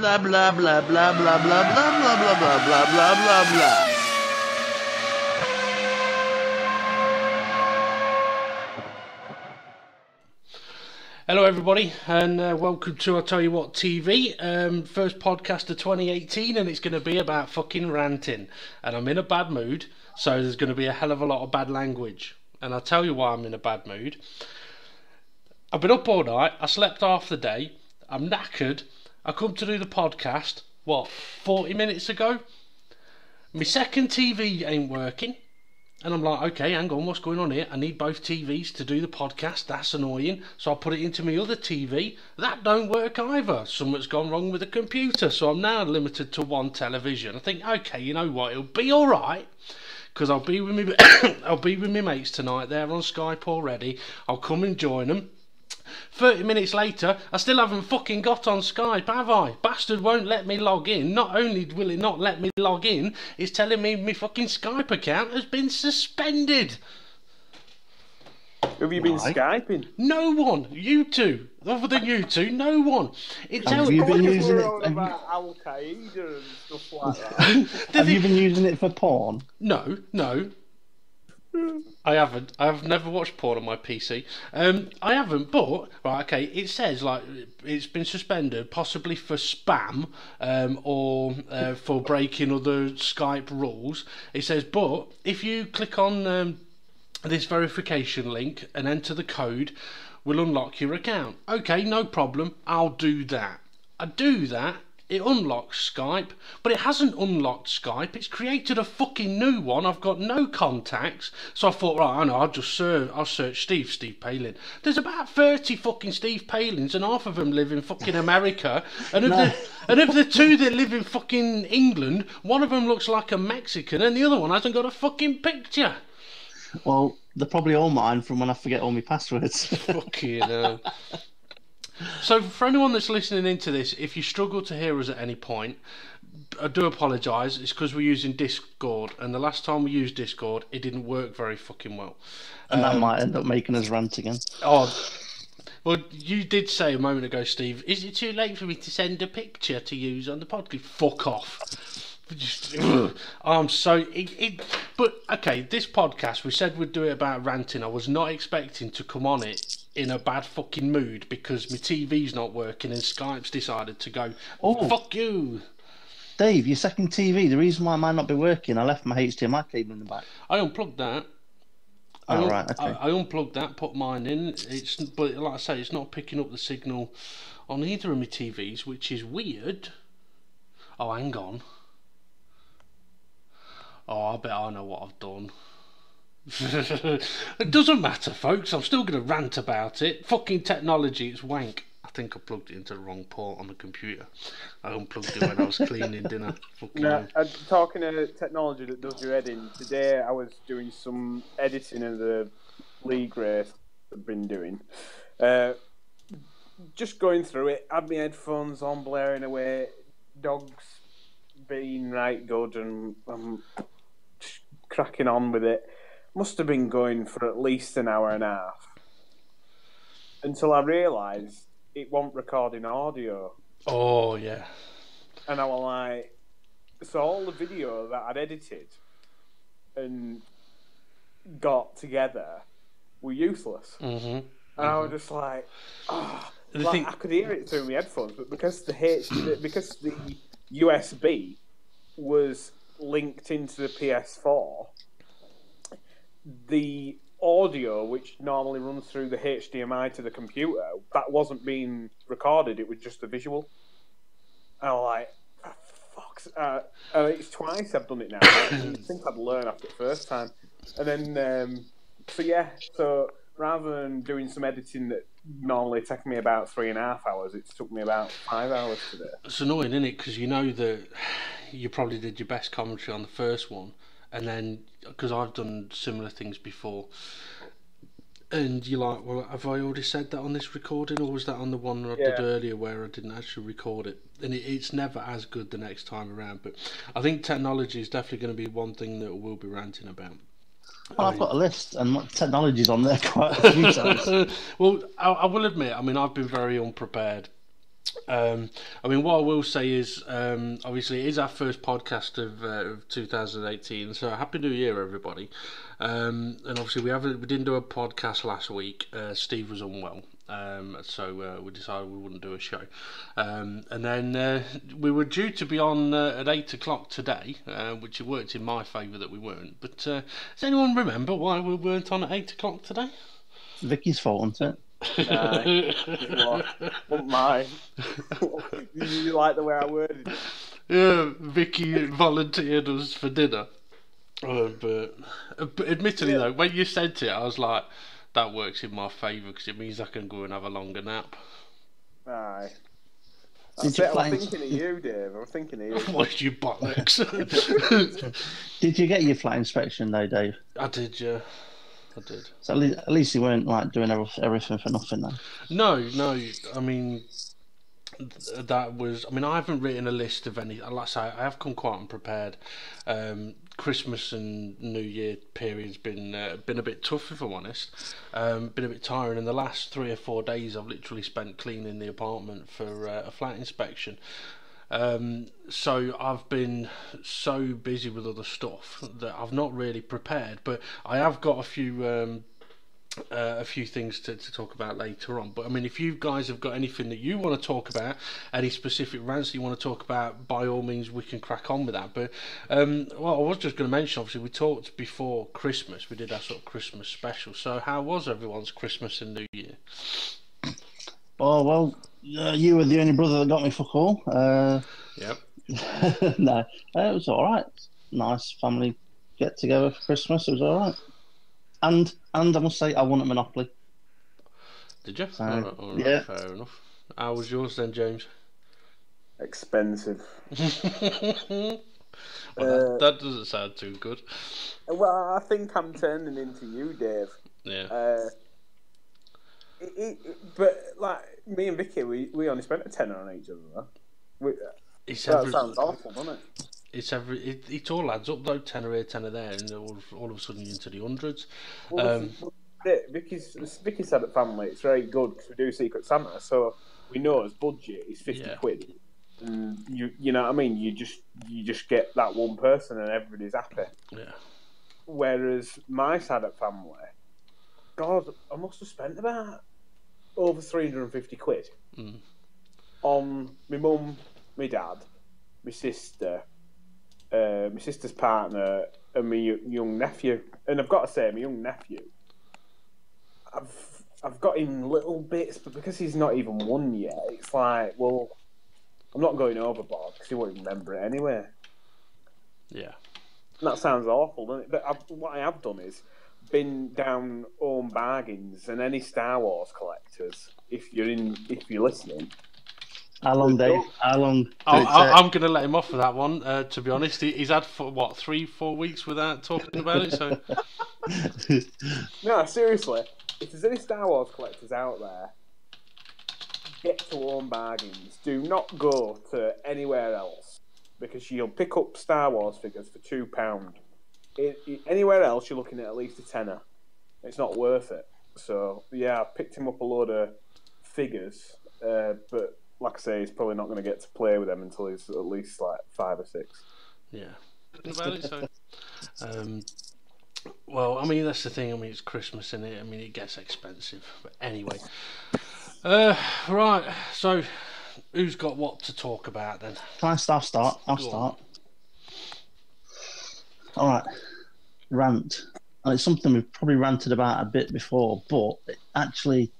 Blah blah blah blah blah blah blah blah blah blah blah blah blah blah. Hello everybody, and welcome to I'll Tell You What TV, first podcast of 2018, and it's going to be about fucking ranting. And I'm in a bad mood, so there's going to be a hell of a lot of bad language. And I'll tell you why I'm in a bad mood. I've been up all night, I slept half the day, I'm knackered, I come to do the podcast, 40 minutes ago? My second TV ain't working. And I'm like, okay, hang on, what's going on here? I need both TVs to do the podcast. That's annoying. So I put it into my other TV. That don't work either. Something's gone wrong with the computer. So I'm now limited to one television. I think, okay, you know what? It'll be all right. Because I'll be with me, I'll be with my mates tonight. They're on Skype already. I'll come and join them. 30 minutes later, I still haven't fucking got on Skype, have I? Bastard won't let me log in. Not only will it not let me log in, it's telling me my fucking Skype account has been suspended. Who have you been Skyping? No one. You two. Other than you two, no one. Have you been using it? About Al Qaeda and stuff like that. Have you been using it for porn? No. I haven't. I've never watched porn on my PC. I haven't, but right, okay. It says like it's been suspended, possibly for spam or for breaking other Skype rules. It says, but if you click on this verification link and enter the code, we'll unlock your account. Okay, no problem. I'll do that. I do that. It unlocks Skype, but it hasn't unlocked Skype. It's created a fucking new one. I've got no contacts. So I thought, right, I know, I'll search Steve Palin. There's about 30 fucking Steve Palins, and half of them live in fucking America. And of the two that live in fucking England, one of them looks like a Mexican, and the other one hasn't got a fucking picture. Well, they're probably all mine from when I forget all my passwords. Fucking hell. So for anyone that's listening into this, if you struggle to hear us at any point, I do apologise. It's because we're using Discord, and the last time we used Discord, it didn't work very fucking well. And that might end up making us rant again. Oh, well, you did say a moment ago, Steve, is it too late for me to send a picture to use on the podcast? Fuck off. I'm so... But, okay, this podcast, we said we'd do it about ranting. I was not expecting to come on it in a bad fucking mood because my TV's not working and Skype's decided to go, oh, fuck you. Dave, your second TV, the reason why it might not be working, I left my HDMI cable in the back. I unplugged that. Right, okay. I unplugged that, put mine in. But like I say, it's not picking up the signal on either of my TVs, which is weird. Oh, hang on. Oh, I bet I know what I've done. It doesn't matter, folks. I'm still going to rant about it. Fucking technology, it's wank. I think I plugged it into the wrong port on the computer. I unplugged it when I was cleaning dinner. No, talking of technology that does your editing, today I was doing some editing of the league race I've been doing. Just going through it, had my headphones on, blaring away, dogs being right good, and I'm cracking on with it. Must have been going for at least an hour and a half until I realised it wasn't recording audio. Oh, yeah. And I was like, so all the video that I'd edited and got together were useless. Mm-hmm. And I was just like, oh. I could hear it through my headphones, but because the USB was linked into the PS4, the audio, which normally runs through the HDMI to the computer, that wasn't being recorded. It was just the visual. And I'm like, oh, fuck's... it's twice I've done it now. I think I'd learn after the first time. And then, so rather than doing some editing that normally take me about 3.5 hours, it took me about 5 hours today. It's annoying, isn't it? Because you know that you probably did your best commentary on the first one, and then because I've done similar things before, and you're like, well, have I already said that on this recording, or was that on the one I did earlier where I didn't actually record it? And it's never as good the next time around. But I think technology is definitely going to be one thing that we'll be ranting about. Well, I've got a list, and technology's on there quite a few times. Well, I will admit, I mean, I've been very unprepared I mean, what I will say is, obviously, it is our first podcast of 2018. So, Happy New Year, everybody! And obviously, we didn't do a podcast last week. Steve was unwell, so we decided we wouldn't do a show. And then we were due to be on at 8 o'clock today, which it worked in my favour that we weren't. But does anyone remember why we weren't on at 8 o'clock today? It's Vicky's fault, isn't it? Wouldn't mind. You like the way I worded it? Yeah, Vicky volunteered us for dinner. But admittedly, though, when you said it, I was like, that works in my favour because it means I can go and have a longer nap. Aye. I was thinking of you, Dave. I was thinking of you. What you bollocks? Did you get your flat inspection though, Dave? I did, yeah. I did. So at least you weren't like doing everything for nothing then. No. I mean, that was. I mean, I haven't written a list of any. Like I say, I have come quite unprepared. Christmas and New Year period's been a bit tough, if I'm honest. Been a bit tiring. In the last 3 or 4 days, I've literally spent cleaning the apartment for a flat inspection. So I've been so busy with other stuff that I've not really prepared, but I have got a few things to talk about later on. But I mean, if you guys have got anything that you want to talk about, any specific rants that you want to talk about, by all means we can crack on with that. But well, I was just going to mention, obviously we talked before Christmas, we did our sort of Christmas special. So how was everyone's Christmas and New Year? Oh well, you were the only brother that got me fuck all. Yep. No, it was all right. Nice family get together for Christmas. It was all right. And I must say, I won at Monopoly. Did you? So, all right, yeah. Fair enough. How was yours then, James? Expensive. Well, that doesn't sound too good. Well, I think I'm turning into you, Dave. Yeah. But like me and Vicky, we only spent a tenner on each other. That sounds awful, doesn't it? It all adds up though. Tenner here, tenner there, and all of a sudden you're into the hundreds. Well, Vicky said at family it's very good because we do Secret Santa, so we know his budget is 50 quid. And you know what I mean? You just get that one person and everybody's happy. Yeah. Whereas my side of family, God, I must have spent about over 350 quid on my mum, my dad, my sister, my sister's partner, and my young nephew. And I've got to say, my young nephew, I've got him little bits, but because he's not even one yet, it's like, well, I'm not going overboard because he won't remember it anyway. Yeah. And that sounds awful, doesn't it? But what I have done is been down Home Bargains and any Star Wars collectors. If you're listening. How long, Dave? How long? I'm going to let him off for that one. To be honest, he's had 3-4 weeks without talking about it. So. No, seriously. If there's any Star Wars collectors out there, get to Home Bargains. Do not go to anywhere else because you'll pick up Star Wars figures for £2. Anywhere else, you're looking at least a tenner. It's not worth it. So yeah, I picked him up a load of figures, but like I say, he's probably not going to get to play with them until he's at least like 5 or 6. Yeah. About it, so. Well, I mean that's the thing. I mean it's Christmas, isn't it? I mean it gets expensive. But anyway, right. So, who's got what to talk about then? Can I start? I'll start. All right. Rant. And it's something we've probably ranted about a bit before, but it actually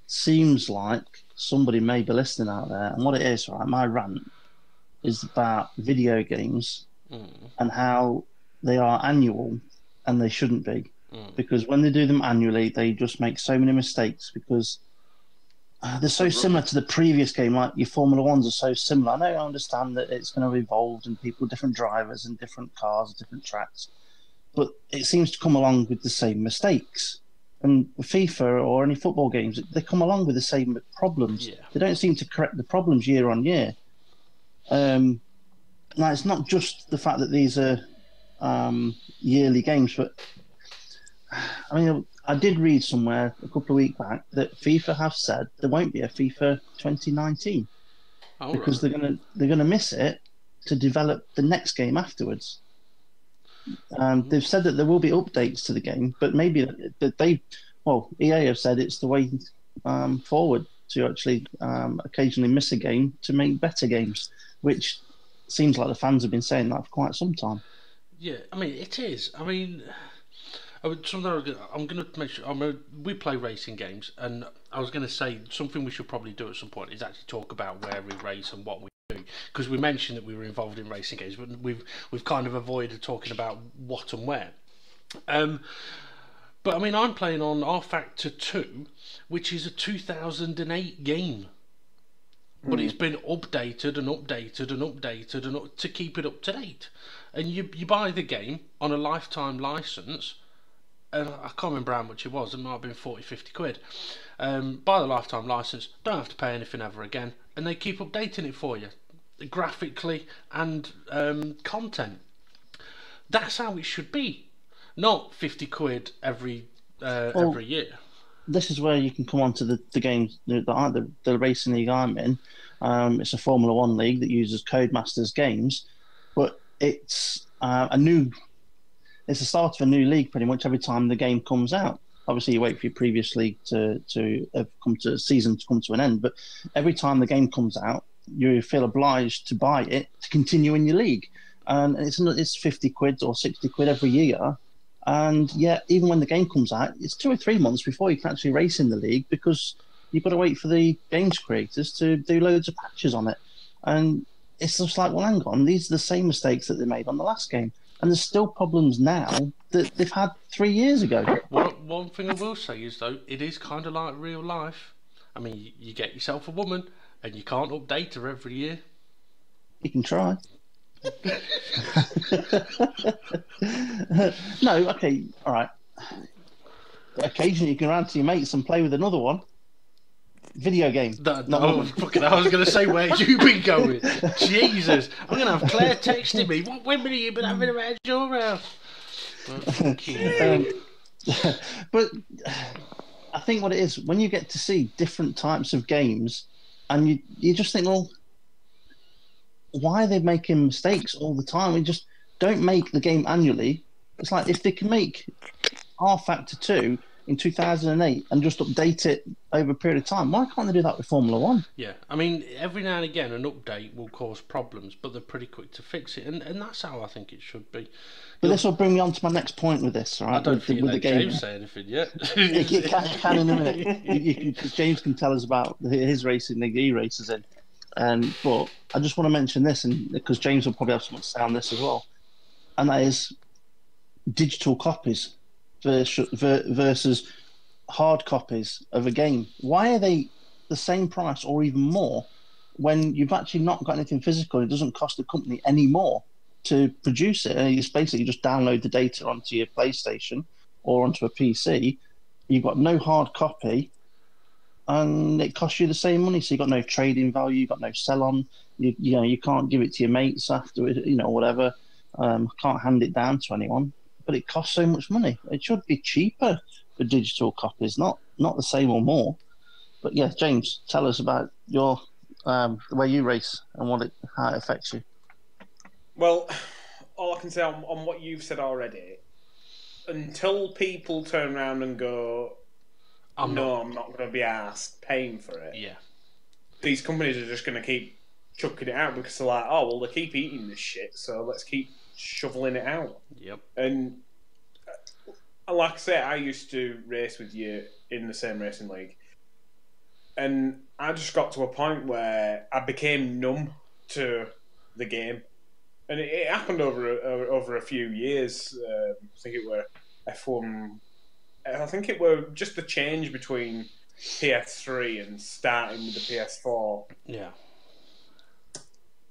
seems like somebody may be listening out there. And what it is, right? My rant is about video games and how they are annual and they shouldn't be. Because when they do them annually, they just make so many mistakes because they're so similar to the previous game. Like your Formula Ones are so similar. I know I understand that it's going to evolve and people, different drivers and different cars, different tracks, but it seems to come along with the same mistakes. And FIFA or any football games, they come along with the same problems. Yeah. They don't seem to correct the problems year on year. Now, it's not just the fact that these are yearly games, but I mean, I did read somewhere a couple of weeks back that FIFA have said there won't be a FIFA 2019 All because right. they're gonna miss it to develop the next game afterwards. They've said that there will be updates to the game, but maybe well, EA have said it's the way forward to actually occasionally miss a game to make better games, which seems like the fans have been saying that for quite some time. Yeah, I mean it is. I mean, I'm gonna make sure. We play racing games, and I was gonna say something we should probably do at some point is actually talk about where we race and what we do, because we mentioned that we were involved in racing games, but we've kind of avoided talking about what and where. Um, but I mean, I'm playing on R Factor 2, which is a 2008 game. But it's been updated and updated and updated to keep it up to date. And you buy the game on a lifetime license, and I can't remember how much it was. It might have been 40, 50 quid. Buy the lifetime license, don't have to pay anything ever again, and they keep updating it for you, graphically and content. That's how it should be, not 50 quid Well, every year. this is where you can come on to the games, the racing league I'm in. It's a Formula One league that uses Codemasters games, but it's the start of a new league pretty much every time the game comes out. Obviously, you wait for your previous league to have come to a season to come to an end, but every time the game comes out, you feel obliged to buy it to continue in your league, and it's 50 quid or 60 quid every year. And yet, even when the game comes out, it's 2 or 3 months before you can actually race in the league because you've got to wait for the games creators to do loads of patches on it. And it's just like, well, hang on, these are the same mistakes that they made on the last game. And there's still problems now that they've had 3 years ago. One thing I will say is, though, it is kind of like real life. I mean, you get yourself a woman, and you can't update her every year. You can try. No, okay, all right. Occasionally you can run to your mates and play with another one. Video game. Fucking, I was going to say, where you been going? Jesus, I'm going to have Claire texting me. What women have you been having around your house? But I think what it is, when you get to see different types of games, and you just think, well, why are they making mistakes all the time? We just don't make the game annually. It's like if they can make R Factor 2 in 2008 and just update it over a period of time, why can't they do that with Formula One? Yeah, I mean, every now and again an update will cause problems, but they're pretty quick to fix it, and that's how I think it should be. But this will bring me on to my next point with this, right? I don't think with the game. James say anything yet. It can in a minute. James can tell us about his racing league he races in. But I just want to mention this, and because James will probably have something to say on this as well, and that is digital copies versus hard copies of a game. Why are they the same price or even more when you've actually not got anything physical? It doesn't cost the company any more to produce it. And you basically just download the data onto your PlayStation or onto a PC. You've got no hard copy, and it costs you the same money. So you've got no trading value, you've got no sell on. You can't give it to your mates after whatever. Can't hand it down to anyone. But it costs so much money. It should be cheaper for digital copies, not the same or more. But yeah, James, tell us about your the way you race and how it affects you. Well, all I can say on what you've said already, until people turn around and go, I'm not going to be asked paying for it. Yeah. These companies are just going to keep chucking it out because they're like, oh, well, they keep eating this shit, so let's keep shoveling it out. Yep. And like I say, I used to race with you in the same racing league, and I just got to a point where I became numb to the game, and it happened over a few years. I think it were F1. I think it were just the change between PS3 and starting with the PS4. Yeah.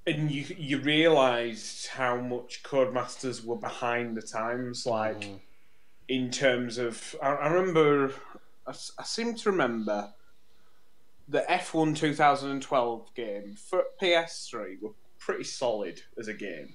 And you realised how much Codemasters were behind the times, like in terms of. I remember, I seem to remember the F1 2012 game for PS3 were pretty solid as a game.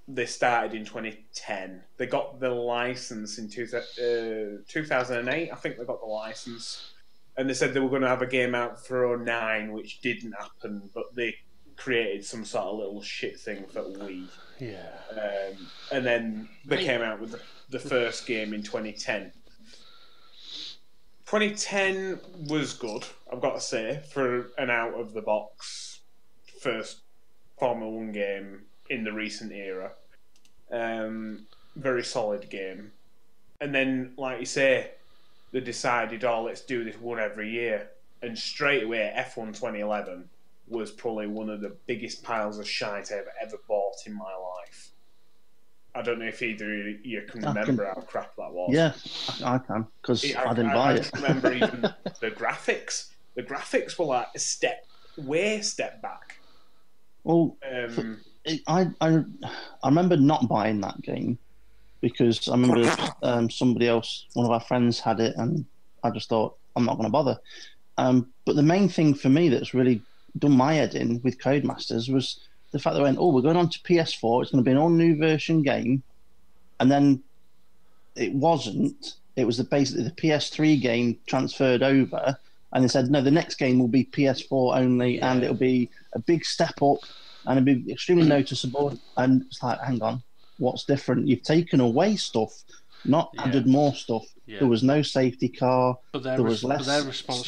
they started in 2010. They got the license in 2008. I think they got the license. And they said they were going to have a game out for 2009, which didn't happen, but they created some sort of little shit thing for Wii. Yeah. And then they came out with the first game in 2010. 2010 was good, I've got to say, for an out-of-the-box first Formula 1 game in the recent era. Very solid game. And then, like you say, they decided, oh, let's do this one every year. And straight away, F1 2011 was probably one of the biggest piles of shite I've ever bought in my life. I don't know if either of you can remember how crap that was. Yeah, I can, because I didn't buy it. I remember even the graphics. The graphics were like a step back. Well, I remember not buying that game because I remember somebody else, one of our friends had it, and I just thought, I'm not going to bother. But the main thing for me that's really done my head in with Codemasters was the fact that they went, oh, we're going on to PS4, it's going to be an all-new version game, and then it wasn't. It was basically the PS3 game transferred over, and they said, no, the next game will be PS4 only, and it'll be a big step up, and it'll be extremely noticeable. And it's like, hang on, what's different? You've taken away stuff, not added more stuff. Yeah. There was no safety car. But their response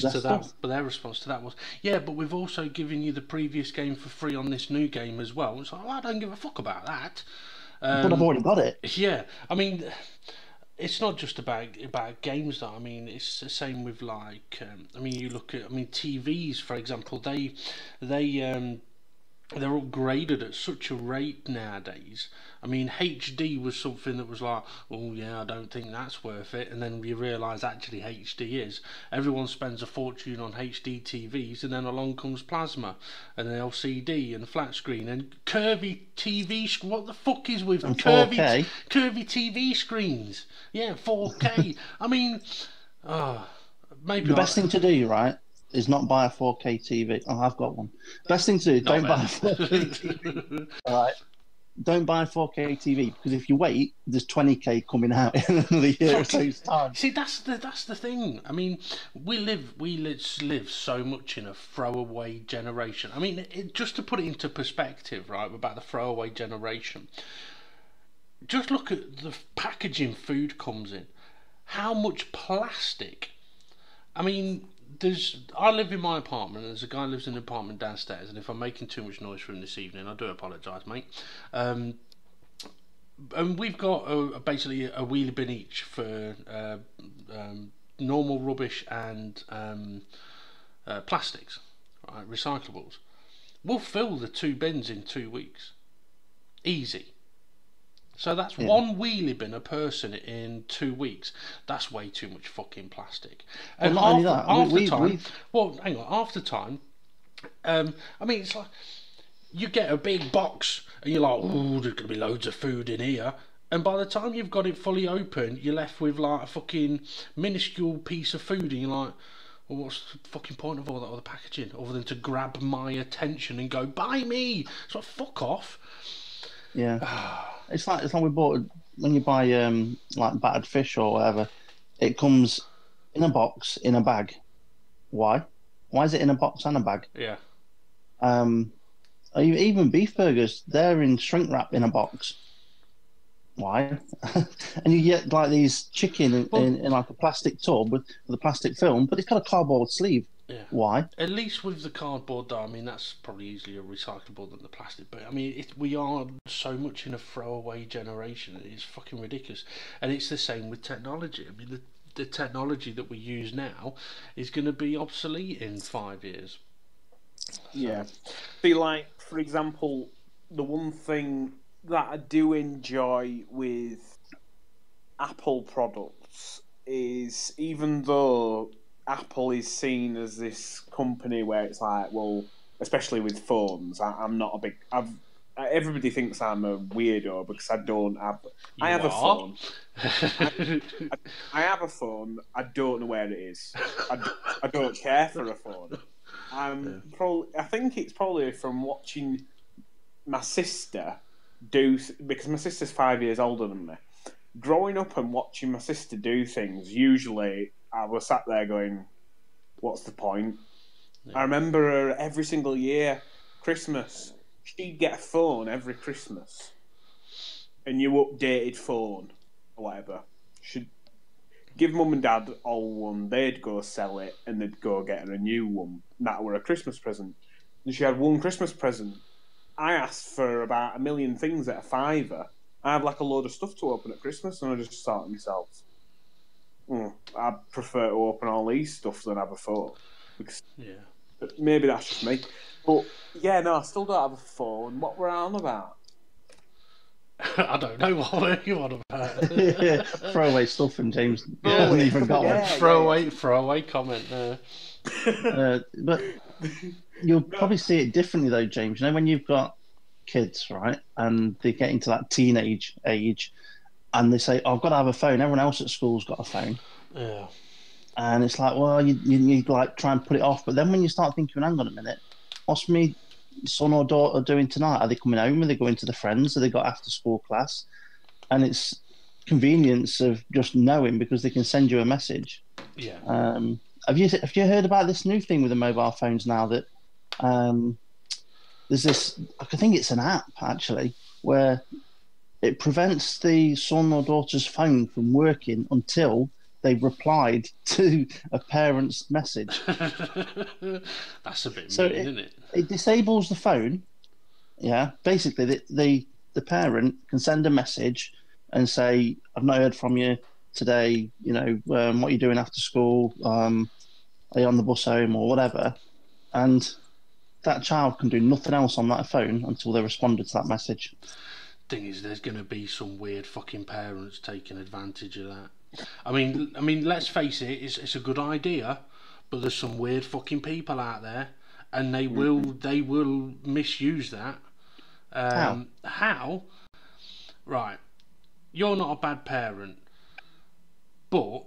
to that was, yeah, but we've also given you the previous game for free on this new game as well. It's like, well, I don't give a fuck about that. But I've already got it. Yeah, I mean, it's not just about games though. I mean, it's the same with like, I mean, you look at, TVs, for example. They're upgraded at such a rate nowadays. I mean, HD was something that was like, oh yeah, I don't think that's worth it, and then you realise actually HD is. Everyone spends a fortune on HD TVs, and then along comes plasma, and LCD, and flat screen, and curvy TV. What the fuck is with curvy TV screens? Yeah, 4K. I mean, maybe the best thing to do, right, is not buy a 4K TV. Oh, I've got one. Best thing to do, don't buy a 4K TV. All right. Don't buy a 4K TV, because if you wait, there's 20K coming out in another year or so's time. See, that's the thing. I mean, we live so much in a throwaway generation. I mean, just to put it into perspective, right, about the throwaway generation. Just look at the packaging food comes in. How much plastic? I mean, I live in my apartment, and there's a guy who lives in an apartment downstairs, and if I'm making too much noise for him this evening, I do apologise, mate. And we've got basically a wheelie bin each for normal rubbish and plastics, right, recyclables. We'll fill the 2 bins in 2 weeks. Easy. So that's one wheelie bin a person in 2 weeks. That's way too much fucking plastic. And half the time, I mean, it's like you get a big box and you're like, oh, there's going to be loads of food in here. And by the time you've got it fully open, you're left with like a fucking minuscule piece of food, and you're like, well, what's the fucking point of all that other packaging other than to grab my attention and go, buy me? It's like, fuck off. Yeah. It's like we bought, when you buy like battered fish or whatever, it comes in a box, in a bag. Why? Why is it in a box and a bag? Yeah. Even beef burgers, they're in shrink wrap in a box. Why? And you get like these chicken in like a plastic tub with a plastic film, but it's got a cardboard sleeve. Yeah. Why? At least with the cardboard, though, I mean, that's probably easier recyclable than the plastic. But I mean, we are so much in a throwaway generation. It's fucking ridiculous. And it's the same with technology. I mean, the technology that we use now is going to be obsolete in 5 years. Yeah. See, like, for example, the one thing that I do enjoy with Apple products is, even though Apple is seen as this company where it's like, well, especially with phones, I'm not a big. Everybody thinks I'm a weirdo because I don't have. I have a phone. I have a phone. I don't know where it is. I don't care for a phone. I think it's probably from watching my sister because my sister's 5 years older than me. Growing up and watching my sister do things, usually I was sat there going, "What's the point?" I remember her every single year, Christmas, she'd get a phone every Christmas, a new updated phone or whatever. She'd give mum and dad all one, they'd go sell it, and they'd go get her a new one. That were a Christmas present. And she had one Christmas present. I asked for about a million things at a fiver. I have like a load of stuff to open at Christmas, and I just thought to myself, I prefer to open all these stuff than have a phone. Because maybe that's just me. But yeah, no, I still don't have a phone. What were I on about? I don't know what were you on about. Throwaway stuff from James. I haven't even got one. Throwaway comment there. But you'll probably see it differently though, James. You know, when you've got kids, right, and they get into that teenage age, and they say, "Oh, I've got to have a phone." Everyone else at school's got a phone. Yeah. And it's like, well, you like try and put it off, but then when you start thinking, hang on a minute, what's me son or daughter doing tonight? Are they coming home? Are they going to the friends? Have they got after school class? And it's convenience of just knowing because they can send you a message. Yeah. Have you heard about this new thing with the mobile phones now that there's this? I think it's an app actually where it prevents the son or daughter's phone from working until they've replied to a parent's message. That's a bit mean, isn't it? It disables the phone. Yeah, basically, the parent can send a message and say, "I've not heard from you today. You know, what are you doing after school? Are you on the bus home or whatever?" And that child can do nothing else on that phone until they responded to that message. Thing is, there's going to be some weird fucking parents taking advantage of that. I mean, let's face it, it's a good idea, but there's some weird fucking people out there, and they will misuse that. How? Right. You're not a bad parent, but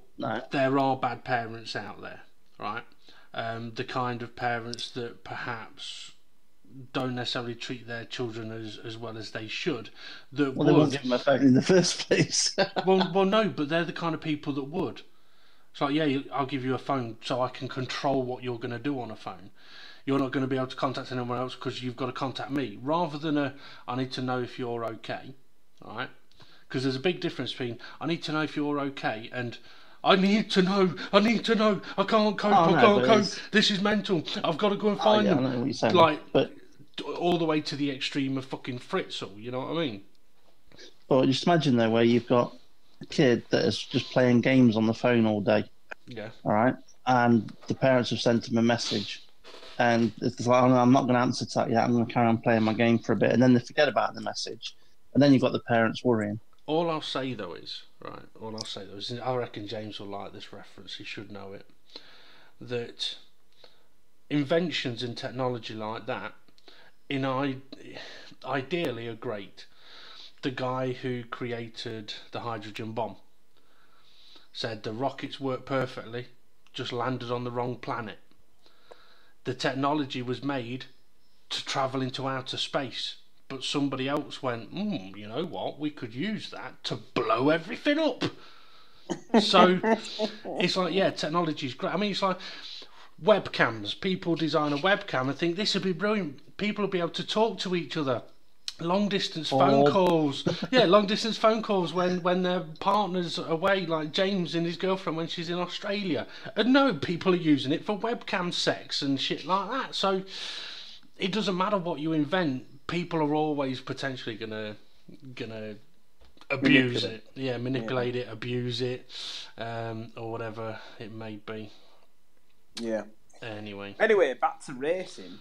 there are bad parents out there, right? The kind of parents that perhaps don't necessarily treat their children as well as they should. They won't give them a phone in the first place. well, no, but they're the kind of people that would. It's like, yeah, I'll give you a phone so I can control what you're going to do on a phone. You're not going to be able to contact anyone else because you've got to contact me. Rather than I need to know if you're okay, all right? Because there's a big difference between I need to know if you're okay and I need to know, I can't cope, this is mental, I've got to go and find them. I know what you're saying. Like, but all the way to the extreme of fucking Fritzl, you know what I mean? But just imagine though, where you've got a kid that is just playing games on the phone all day. Yeah. All right, and the parents have sent him a message, and it's like, "Oh, I'm not going to answer to that yet. I'm going to carry on playing my game for a bit," and then they forget about the message, and then you've got the parents worrying. All I'll say though is, I reckon James will like this reference. He should know it. That inventions in technology like that, ideally, are great. The guy who created the hydrogen bomb said the rockets work perfectly, just landed on the wrong planet. The technology was made to travel into outer space, but somebody else went, you know what, we could use that to blow everything up. So it's like, yeah, technology's great. I mean, it's like webcams. People design a webcam and think this would be brilliant. People will be able to talk to each other. Long distance phone calls. Yeah, long distance phone calls when their partner's away, like James and his girlfriend when she's in Australia. And no, people are using it for webcam sex and shit like that. So it doesn't matter what you invent, people are always potentially gonna abuse it. Yeah, manipulate it, abuse it, or whatever it may be. Yeah. Anyway, back to racing.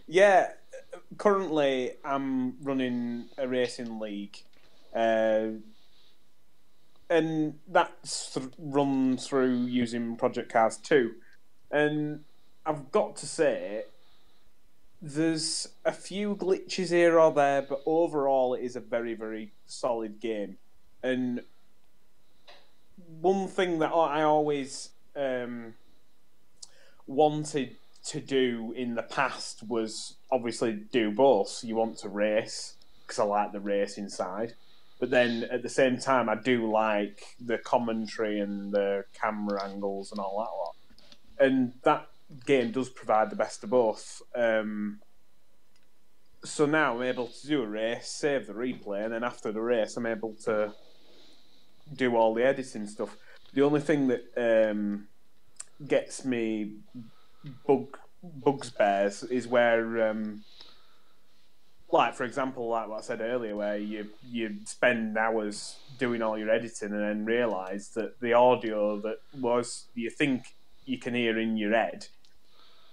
Yeah, currently I'm running a racing league, and that's run through using Project Cars 2. And I've got to say, there's a few glitches here or there, but overall it is a very, very solid game. And one thing that I always wanted to do in the past was obviously do both. So you want to race, because I like the racing side. But then at the same time, I do like the commentary and the camera angles and all that lot. And that game does provide the best of both. So now I'm able to do a race, save the replay, and then after the race, I'm able to do all the editing stuff. The only thing that gets me bugs bears is where, like for example, like what I said earlier, where you spend hours doing all your editing and then realise that the audio that was you think you can hear in your head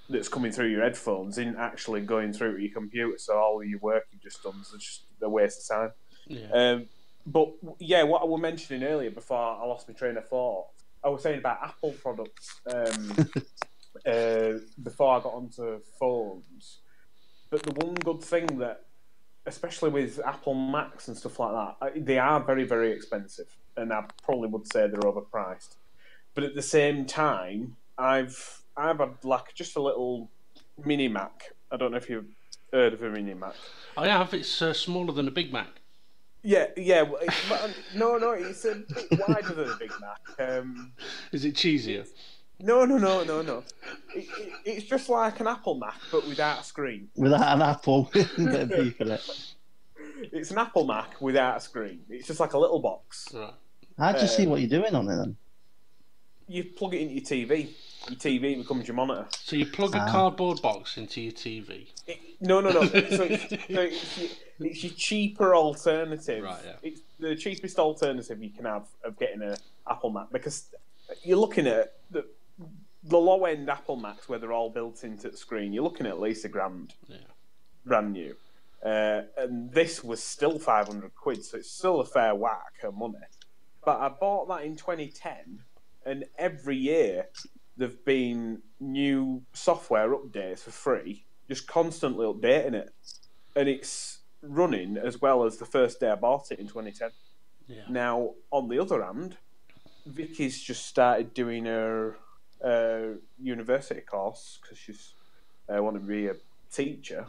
that's coming through your headphones isn't actually going through to your computer, so all your work you've just done is just a waste of time. Yeah. But yeah, what I was mentioning earlier before I lost my train of thought, I was saying about Apple products before I got onto phones. But the one good thing that, especially with Apple Macs and stuff like that, they are very, very expensive, and I probably would say they're overpriced. But at the same time, I've had like just a little mini Mac. I don't know if you've heard of a mini Mac. I have. It's smaller than a Big Mac. Yeah. Well, no, it's a bit wider than a Big Mac. Is it cheesier? No. It's just like an Apple Mac, but without a screen. Without an apple, bit of beef in it. It's an Apple Mac without a screen. It's just like a little box. Right. How'd you see what you're doing on it then? You plug it into your TV. Your TV becomes your monitor. So you plug a cardboard box into your TV. No. So it's your cheaper alternative. Right, yeah. It's the cheapest alternative you can have of getting an Apple Mac, because you're looking at the low end Apple Macs where they're all built into the screen. You're looking at least £1,000, brand new. And this was still £500, so it's still a fair whack of money. But I bought that in 2010, and every year there've been new software updates for free, just constantly updating it, and it's running as well as the first day I bought it in 2010. Yeah. Now, on the other hand, Vicky's just started doing her university course because she's wanting to be a teacher.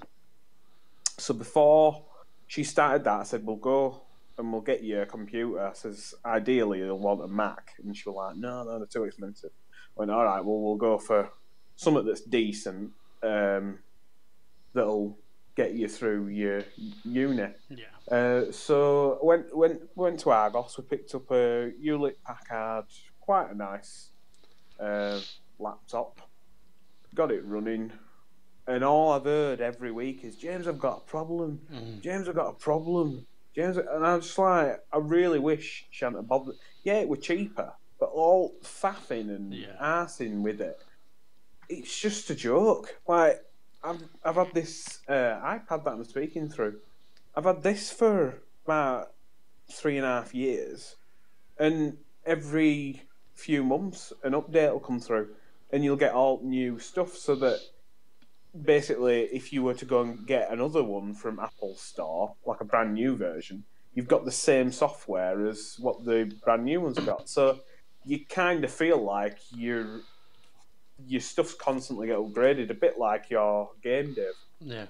So before she started that, I said, "We'll go and we'll get you a computer." I says, "Ideally, you'll want a Mac." And she was like, "No, they're too expensive." I went, "All right, well, we'll go for something that's decent, that'll get you through your uni." Yeah. So went to Argos. We picked up a Hewlett Packard, quite a nice laptop. Got it running, and all I've heard every week is, "James, I've got a problem. James, I've got a problem. James," and I'm just like, I really wish she hadn't bothered. Yeah, it were cheaper, but all faffing and arsing with it, it's just a joke. Like, I've had this iPad that I'm speaking through. I've had this for about 3.5 years, and every few months an update will come through, and you'll get all new stuff. So that basically, if you were to go and get another one from Apple Store, like a brand new version, you've got the same software as what the brand new ones have got. So you kind of feel like your stuff's constantly get upgraded, a bit like your game, Dave. Yeah.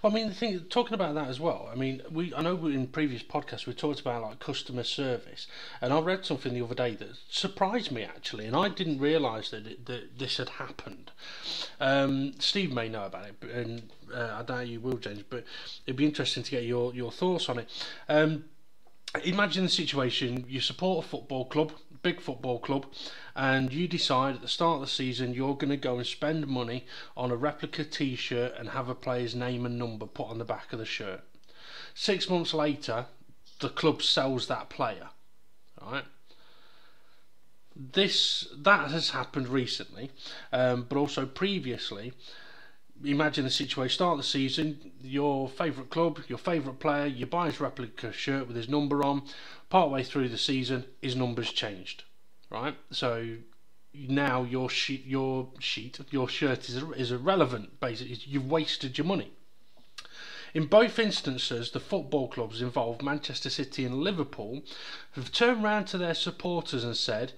Well, I mean, the thing, talking about that as well, I mean, I know in previous podcasts we talked about like customer service, and I read something the other day that surprised me actually, and I didn't realise that this had happened. Steve may know about it, and I doubt you will, James, but it'd be interesting to get your thoughts on it. Imagine the situation: you support a football club, big football club, and you decide at the start of the season you're going to go and spend money on a replica t-shirt and have a player's name and number put on the back of the shirt. 6 months later, the club sells that player. Right? That has happened recently, but also previously. Imagine the situation: start of the season, your favourite club, your favourite player, you buy his replica shirt with his number on. Partway through the season, his number's changed, right? So now your shirt is irrelevant. Basically, you've wasted your money. In both instances, the football clubs involved, Manchester City and Liverpool, have turned round to their supporters and said,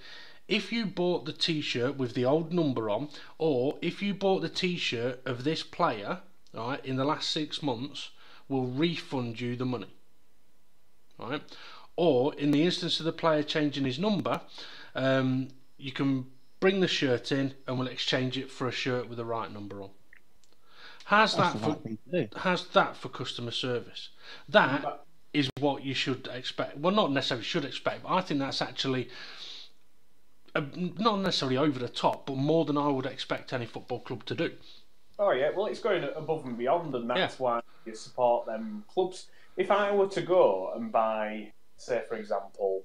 if you bought the T-shirt with the old number on, or if you bought the T-shirt of this player, right, in the last 6 months, we'll refund you the money, right? Or in the instance of the player changing his number, you can bring the shirt in and we'll exchange it for a shirt with the right number on. How's that for customer service? That is what you should expect. Well, not necessarily should expect, but I think that's actually not necessarily over the top, but more than I would expect any football club to do. Oh yeah, well it's going above and beyond, and that's why you support them clubs. If I were to go and buy, say for example,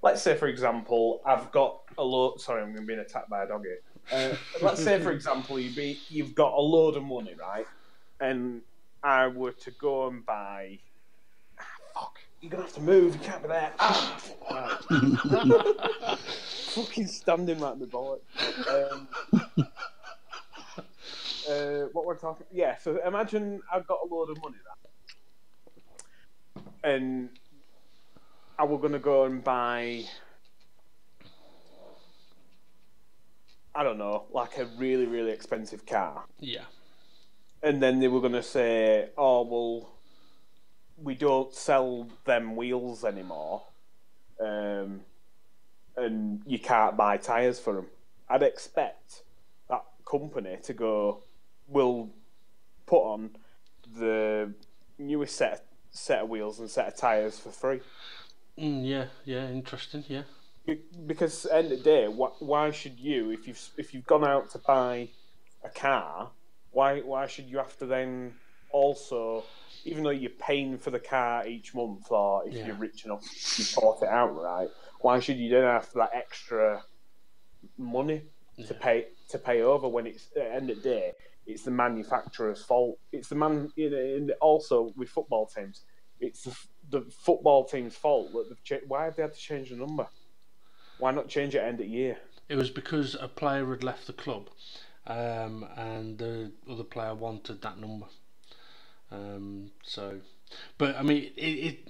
let's say for example, I've got a load. Sorry, I'm going to be attacked by a doggy. Let's say for example, you've got a load of money, right? And I were to go and buy. Fuck, you're gonna have to move. You can't be there. Fucking standing right in the bollock. What we're talking? Yeah. So imagine I've got a load of money, right? And I were gonna go and buy. I don't know, like a really, really expensive car. Yeah. And then they were going to say, oh, well, we don't sell them wheels anymore. And you can't buy tyres for them. I'd expect that company to go, we'll put on the newest set of wheels and set of tyres for free. Yeah, interesting, yeah. Because at the end of the day, why should you, if you've gone out to buy a car, why should you have to then also, even though you're paying for the car each month, or if you're rich enough you bought it outright, why should you then have that extra money to pay over when it's at the end of the day it's the manufacturer's fault. It's the and also with football teams, it's the football team's fault that why have they had to change the number? Why not change it at the end of the year? It was because a player had left the club, and the other player wanted that number. But I mean,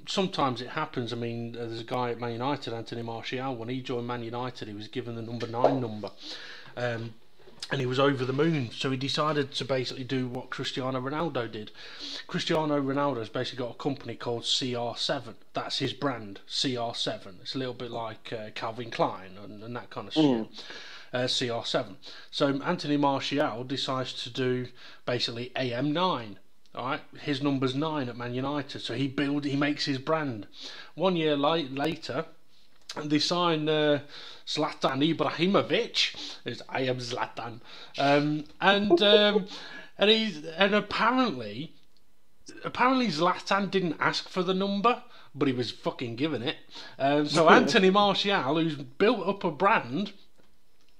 sometimes it happens. I mean, there's a guy at Man United, Anthony Martial. When he joined Man United, he was given the number 9 number, and he was over the moon. So he decided to basically do what Cristiano Ronaldo did. Cristiano Ronaldo's basically got a company called CR7. That's his brand, CR7. It's a little bit like Calvin Klein and that kind of shit. CR7. So Anthony Martial decides to do basically AM9. All right, his number's 9 at Man United. So he makes his brand. 1 year later, they sign Zlatan Ibrahimovic. I am Zlatan, and apparently Zlatan didn't ask for the number, but he was fucking given it. So Anthony Martial, who's built up a brand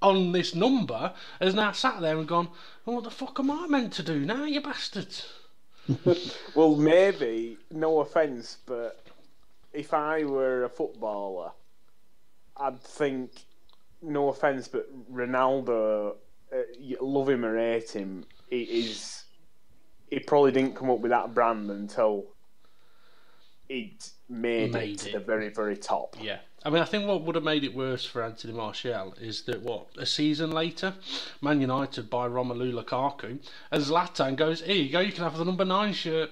on this number, has now sat there and gone, well, what the fuck am I meant to do now, you bastards? Well, maybe, no offence, but if I were a footballer, I'd think, no offence, but Ronaldo, you love him or hate him, he probably didn't come up with that brand until he'd made it to the very, very top. Yeah. I mean, I think what would have made it worse for Anthony Martial is that, a season later, Man United buy Romelu Lukaku, and Zlatan goes, here you go, you can have the number 9 shirt.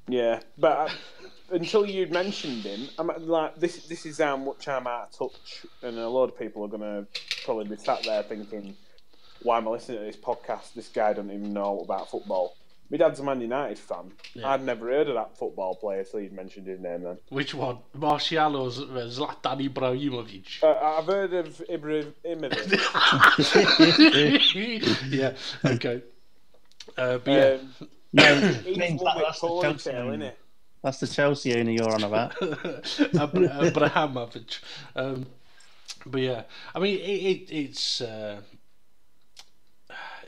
Yeah, but until you'd mentioned him, I'm like, this is how much I'm out of touch, and a lot of people are going to probably be sat there thinking, why am I listening to this podcast? This guy doesn't even know about football. My dad's a Man United fan. Yeah. I'd never heard of that football player, so you'd mentioned his name then. Which one? Martial or Zlatan Ibrahimovic? I've heard of Ibrahimovic. Yeah, okay. But yeah. That's the Chelsea owner you're on about. Abrahamovich. But yeah, I mean,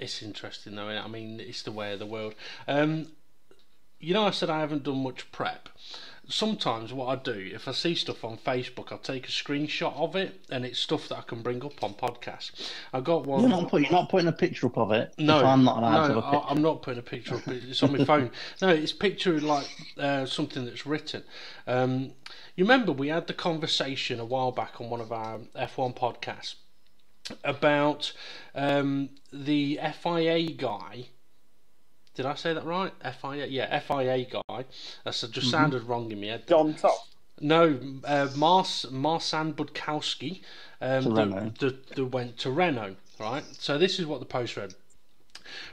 it's interesting though. I mean, it's the way of the world. You know, I said I haven't done much prep. Sometimes what I do, if I see stuff on Facebook, I'll take a screenshot of it, and it's stuff that I can bring up on podcasts. I got one. You're not putting a picture up of it. No, I'm not allowed to have a picture. I'm not putting a picture up. It's on my phone. No, it's picture like something that's written. You remember we had the conversation a while back on one of our F1 podcasts about the FIA guy. Did I say that right? FIA, yeah, FIA guy. That just sounded wrong in my head. John Top. No, Marsan Budkowski, that went to Renault, right? So this is what the post read.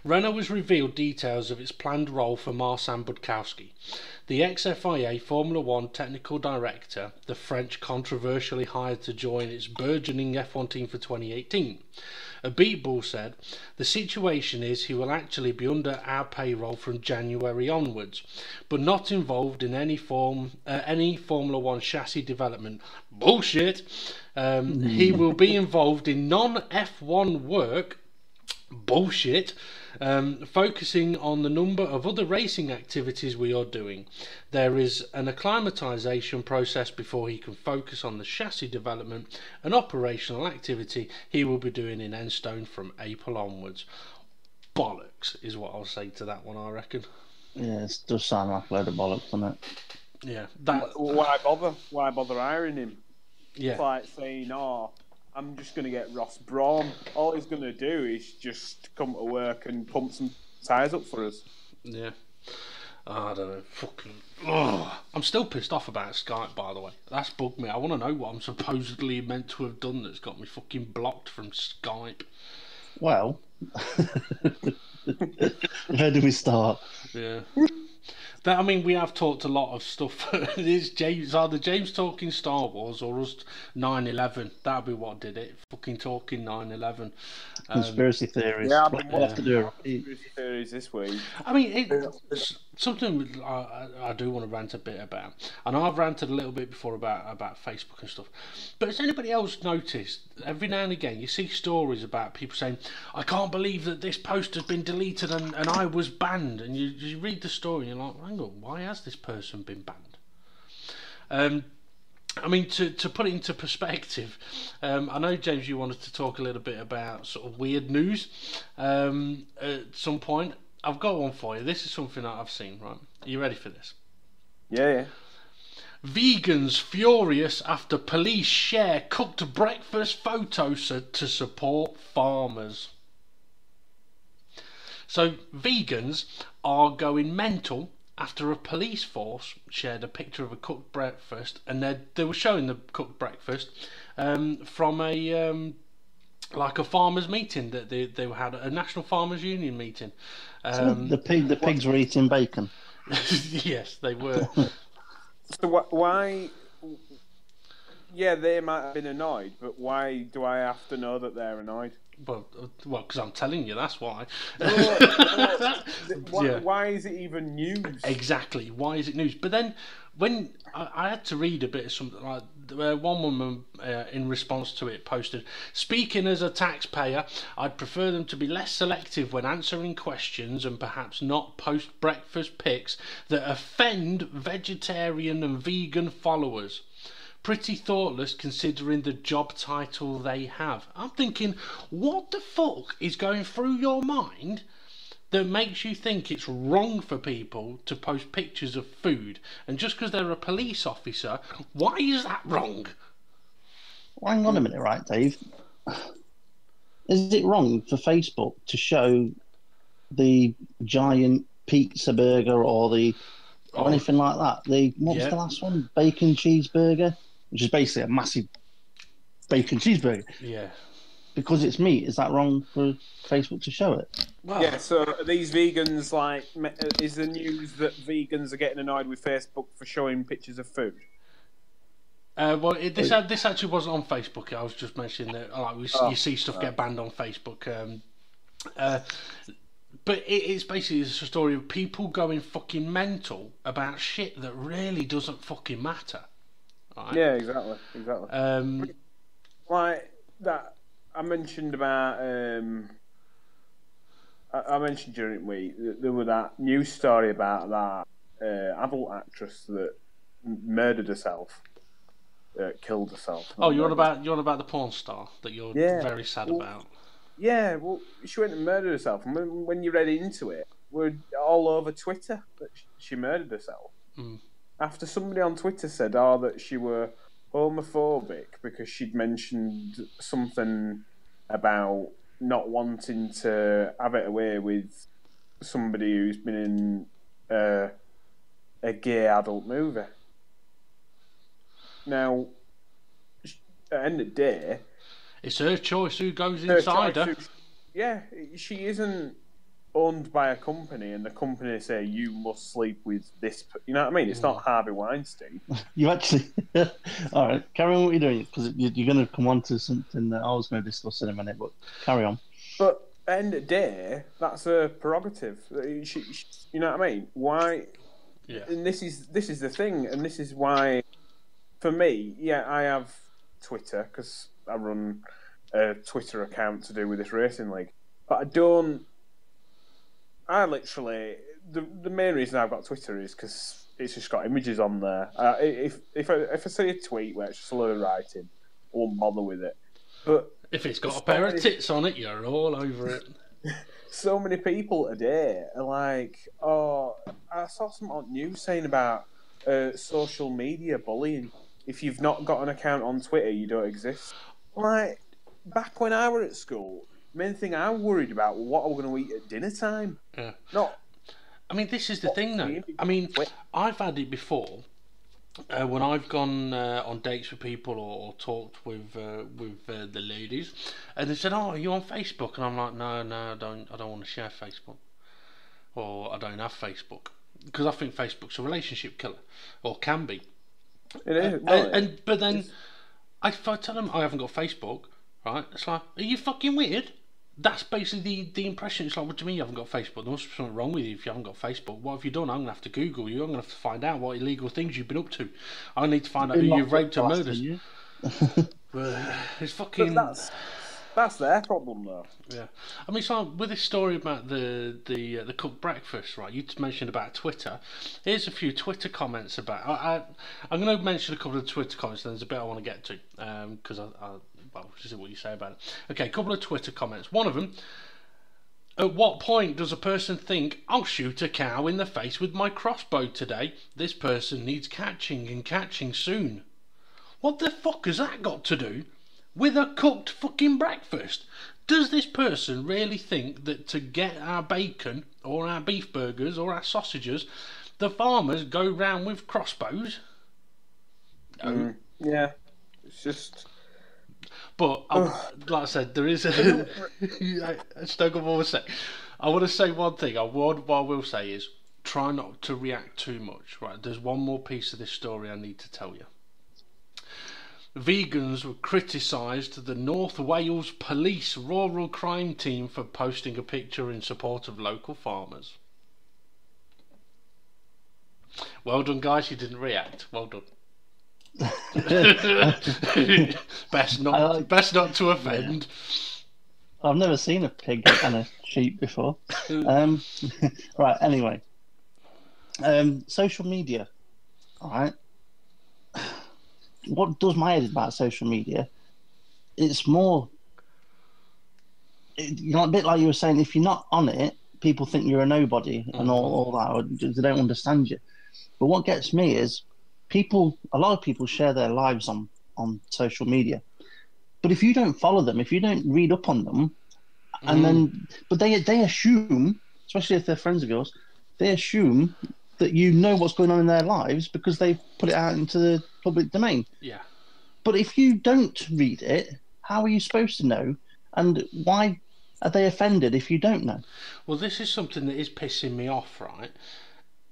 Renault has revealed details of its planned role for Marsan Budkowski, the ex-FIA Formula One technical director, the French controversially hired to join its burgeoning F1 team for 2018. A Beatball said, the situation is he will actually be under our payroll from January onwards, but not involved in any Formula One chassis development. Bullshit! He will be involved in non-F1 work. Bullshit. Focusing on the number of other racing activities we are doing. There is an acclimatization process before he can focus on the chassis development and operational activity he will be doing in Enstone from April onwards. Bollocks is what I'll say to that one, I reckon. Yeah, it does sound like a load of bollocks, doesn't it? Yeah. Why bother? Why bother hiring him? Yeah. It's like saying, oh, I'm just going to get Ross Brawn. All he's going to do is just come to work and pump some tyres up for us. Yeah. I don't know. Fucking. Oh. I'm still pissed off about Skype, by the way. That's bugged me. I want to know what I'm supposedly meant to have done that's got me fucking blocked from Skype. Well, where do we start? Yeah. I mean, we have talked a lot of stuff. It's either James talking Star Wars or us 9/11. That'd be what did it. Fucking talking 9/11. Conspiracy theories. Yeah, We'll have to do a repeat. Conspiracy theories this week. I mean, it's something I do want to rant a bit about. I know I've ranted a little bit before about Facebook and stuff. But has anybody else noticed, every now and again, you see stories about people saying, I can't believe that this post has been deleted and I was banned. And you read the story and you're like, hang on, why has this person been banned? I mean, to put it into perspective, I know, James, you wanted to talk a little bit about sort of weird news at some point. I've got one for you. This is something that I've seen, right? Are you ready for this? Yeah. Vegans furious after police share cooked breakfast photos to support farmers. So vegans are going mental after a police force shared a picture of a cooked breakfast, and they were showing the cooked breakfast from a like a farmers' meeting that they had, a National Farmers Union meeting. So the pigs were eating bacon. Yes, they were. So why? Yeah, they might have been annoyed, but why do I have to know that they're annoyed? Well, because I'm telling you, that's why. Why is it even news? Exactly. Why is it news? But then, when I had to read a bit of something, like one woman in response to it posted, speaking as a taxpayer, I'd prefer them to be less selective when answering questions and perhaps not post breakfast pics that offend vegetarian and vegan followers. Pretty thoughtless considering the job title they have. I'm thinking, what the fuck is going through your mind that makes you think it's wrong for people to post pictures of food? And just because they're a police officer, why is that wrong? Well, hang on a minute, right, Dave? Is it wrong for Facebook to show the giant pizza burger or anything like that? What was the last one? Bacon cheeseburger? Which is basically a massive bacon cheeseburger. Yeah. Because it's meat, is that wrong for Facebook to show it? Well, yeah, so are these vegans, like, is the news that vegans are getting annoyed with Facebook for showing pictures of food? This actually wasn't on Facebook. I was just mentioning that you see stuff get banned on Facebook. But it's basically a story of people going fucking mental about shit that really doesn't fucking matter. Right? Yeah, exactly. Like that, I mentioned about. I mentioned during the week that there was that news story about that adult actress that murdered herself, killed herself. Oh, you're on about the porn star that you're very sad about. Yeah, well, she went and murdered herself, and when you read into it, we're all over Twitter that she murdered herself. after somebody on Twitter said, "Oh, that she were homophobic because she'd mentioned something about not wanting to have it away with somebody who's been in a gay adult movie." Now, at the end of the day, it's her choice who goes inside her. Yeah, she isn't owned by a company, and the company say you must sleep with this. You know what I mean? It's not Harvey Weinstein. You actually, all right. Carry on what you're doing, because you're going to come on to something that I was going to discuss in a minute. But carry on. But at the end of the day, that's her prerogative. You know what I mean? Why? Yeah. And this is the thing, and this is why, for me, yeah, I have Twitter because I run a Twitter account to do with this racing league, but I don't. I literally the main reason I've got Twitter is because it's just got images on there. If I see a tweet where it's just a load of writing, I won't bother with it. But if it's got a pair of tits on it, you're all over it. So many people a day are like, "Oh, I saw something on news saying about social media bullying. If you've not got an account on Twitter, you don't exist." Like, back when I were at school, the main thing I worried about was what I was going to eat at dinner time. Yeah. Not. I mean, this is the thing, though. I mean, I've had it before when I've gone on dates with people or talked with the ladies, and they said, "Oh, are you on Facebook?" And I'm like, "No, I don't want to share Facebook, or I don't have Facebook because I think Facebook's a relationship killer, or can be." It is. But then, if I tell them I haven't got Facebook, right? It's like, are you fucking weird? That's basically the impression. It's like, what do you mean you haven't got Facebook? There must be something wrong with you if you haven't got Facebook. What have you done? I'm going to have to Google you. I'm going to have to find out what illegal things you've been up to. I need to find out who you've raped and murdered. It's fucking... That's their problem, though. Yeah. I mean, so with this story about the cooked breakfast, right, you mentioned about Twitter. Here's a few Twitter comments about... I'm going to mention a couple of Twitter comments, and there's a bit I want to get to, because well, just see what you say about it. Okay, a couple of Twitter comments. One of them, at what point does a person think, I'll shoot a cow in the face with my crossbow today? This person needs catching, and catching soon. What the fuck has that got to do with a cooked fucking breakfast? Does this person really think that to get our bacon, or our beef burgers, or our sausages, the farmers go round with crossbows? No. Yeah, it's just... But, like I said, there is a... I want to say one thing. What I will say is, try not to react too much. Right? There's one more piece of this story I need to tell you. Vegans were criticised the North Wales Police Rural Crime Team for posting a picture in support of local farmers. Well done, guys. You didn't react. Well done. best not to offend. I've never seen a pig and a sheep before. Right, anyway. Social media. Alright. What does my head about social media? It's more, a bit like you were saying, if you're not on it, people think you're a nobody and all that, or they don't understand you. But what gets me is a lot of people share their lives on social media. But if you don't follow them, if you don't read up on them, but they assume, especially if they're friends of yours, they assume that you know what's going on in their lives because they've put it out into the public domain. Yeah. But if you don't read it, how are you supposed to know? And why are they offended if you don't know? Well, this is something that is pissing me off, right?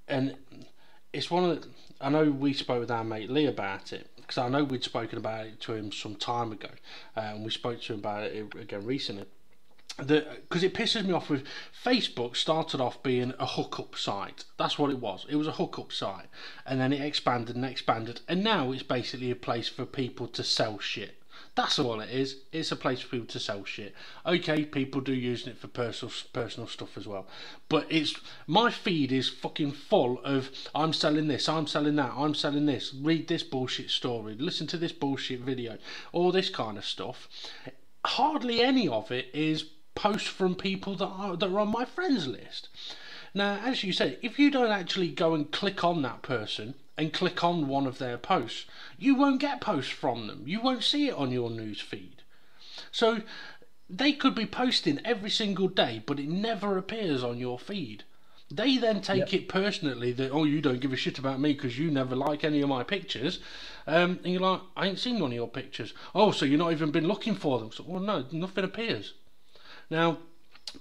And it's one of the... I know we spoke with our mate Lee about it, because I know we'd spoken about it to him some time ago, and we spoke to him about it again recently. Because it pisses me off with Facebook started off being a hookup site. That's what it was. It was a hookup site, and then it expanded and expanded, and now it's basically a place for people to sell shit. That's all it is. It's a place for people to sell shit. Okay, people do using it for personal stuff as well, but my feed is fucking full of I'm selling this, I'm selling that, I'm selling this. Read this bullshit story. Listen to this bullshit video. All this kind of stuff. Hardly any of it is posts from people that are on my friends list. Now, as you said, if you don't actually go and click on that person and click on one of their posts, you won't get posts from them. You won't see it on your news feed. So they could be posting every single day, but it never appears on your feed. They then take it personally that, oh, you don't give a shit about me because you never like any of my pictures. And you're like, I ain't seen one of your pictures. Oh, so you've not even been looking for them. So, well, no, nothing appears. Now,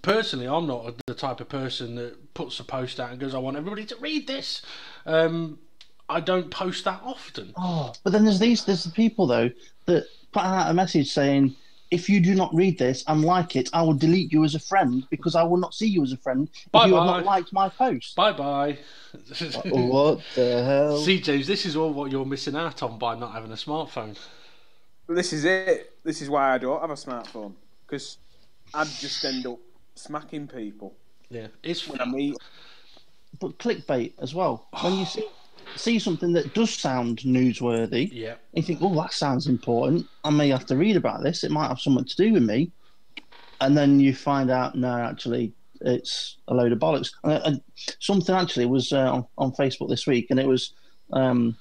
personally, I'm not the type of person that puts a post out and goes, I want everybody to read this. I don't post that often. Oh, but then there's the people though that put out a message saying, if you do not read this and like it, I will delete you as a friend because I will not see you as a friend if you have not liked my post. Bye bye. What the hell? See, James, this is all what you're missing out on by not having a smartphone. But this is it. This is why I don't have a smartphone, because I'd just end up smacking people. Yeah, it's when I meet. But clickbait as well. When you see something that does sound newsworthy, you think, oh, that sounds important. I may have to read about this. It might have something to do with me. And then you find out, no, actually, it's a load of bollocks. Something actually was on Facebook this week, and it was to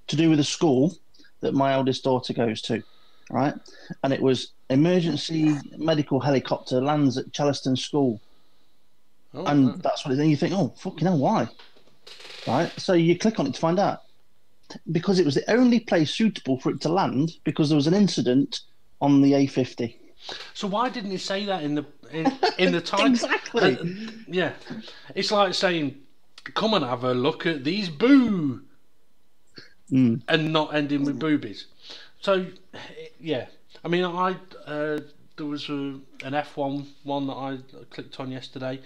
do with a school that my eldest daughter goes to, right? And it was emergency medical helicopter lands at Chellaston School. Oh, and that's what it is. And you think, oh, fucking hell, why? Right? So you click on it to find out. Because it was the only place suitable for it to land because there was an incident on the A50. So why didn't it say that in the title? Exactly. Yeah. It's like saying, come and have a look at these boo. And not ending with boobies. So, yeah. I mean, there was an F1 one that I clicked on yesterday,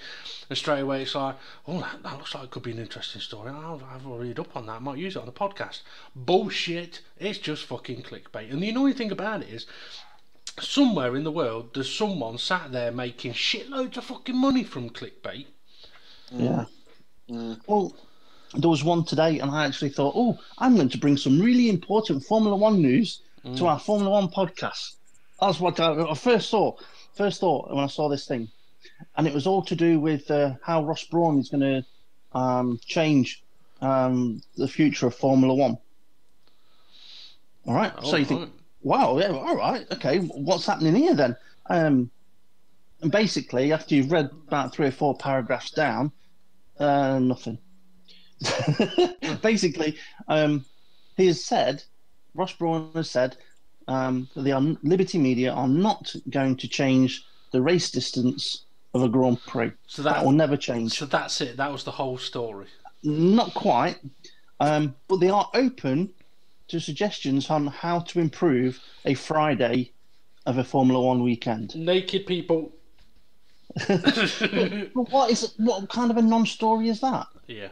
and straight away it's like, oh, that looks like it could be an interesting story. I've read up on that. I might use it on the podcast. Bullshit. It's just fucking clickbait. And the annoying thing about it is, somewhere in the world there's someone sat there making shitloads of fucking money from clickbait. Yeah. Well, there was one today, and I actually thought, oh, I'm going to bring some really important Formula One news to our Formula One podcast. That's what I first thought when I saw this thing. And it was all to do with how Ross Brawn is going to change the future of Formula One. All right. So you think, wow, yeah, all right, okay, what's happening here then? And basically, after you've read about 3 or 4 paragraphs down, nothing. Basically, he has said, Ross Brawn has said, the Liberty Media are not going to change the race distance of a Grand Prix. So that will never change. So that's it. That was the whole story. Not quite, but they are open to suggestions on how to improve a Friday of a Formula One weekend. Naked people. But what kind of a non-story is that? Yeah.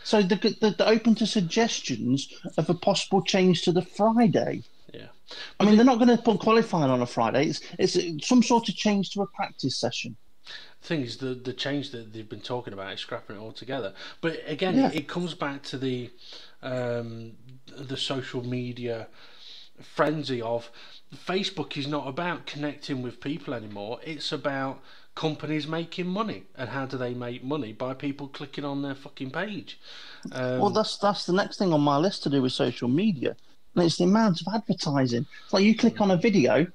So they're open to suggestions of a possible change to the Friday. Yeah. I mean, they're not going to put qualifying on a Friday. It's some sort of change to a practice session. The thing is, the change that they've been talking about is scrapping it all together. But again, it comes back to the social media frenzy of Facebook is not about connecting with people anymore. It's about companies making money. And how do they make money? By people clicking on their fucking page. Well, that's the next thing on my list to do with social media. And it's the amount of advertising. It's like you click on a video,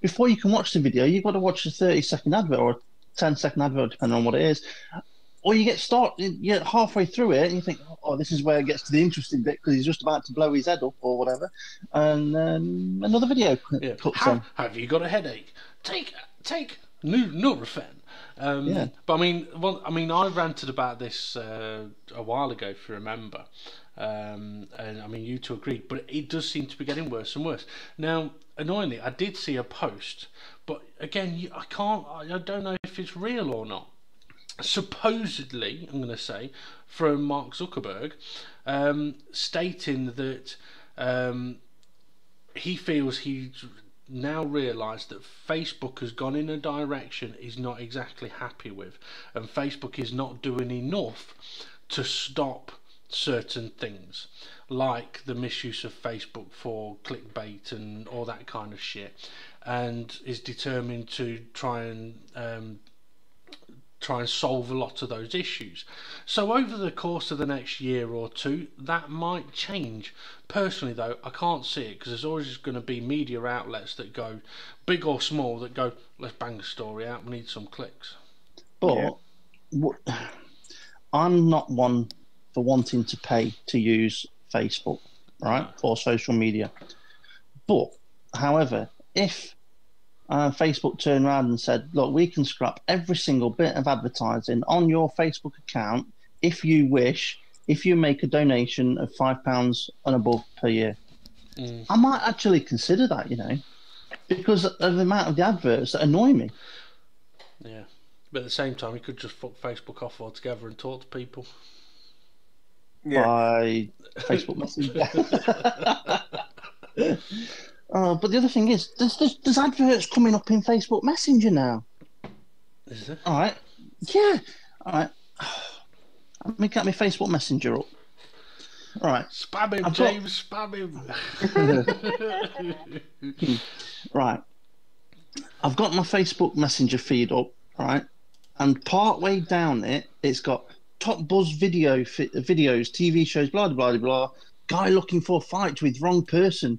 before you can watch the video, you've got to watch a 30-second advert or a 10-second advert, depending on what it is. Or you get halfway through it and you think, oh, this is where it gets to the interesting bit because he's just about to blow his head up or whatever. And another video cuts on. Have you got a headache? Take Nurofen. But I mean, I ranted about this a while ago, if you remember. And I mean, you two agreed, but it does seem to be getting worse and worse. Now, annoyingly, I did see a post, but again, I don't know if it's real or not. Supposedly, I'm going to say, from Mark Zuckerberg, stating that he feels he's now realised that Facebook has gone in a direction he's not exactly happy with, and Facebook is not doing enough to stop certain things, like the misuse of Facebook for clickbait and all that kind of shit, and is determined to try and try and solve a lot of those issues. So over the course of the next year or two, that might change. Personally though, I can't see it, because there's always going to be media outlets that go, big or small, that go, let's bang a story out, we need some clicks. But I'm not one for wanting to pay to use Facebook, right, or social media. But, however, if Facebook turned around and said, look, we can scrap every single bit of advertising on your Facebook account if you wish, if you make a donation of £5 and above per year. I might actually consider that, you know, because of the amount of the adverts that annoy me. Yeah. But at the same time, you could just fuck Facebook off altogether and talk to people. Yeah. By Facebook Messenger. But the other thing is, there's adverts coming up in Facebook Messenger now. Is there? All right. Yeah. All right. Let me get my Facebook Messenger up. All right. Spam him, James. Spam him. Right. I've got my Facebook Messenger feed up, right? And part way down it, it's got top buzz videos, TV shows, blah, blah, blah, blah. Guy looking for a fight with wrong person.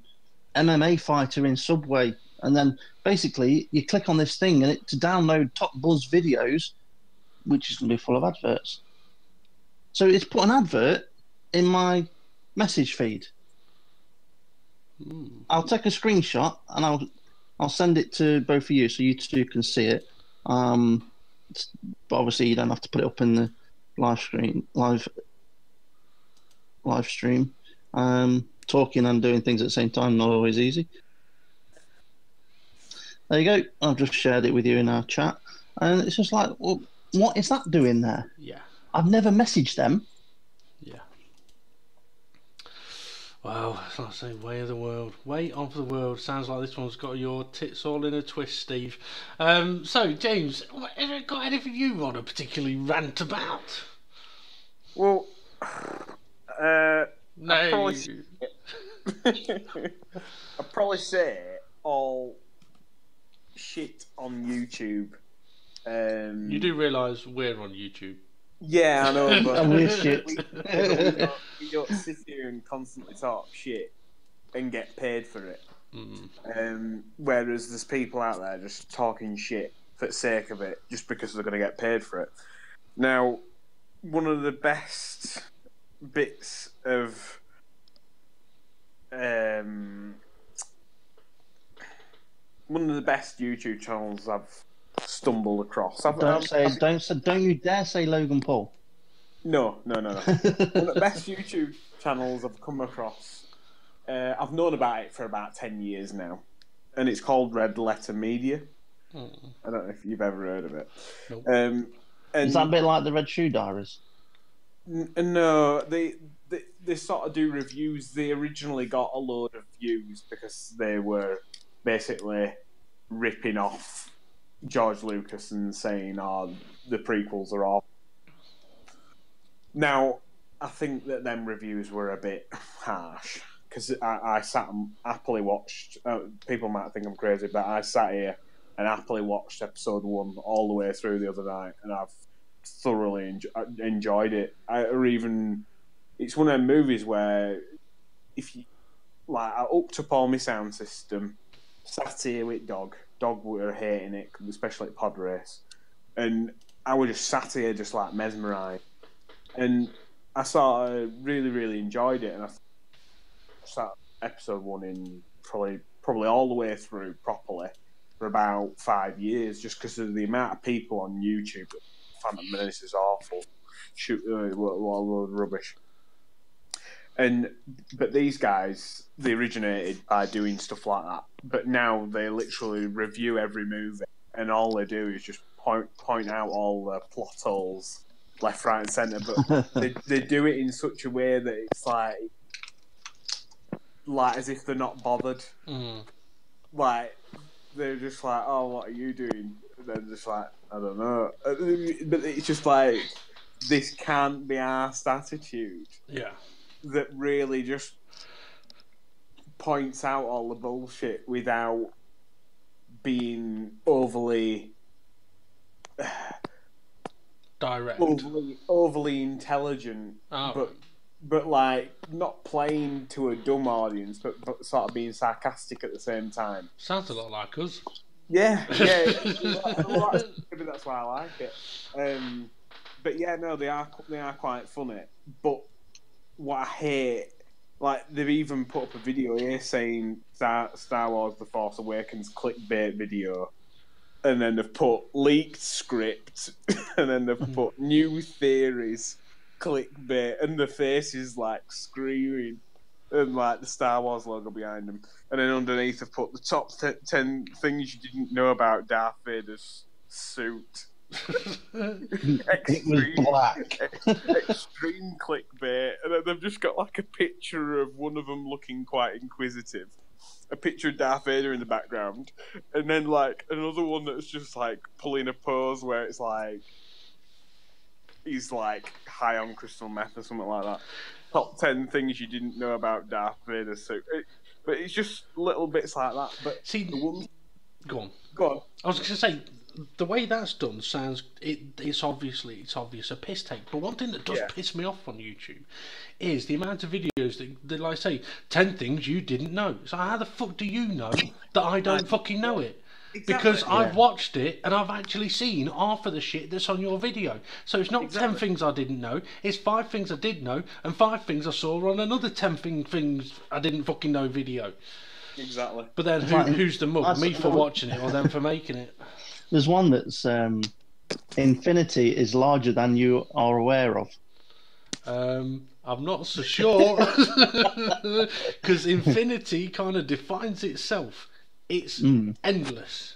MMA fighter in Subway. And then basically you click on this thing and to download top buzz videos, which is going to be full of adverts. So it's put an advert in my message feed. I'll take a screenshot and I'll send it to both of you so you two can see it. But obviously you don't have to put it up in the live stream. Talking and doing things at the same time, not always easy. There you go. I've just shared it with you in our chat. And it's just like, well, what is that doing there? Yeah. I've never messaged them. Yeah. Wow, that's like saying way of the world. Way of the world. Sounds like this one's got your tits all in a twist, Steve. So, James, got anything you want to particularly rant about? Well, no. I'd probably say all shit on YouTube. You do realise we're on YouTube? Yeah, I know, but And we're shit. we don't sit here and constantly talk shit and get paid for it. Whereas there's people out there just talking shit for the sake of it, just because they're going to get paid for it. Now, one of the best bits of one of the best YouTube channels I've stumbled across. Don't you dare say Logan Paul. No. One of the best YouTube channels I've come across. I've known about it for about 10 years now, and it's called Red Letter Media. I don't know if you've ever heard of it. Nope. Is that a bit like the Red Shoe Diaries? No, they sort of do reviews. They originally got a load of views because they were basically ripping off George Lucas and saying, "Oh, the prequels are awful." Now, I think that them reviews were a bit harsh because I sat and happily watched. People might think I'm crazy, but I sat here and happily watched episode 1 all the way through the other night, and I've thoroughly enjoyed it. It's one of them movies where if you like, I hooked up all my sound system, sat here with Dog were hating it, especially at Pod Race, and I was just sat here just like mesmerised, and I sort of really enjoyed it, and I sat episode 1 in probably all the way through properly for about 5 years, just because of the amount of people on YouTube. Phantom Menace is awful. Shoot, what a load of rubbish. But these guys, they originated by doing stuff like that. But now they literally review every movie, and all they do is just point out all the plot holes, left, right, and centre. But they do it in such a way that it's like as if they're not bothered. Like they're just like, "Oh, what are you doing?" And they're just like, "I don't know." But it's just like this can't be arsed attitude. Yeah. That really just points out all the bullshit without being overly direct. overly intelligent, Oh, but like not playing to a dumb audience, but sort of being sarcastic at the same time. sounds a lot like us. Yeah, yeah. Well, maybe that's why I like it. But yeah, no, they are quite funny. But what I hate, like they've even put up a video here saying Star Wars: The Force Awakens clickbait video, and then they've put leaked script, and then they've put new theories clickbait, and the face is like screaming, and like the Star Wars logo behind them, and then underneath they've put the top 10 things you didn't know about Darth Vader's suit. It was black. Extreme clickbait, and then they've just got like a picture of one of them looking quite inquisitive, a picture of Darth Vader in the background, and then like another one that's just like pulling a pose where it's like he's like high on crystal meth or something like that. Top 10 things you didn't know about Darth Vader suit. But it's just little bits like that. But See, the one... Go on. Go on. I was going to say, the way that's done sounds... It's obvious a piss take. But one thing that does piss me off on YouTube is the amount of videos that like say, 10 things you didn't know. So how the fuck do you know that I don't fucking know it? Exactly. Because I've watched it and I've actually seen half of the shit that's on your video. So it's not 10 things I didn't know, it's 5 things I did know and 5 things I saw on another 10 things I didn't fucking know video. Exactly. But then who's the mug? Me for watching it or them for making it? There's one that's infinity is larger than you are aware of. I'm not so sure. Because infinity kind of defines itself. It's endless.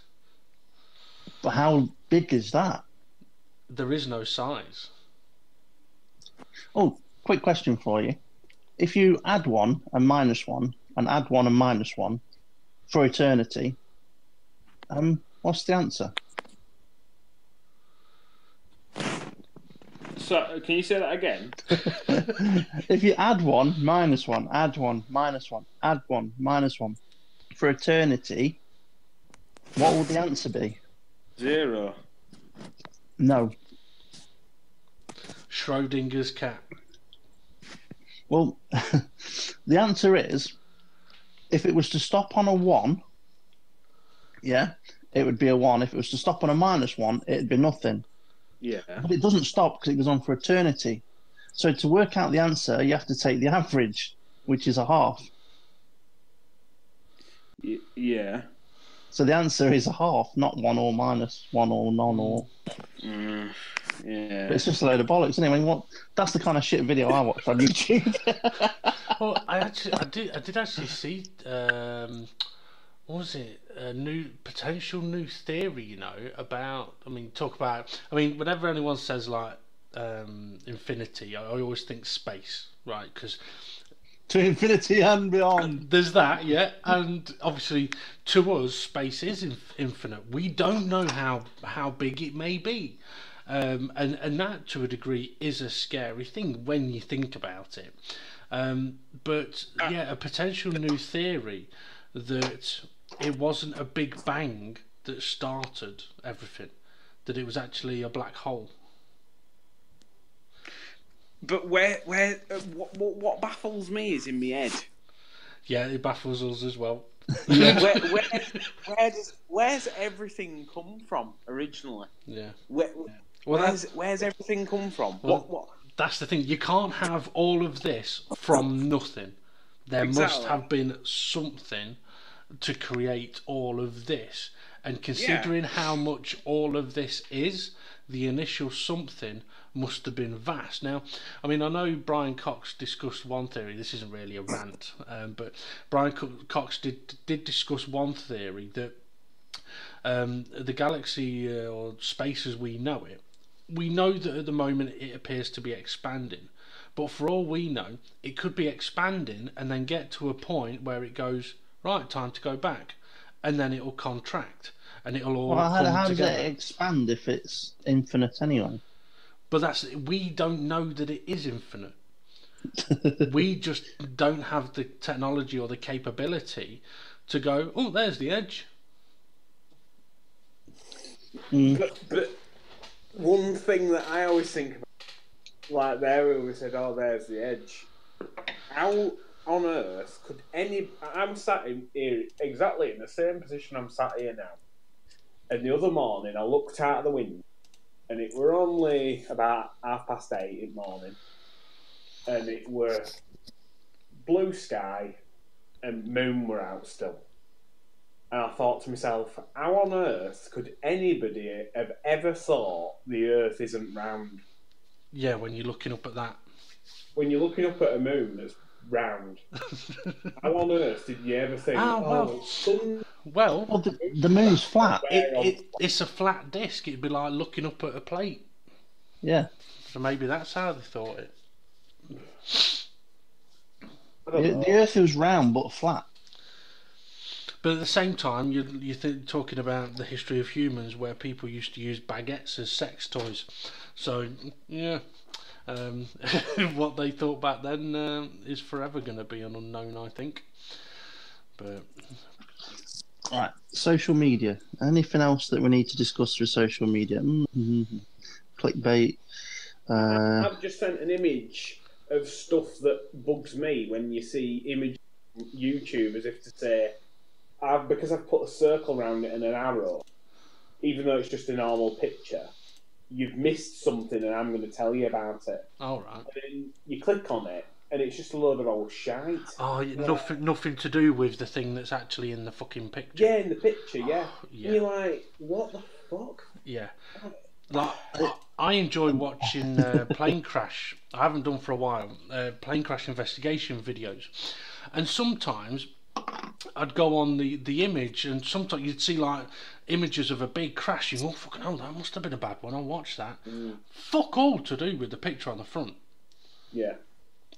But how big is that? There is no size. Oh, quick question for you. If you add 1 and minus 1 and add 1 and minus 1 for eternity, what's the answer? So, can you say that again? If you add 1, minus 1, add 1, minus 1, add 1, minus 1 for eternity, what will the answer be? 0. No. Schrodinger's cat. Well, the answer is, if it was to stop on a 1, yeah, it would be a 1. If it was to stop on a minus 1, it'd be nothing. Yeah. But it doesn't stop because it goes on for eternity. So to work out the answer, you have to take the average, which is a half. Yeah. So the answer is a half, not 1 or minus 1 or none or. Yeah. But it's just a load of bollocks. Anyway, that's the kind of shit video I watched on YouTube. Well, I did actually see. What was it? A potential new theory, you know, about. Whenever anyone says like infinity, I always think space, right? Because to infinity and beyond. There's that, yeah, and obviously to us, space is infinite. We don't know how big it may be, and that to a degree is a scary thing when you think about it. But yeah, a potential new theory that it wasn't a big bang that started everything, that it was actually a black hole. But what baffles me is in my head. Yeah, it baffles us as well. Where's everything come from originally? Yeah. Where's everything come from? What? That's the thing. You can't have all of this from nothing. There must have been something to create all of this. And considering how much all of this is, the initial something must have been vast. Now, I mean, I know Brian Cox discussed one theory. This isn't really a rant, but Brian Cox did discuss one theory that the galaxy or space as we know it, we know that at the moment it appears to be expanding. But for all we know, it could be expanding and then get to a point where it goes, right, time to go back. And then it'll contract and it'll all come together. How does it expand if it's infinite anyway? But we don't know that it is infinite. We just don't have the technology or the capability to go, oh, there's the edge. But one thing that I always think about, like there we said, oh, there's the edge. How on earth could I'm sat in here exactly in the same position I'm sat here now. And the other morning I looked out of the window and it were only about 8:30 in the morning. And it were blue sky and moon were out still. And I thought to myself, how on earth could anybody have ever thought the earth isn't round? Yeah, when you're looking up at that. When you're looking up at a moon that's round, how on earth did you ever think, well, the moon's flat. It's a flat disc. It'd be like looking up at a plate. Yeah. So maybe that's how they thought it. The earth is round but flat. But at the same time, you're talking about the history of humans where people used to use baguettes as sex toys. So, yeah, what they thought back then is forever going to be an unknown, I think. But right, social media. Anything else that we need to discuss through social media? Clickbait. I've just sent an image of stuff that bugs me when you see images on YouTube as if to say, because I've put a circle around it and an arrow, even though it's just a normal picture, you've missed something and I'm going to tell you about it. All right. And then you click on it and it's just a load of old shite. Oh, nothing to do with the thing that's actually in the fucking picture. Yeah, in the picture, yeah. Yeah. And you're like, what the fuck? Yeah. Like, I enjoy watching plane crash. I haven't done for a while. Plane crash investigation videos, and sometimes I'd go on the image, and sometimes you'd see like images of a big crash. You go, oh, fucking hell, that must have been a bad one. I'll watch that. Fuck all to do with the picture on the front. Yeah.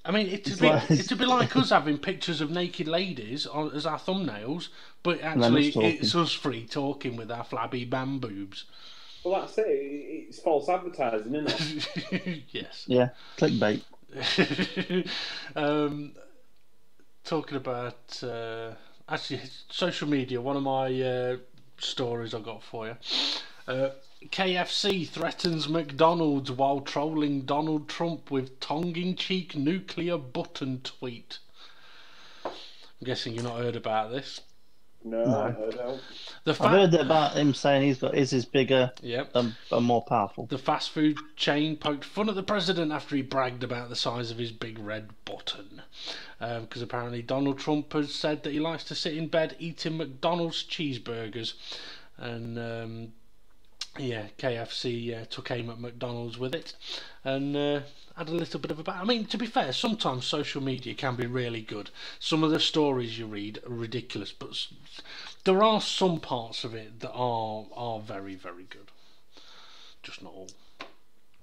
I mean, it'd be like us having pictures of naked ladies as our thumbnails, but actually it's us free talking with our flabby man boobs. Well, that's it. It's false advertising, isn't it? Yes. Yeah, clickbait. Talking about actually social media, one of my stories I got for you. KFC threatens McDonald's while trolling Donald Trump with tongue-in-cheek nuclear button tweet. I'm guessing you've not heard about this. No. I don't. I've heard about him saying his is bigger and more powerful. The fast food chain poked fun at the president after he bragged about the size of his big red button. Because apparently Donald Trump has said that he likes to sit in bed eating McDonald's cheeseburgers. And KFC took aim at McDonald's with it. And had a little bit of a battle. I mean, to be fair, sometimes social media can be really good. Some of the stories you read are ridiculous, but there are some parts of it that are very, very good. Just not all.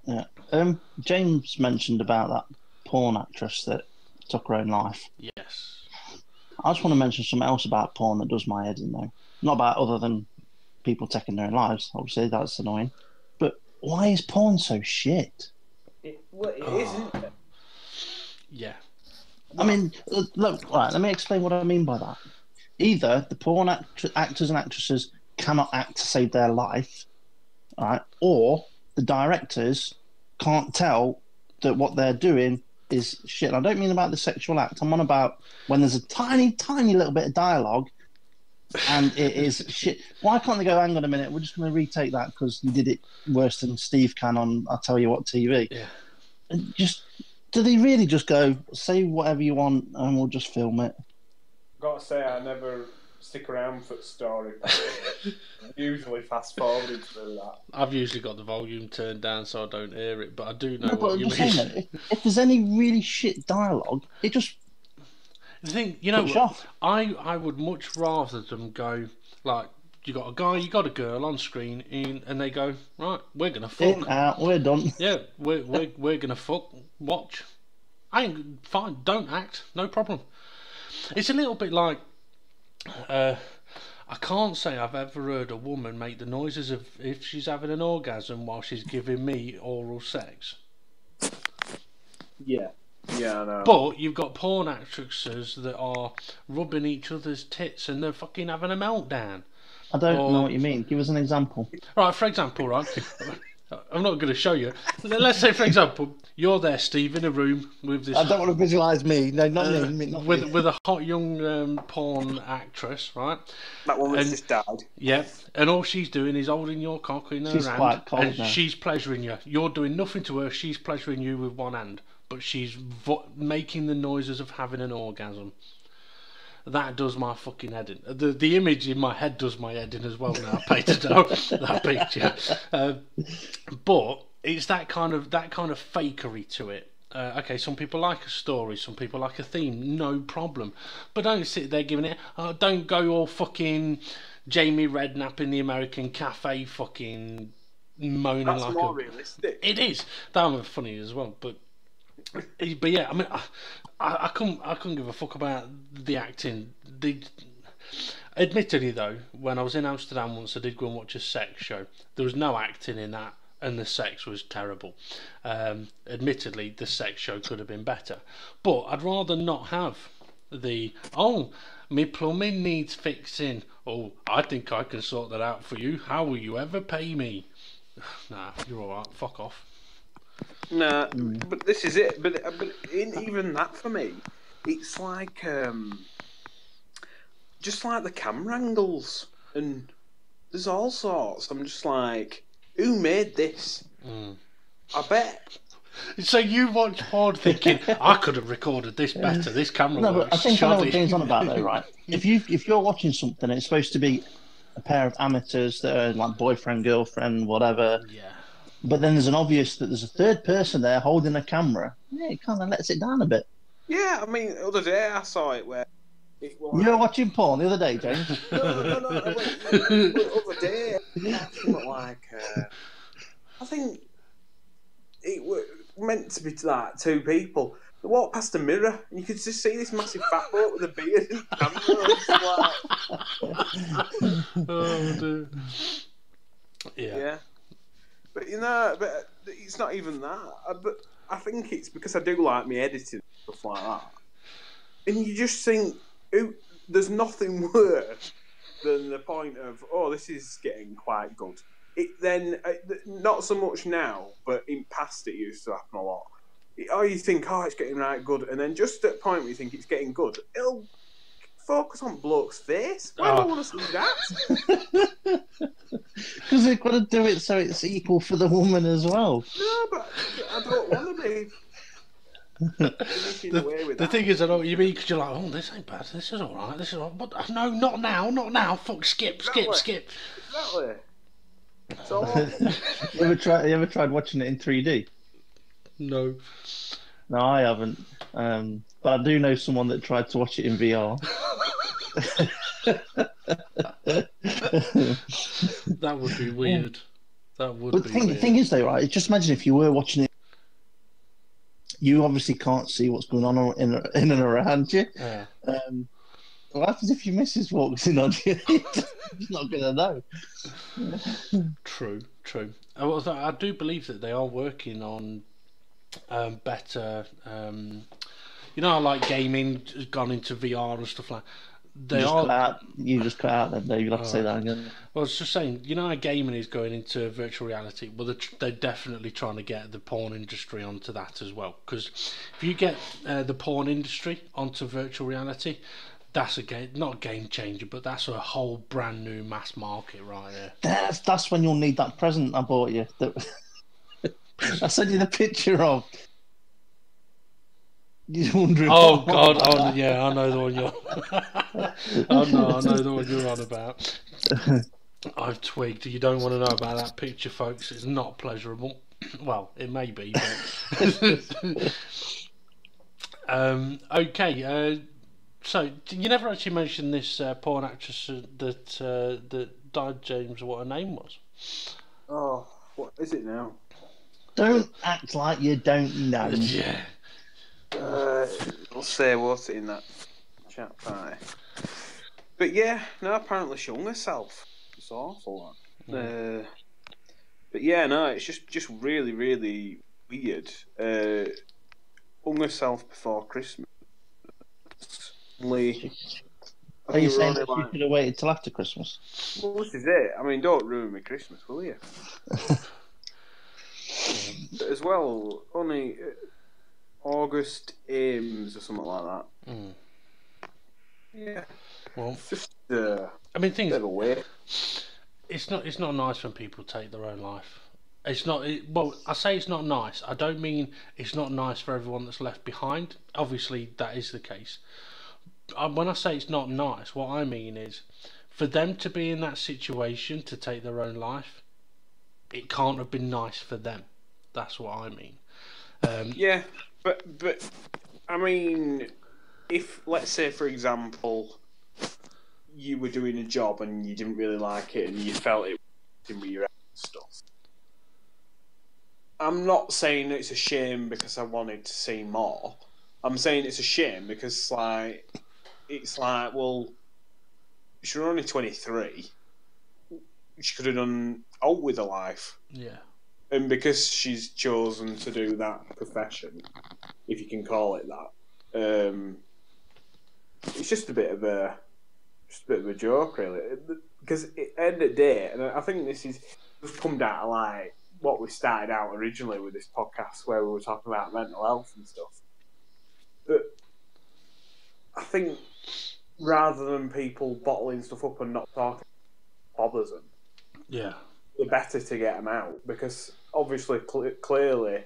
Yeah. James mentioned about that porn actress that took her own life. Yes. I just want to mention something else about porn that does my head in, though. Not about other than people taking their own lives. Obviously, that's annoying. But why is porn so shit? It isn't it? Yeah. I mean, look, right, let me explain what I mean by that. Either the porn actors and actresses cannot act to save their life, right, or the directors can't tell that what they're doing is shit. And I don't mean about the sexual act. I'm on about when there's a tiny, tiny little bit of dialogue and it is shit. Why can't they go, hang on a minute, we're just going to retake that because you did it worse than Steve can on I'll Tell You What TV. Yeah. And do they really just go, say whatever you want and we'll just film it? Got to say, I never stick around for the story. Usually fast forwarded through that. I've usually got the volume turned down so I don't hear it, but I do know No, what but you I'm just mean. saying that if there's any really shit dialogue, it just The thing, you know, push off. I would much rather them go like, you got a guy, you got a girl on screen, and they go, right, we're gonna fuck. In, out, we're done. Yeah, we're gonna fuck. Watch. I ain't fine. Don't act. No problem. It's a little bit like, I can't say I've ever heard a woman make the noises of if she's having an orgasm while she's giving me oral sex. Yeah. Yeah, I know. But you've got porn actresses that are rubbing each other's tits and they're fucking having a meltdown. I don't know what you mean. Give us an example. Right, for example, right, I'm not going to show you. Let's say, for example, you're there, Steve, in a room with this. I don't want to visualise me. No, not me. Not me. With a hot young porn actress, right? That one that's just died. Yeah, and all she's doing is holding your cock in her She's hand, quite cold and now. she's pleasuring you. You're doing nothing to her. She's pleasuring you with one hand, but she's making the noises of having an orgasm. That does my fucking head in. The image in my head does my head in as well now. I paid to know that picture, but it's that kind of fakery to it. Okay, some people like a story, some people like a theme, no problem. But don't sit there giving it. Don't go all fucking Jamie Redknapp in the American Cafe, fucking moaning That's like more realistic. It is. That was funny as well, but yeah, I mean, I couldn't give a fuck about the acting. Admittedly though, when I was in Amsterdam once, I did go and watch a sex show. There was no acting in that, and the sex was terrible. Admittedly, the sex show could have been better, but I'd rather not have me plumbing needs fixing. Oh, I think I can sort that out for you. How will you ever pay me? Nah, you're alright. Fuck off. Nah, but this is it. But even that for me, it's like just like the camera angles, and there's all sorts. I'm just like, who made this? I bet. So you watch porn thinking, I could have recorded this better. This camera No, works. but I think I know what shoddy. James on about though, right? If you're watching something, it's supposed to be a pair of amateurs that are like boyfriend, girlfriend, whatever. Yeah. But then there's an obvious that there's a third person there holding a camera. Yeah, it kind of lets it down a bit. Yeah, I mean, the other day I saw it where it was. You were watching porn the other day, James. No. The other day, something like I think it was meant to be like two people. They walked past a mirror, and you could just see this massive fat bloke with a beard and camera. Oh, dude. Yeah. But but it's not even that. But I think it's because I do like me editing and stuff like that. And you just think, there's nothing worse than the point of, this is getting quite good. It then, not so much now, but in past it used to happen a lot. You think, it's getting right good, and then just at the point where you think it's getting good, it'll focus on bloke's face. Why do I want to see that? Because they've got to do it so it's equal for the woman as well. No, but I don't want to be. The thing is, I know what you mean, because you're like, this ain't bad, this is alright, this is alright. But no, not now, fuck, skip. Exactly. So, You ever tried watching it in 3D? No. No, I haven't. But I do know someone that tried to watch it in VR. That would be weird. That would But be the weird. thing is, though, right? Just imagine if you were watching it. You obviously can't see what's going on in and around you. Yeah. What happens if your missus walks in on you? You're not going to know. True. I do believe that they are working on better. How like gaming has gone into VR and stuff like. You just cut out then, Dave. You'll have to say that again. Well, I was just saying, how gaming is going into virtual reality. Well, they're definitely trying to get the porn industry onto that as well. Because if you get the porn industry onto virtual reality, that's not a game changer, but that's a whole brand new mass market right there. That's when you'll need that present I bought you. I sent you the picture of. You're wondering. Oh God! Yeah, I know the one you're. I know the one you're on about. I've twigged. You don't want to know about that picture, folks. It's not pleasurable. Well, it may be. But... Okay. So you never actually mentioned this porn actress that died, James. What her name was? Oh, what is it now? Don't act like you don't know. Yeah. I'll say what's in that chat pie. But yeah, no, apparently she hung herself. It's awful. But yeah, no, it's just really, really weird. Hung herself before Christmas. Are you saying that you should have waited till after Christmas? Well, this is it. I mean, don't ruin my Christmas, will you? But as well, only August Ames or something like that. Mm. Yeah. Well, It's just I mean, things. bit of a way. It's not nice when people take their own life. It's not. Well, I say it's not nice. I don't mean it's not nice for everyone that's left behind. Obviously, that is the case. When I say it's not nice, what I mean is for them to be in that situation to take their own life. It can't have been nice for them. That's what I mean. Yeah, but I mean, if let's say for example, you were doing a job and you didn't really like it and you felt it with your own stuff. I'm not saying it's a shame because I wanted to see more. I'm saying it's a shame because it's like, well, she was only 23. She could have done out with her life. Yeah. And because she's chosen to do that profession, if you can call it that, it's just a bit of a joke, really. Because at the end of the day, and I think this has come down to like what we started out originally with this podcast, where we were talking about mental health and stuff. But I think rather than people bottling stuff up and not talking, bothers them. Yeah. The better to get them out, because obviously, clearly,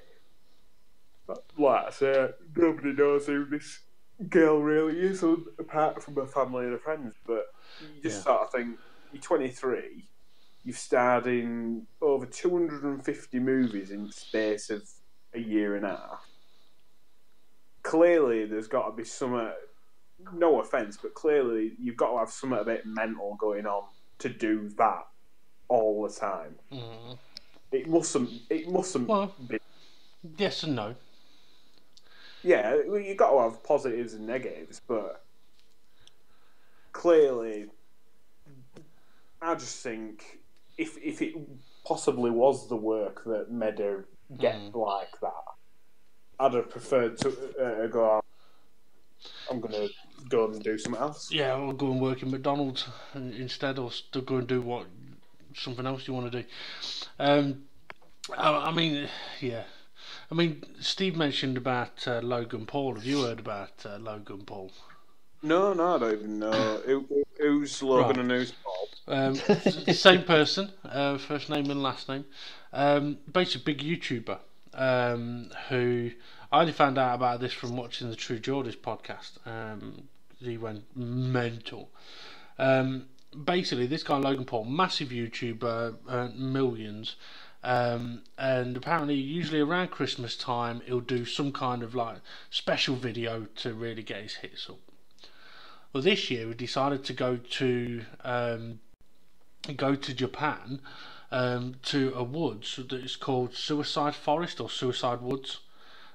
like I said, nobody knows who this girl really is, apart from her family and her friends. But you just sort of think, you're 23, you've starred in over 250 movies in the space of a year and a half. Clearly, there's got to be some. No offence, but clearly, you've got to have something a bit mental going on to do that all the time. Mm. It mustn't Well, be. yes and no. Yeah, you've got to have positives and negatives, but clearly, I just think if it possibly was the work that made her get like that, I'd have preferred to go, I'm going to go and do something else. Yeah, I'll go and work in McDonald's instead, or still go and do something else you want to do. I mean, yeah. I mean, Steve mentioned about Logan Paul. Have you heard about Logan Paul? No, I don't even know. Who's Logan and who's Paul? Same person, first name and last name. Basically, big YouTuber who I only found out about this from watching the True Geordies podcast. He went mental. Basically, this guy Logan Paul, massive YouTuber, earned millions. And apparently, usually around Christmas time, he'll do some kind of like special video to really get his hits up. Well, this year he decided to go to Japan to a woods that is called Suicide Forest or Suicide Woods,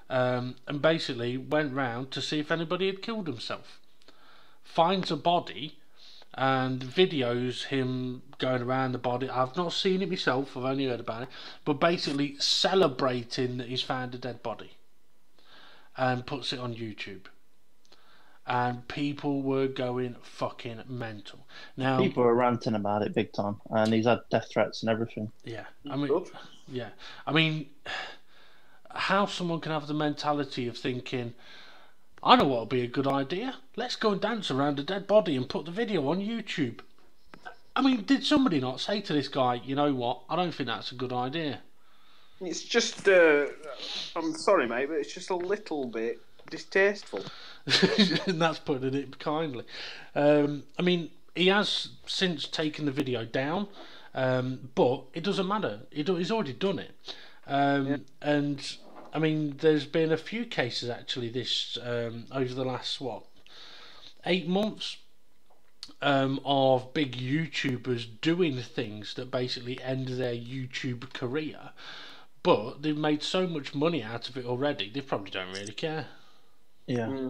and basically went round to see if anybody had killed himself. Finds a body and videos him going around the body. I've not seen it myself, I've only heard about it, but basically celebrating that he's found a dead body and puts it on YouTube. And people were going fucking mental. Now, people were ranting about it big time, and he's had death threats and everything. Yeah, I mean, how someone can have the mentality of thinking, I know what would be a good idea. Let's go and dance around a dead body and put the video on YouTube. I mean, did somebody not say to this guy, you know what, I don't think that's a good idea? It's just, I'm sorry, mate, but it's just a little bit distasteful. And that's putting it kindly. I mean, he has since taken the video down, but it doesn't matter. He's already done it. And I mean, there's been a few cases actually this over the last 8 months of big YouTubers doing things that basically end their YouTube career, but they've made so much money out of it already. They probably don't really care. Yeah.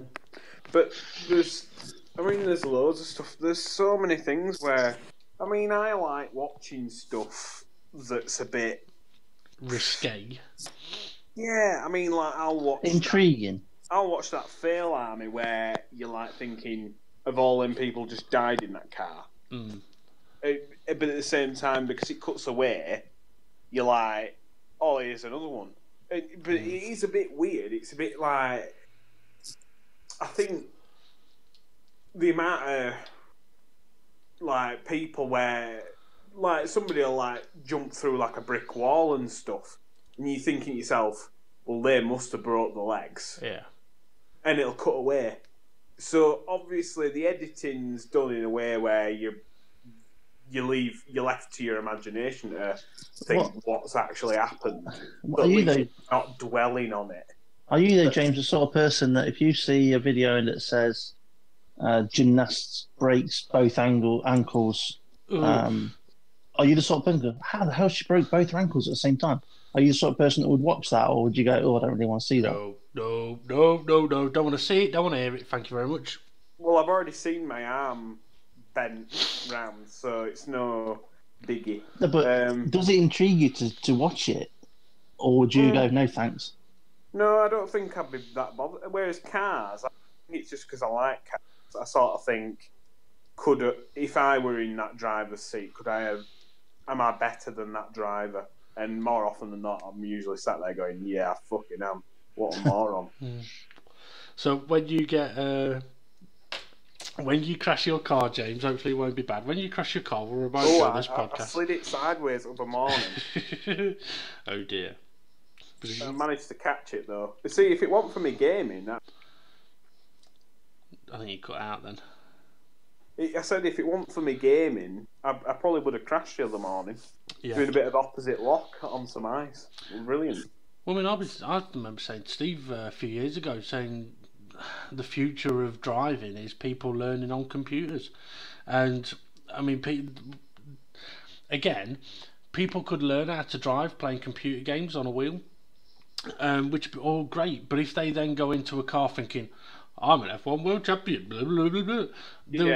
But there's loads of stuff. There's so many things where, I mean, I like watching stuff that's a bit risque. Yeah, I mean, like I'll watch intriguing. I'll watch that Fail Army where you're like thinking of all them people just died in that car. But at the same time, because it cuts away, you're like, oh, here's another one. But it is a bit weird. It's a bit like, I think the amount of like people where like somebody will like jump through like a brick wall and stuff, and you're thinking to yourself, well, they must have broke the legs. Yeah. And it'll cut away. So obviously the editing's done in a way where you're left to your imagination to think what's actually happened. Are you though, not dwelling on it. Are you though, James, the sort of person that if you see a video and it says gymnasts breaks both ankles, are you the sort of person that, how the hell she broke both her ankles at the same time? Are you the sort of person that would watch that, or would you go, oh, I don't really want to see that? No. Don't want to see it. Don't want to hear it. Thank you very much. Well, I've already seen my arm bent round, so it's no biggie. No, but does it intrigue you to watch it, or would you go, no thanks? No, I don't think I'd be that bothered. Whereas cars, I think it's just because I like cars. I sort of think, if I were in that driver's seat, am I better than that driver? And more often than not, I'm usually sat there going, yeah, I fucking am. What a moron. So when you get when you crash your car, James, hopefully it won't be bad. When you crash your car, we'll remind you of this podcast. I slid it sideways the other morning. Oh dear. I managed to catch it though. See, if it weren't for me gaming, I think you cut out then. I said if it weren't for me gaming, I probably would have crashed the other morning. Yeah. Doing a bit of opposite lock on some ice. Brilliant. Well, I mean, I remember saying to Steve a few years ago, saying the future of driving is people learning on computers. And, I mean, people could learn how to drive playing computer games on a wheel, which would be all great. But if they then go into a car thinking, I'm an F1 world champion, blah, blah, blah, blah,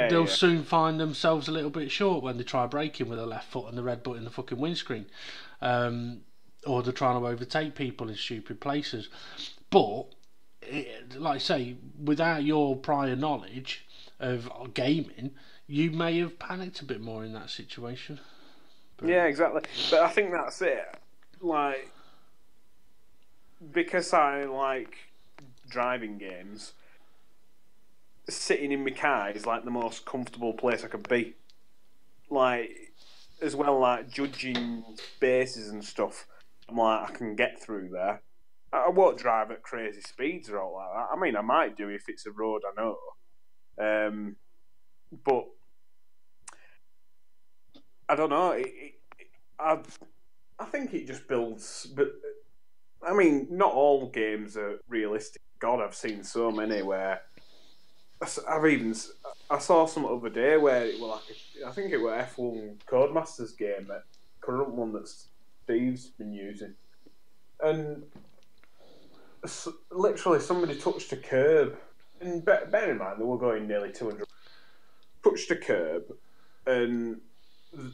they'll soon find themselves a little bit short when they try braking with the left foot and the red button in the fucking windscreen. Or they're trying to overtake people in stupid places. But, like I say, without your prior knowledge of gaming, you may have panicked a bit more in that situation. But... Yeah, exactly. But I think that's it. Like, because I like driving games, sitting in my car is like the most comfortable place I could be. Like, as well, like judging spaces and stuff, I'm like, I can get through there. I won't drive at crazy speeds or all like that. I mean, I might do if it's a road I know. But I don't know. I think it just builds. But I mean, not all games are realistic. God, I've seen so many where I saw some other day where it was like I think it was F1 Codemasters game, that current one that Steve's been using, and literally somebody touched a curb, and bear in mind they were going nearly 200, touched a curb, and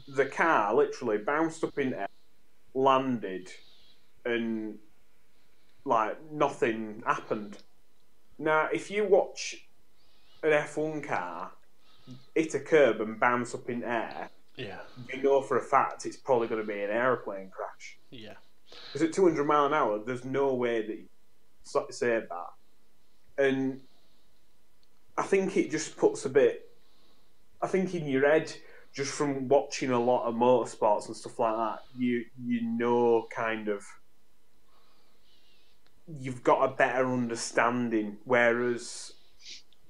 the car literally bounced up in air, landed, and like nothing happened. Now, if you watch an F1 car hit a curb and bounce up in air, yeah, you know for a fact it's probably going to be an aeroplane crash. Yeah. Because at 200 mile an hour, there's no way that you say that. And I think it just puts a bit, I think in your head, just from watching a lot of motorsports and stuff like that, you know kind of, you've got a better understanding. Whereas,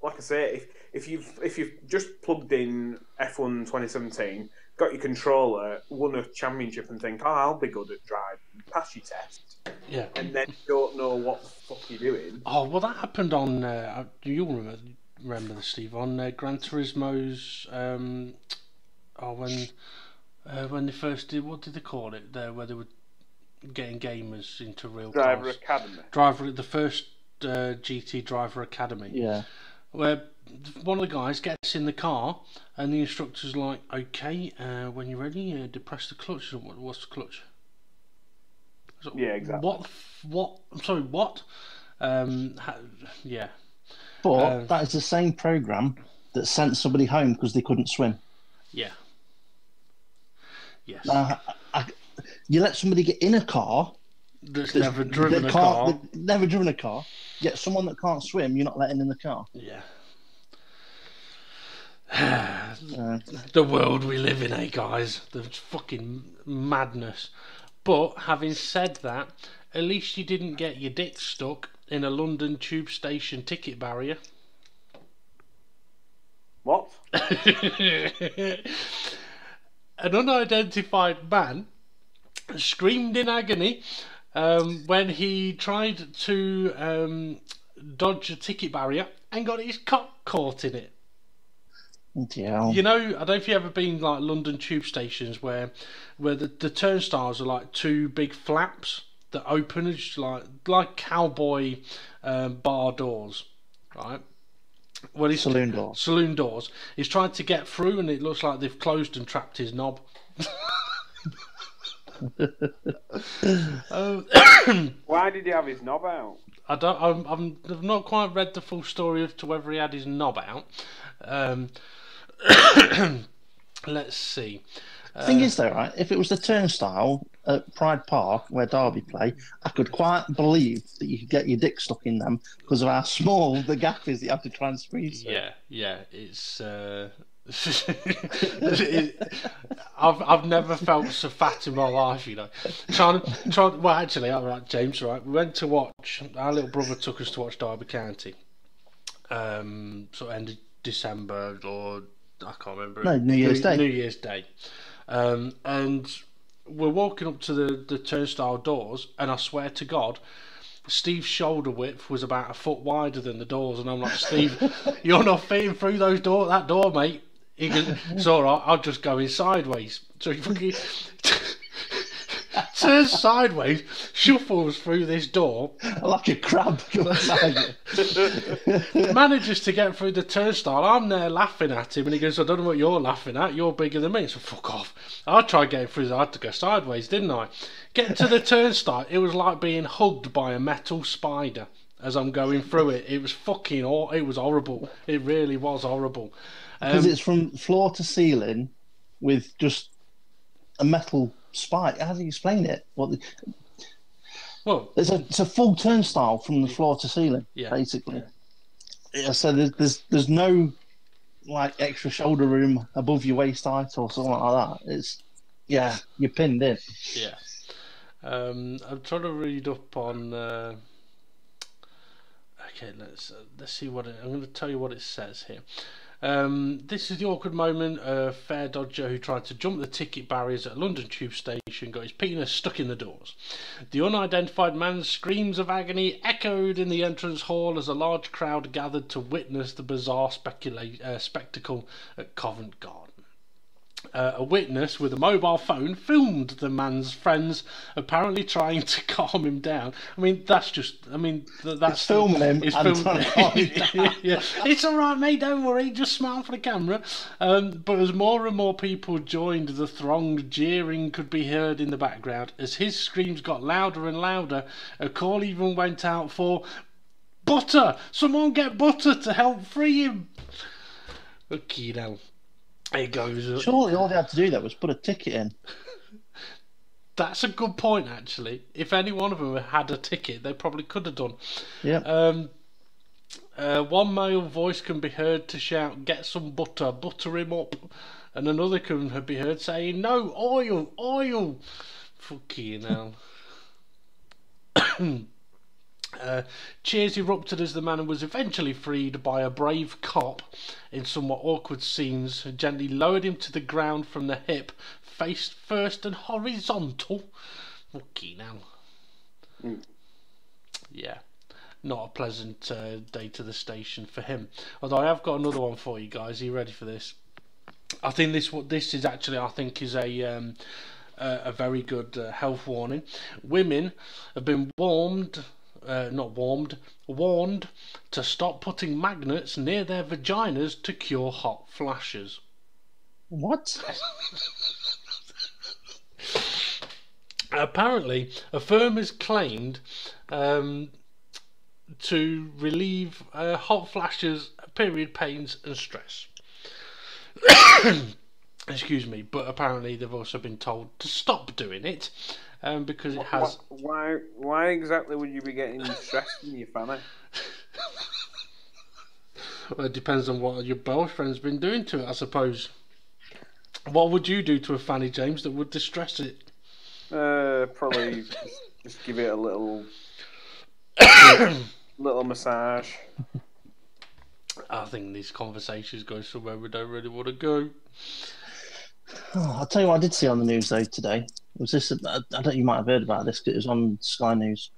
like I say, if you've just plugged in F1 2017, got your controller, won a championship, and think, oh, I'll be good at driving, pass your test, yeah, and then you don't know what the fuck you're doing. Oh well, that happened on. Do you remember this, Steve? On Gran Turismo's. When they first did, what did they call it? There, where they were getting gamers into real Driver cars. Academy. The first GT Driver Academy. Yeah. Where one of the guys gets in the car and the instructor's like, "Okay, when you're ready, depress the clutch." What's the clutch? So, yeah, exactly. What? I'm sorry. What? Yeah. But that is the same program that sent somebody home because they couldn't swim. Yeah. Yes. You let somebody get in a car That's never driven a car. Never driven a car. Yet someone that can't swim, you're not letting in the car. Yeah. The world we live in, eh, guys? The fucking madness. But having said that, at least you didn't get your dick stuck in a London tube station ticket barrier. What? An unidentified man screamed in agony when he tried to dodge a ticket barrier and got his cock caught in it. Yeah. You know, I don't know if you've ever been like London tube stations where the turnstiles are like two big flaps that open as like cowboy bar doors, right? Well, Saloon doors. Saloon doors. He's trying to get through, and it looks like they've closed and trapped his knob. Why did he have his knob out? I've not quite read the full story as to whether he had his knob out. Let's see. The thing is, though, right? If it was the turnstile at Pride Park where Derby play, I could quite believe that you could get your dick stuck in them because of how small the gap is that you have to try and squeeze through. Yeah, it's. I've never felt so fat in my life, you know. Well, actually, all right, James. Right, we went to watch. Our little brother took us to watch Derby County. Sort of end of December, or I can't remember. No, New Year's Day. New Year's Day. And we're walking up to the turnstile doors, and I swear to God, Steve's shoulder width was about a foot wider than the doors, and I'm like, Steve, you're not fitting through that door, mate. He goes, it's all right, I'll just go in sideways. So he fucking turns sideways, shuffles through this door like a crab. Manages to get through the turnstile. I'm there laughing at him, and he goes, I don't know what you're laughing at, you're bigger than me. So fuck off. I tried getting through, I had to go sideways, didn't I? Getting to the turnstile, it was like being hugged by a metal spider as I'm going through it. It was it was horrible. It really was horrible. Because it's from floor to ceiling with just a metal spike. How do you explain it? Well, it's a full turnstile from the floor to ceiling, basically. Yeah, so there's no like extra shoulder room above your waist height or something like that. It's you're pinned in. Yeah. I'm trying to read up on. Okay, let's see what I'm going to tell you what it says here. This is the awkward moment. A fare dodger who tried to jump the ticket barriers at a London tube station got his penis stuck in the doors. The unidentified man's screams of agony echoed in the entrance hall as a large crowd gathered to witness the bizarre spectacle at Covent Garden. A witness with a mobile phone filmed the man's friends apparently trying to calm him down. I mean, that's filming him. It's filming him. Yeah. It's all right, mate. Don't worry. Just smile for the camera. But as more and more people joined the throng, jeering could be heard in the background. As his screams got louder and louder, a call even went out for butter. Someone get butter to help free him. Okay, now. There goes. Surely all they had to do that was put a ticket in. That's a good point, actually. If any one of them had a ticket, they probably could have done. Yeah. One male voice can be heard to shout, "Get some butter, butter him up," and another can be heard saying, "No, oil, oil." Fucking hell. Cheers erupted as the man was eventually freed by a brave cop in somewhat awkward scenes, who gently lowered him to the ground from the hip, face first and horizontal. Fucking hell. Yeah, not a pleasant day to the station for him. Although I have got another one for you guys. Are you ready for this? I think this is actually a very good health warning. Women have been warned to stop putting magnets near their vaginas to cure hot flashes. What? Apparently, a firm has claimed to relieve hot flashes, period pains and stress. Excuse me, but apparently they've also been told to stop doing it because it has. Why exactly would you be getting stressed in your fanny? Well, it depends on what your boyfriend's been doing to it, I suppose. What would you do to a fanny, James, that would distress it? Probably just give it a little massage. I think these conversations go somewhere we don't really want to go. Oh, I'll tell you what I did see on the news though today. Was this? I don't. You might have heard about this. 'Cause it was on Sky News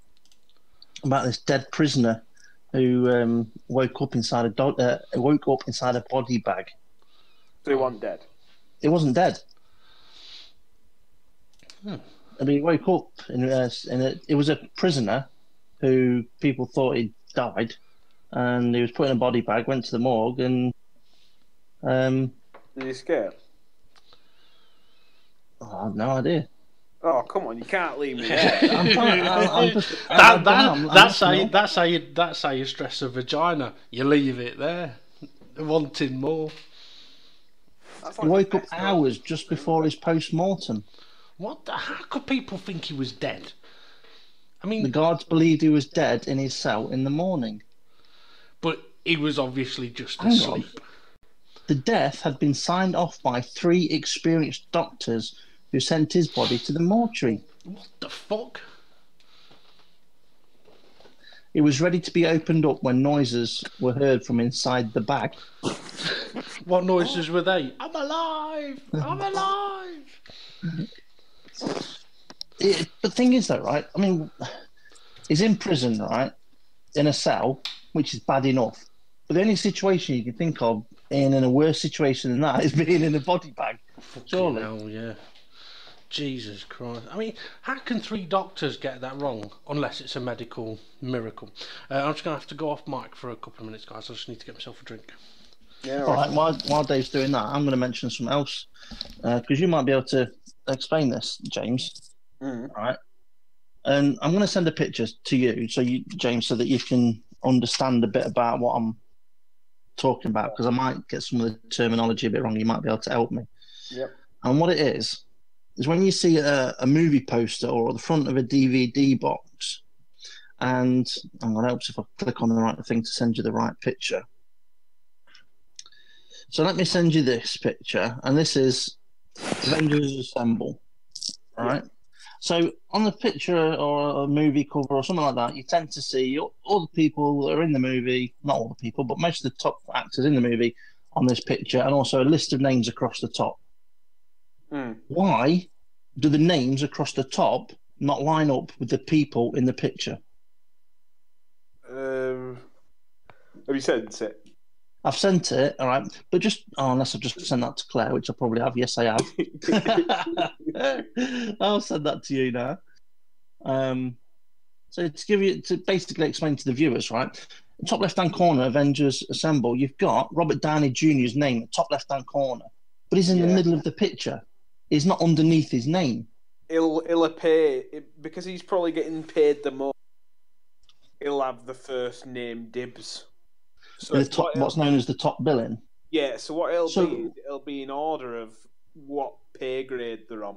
about this dead prisoner who woke up inside a body bag. So he wasn't dead. It wasn't dead. Hmm. I mean, he woke up it was a prisoner who people thought he'd died, and he was put in a body bag. Went to the morgue, and Did he escape? I have no idea. Oh, come on! You can't leave me there. That's how you stress a vagina. You leave it there, wanting more. He woke up hours just before his post-mortem. How could people think he was dead? I mean, The guards believed he was dead in his cell in the morning. but he was obviously just Hang on. asleep. The death had been signed off by 3 experienced doctors who sent his body to the mortuary. What the fuck? It was ready to be opened up when noises were heard from inside the bag. What noises were they? I'm alive! I'm alive! The thing is, though, right? I mean, he's in prison, right? In a cell, which is bad enough. But the only situation you can think of in a worse situation than that is being in a body bag. Surely. Hell, yeah. Jesus Christ. I mean, how can 3 doctors get that wrong? Unless it's a medical miracle. I'm just going to have to go off mic for a couple of minutes, guys. I just need to get myself a drink. Yeah. All right, while Dave's doing that, I'm going to mention something else. Because you might be able to explain this, James. Mm. All right. And I'm going to send a picture to you, James, so that you can understand a bit about what I'm talking about, because I might get some of the terminology a bit wrong. You might be able to help me. Yep. And what it is when you see a movie poster or the front of a DVD box, and I'm going to help if I click on the right thing to send you the right picture. So let me send you this picture, and this is Avengers Assemble, all right? So on the picture or a movie cover or something like that, you tend to see all the people that are in the movie, not all the people, but most of the top actors in the movie on this picture, and also a list of names across the top. Mm. Why do the names across the top not line up with the people in the picture? Have you sent it? I've sent it, all right, but unless I've just sent that to Claire, which I probably have. Yes, I have. I'll send that to you now. So to basically explain to the viewers, right? The top left-hand corner, Avengers Assemble, you've got Robert Downey Jr.'s name, top left-hand corner, but he's in the middle of the picture. He's not underneath his name. He'll appear because he's probably getting paid the most. He'll have the first name dibs. So what's known as the top billing. Yeah. So what it'll be in order of what pay grade they're on.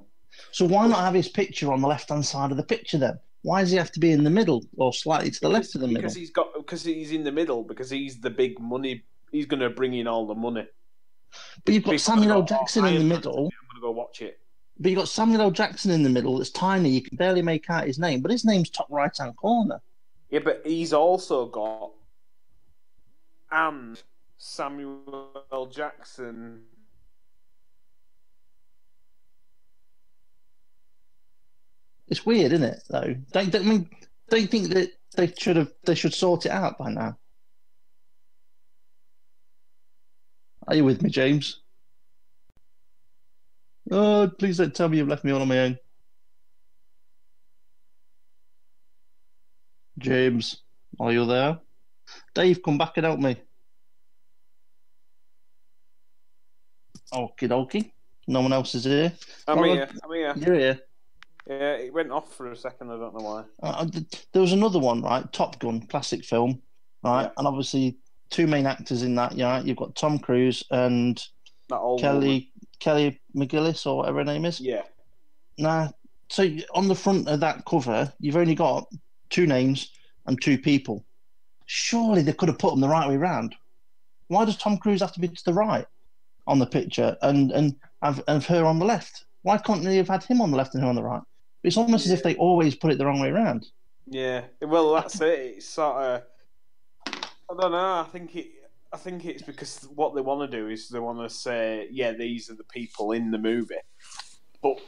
So why not have his picture on the left-hand side of the picture then? Why does he have to be in the middle or slightly to the left of the middle? Because he's in the middle, because he's the big money. He's going to bring in all the money. But you've got Samuel L. Jackson in the middle. I'm going to go watch it. But you've got Samuel L. Jackson in the middle that's tiny. You can barely make out his name, but his name's top right-hand corner. Yeah, but he's also got and Samuel L. Jackson. It's weird, isn't it? Though, don't you think that they should sort it out by now? Are you with me, James? Oh, please don't tell me you've left me all on my own. James, are you there? Dave, come back and help me. Okie dokie. No one else is here. I'm here. You're here. Yeah, it went off for a second. I don't know why. There was another one, right? Top Gun, classic film, right? Yeah. And obviously, 2 main actors in that. Yeah, you've got Tom Cruise and Kelly Kelly McGillis or whatever her name is. Yeah. Nah. So on the front of that cover, you've only got 2 names and 2 people. Surely they could have put them the right way round. Why does Tom Cruise have to be to the right on the picture and have her on the left? Why can't they have had him on the left and her on the right? It's almost as if they always put it the wrong way around. Yeah. Well, that's it. It's sort of. I don't know. I think it's because what they want to do is they want to say, yeah, these are the people in the movie, but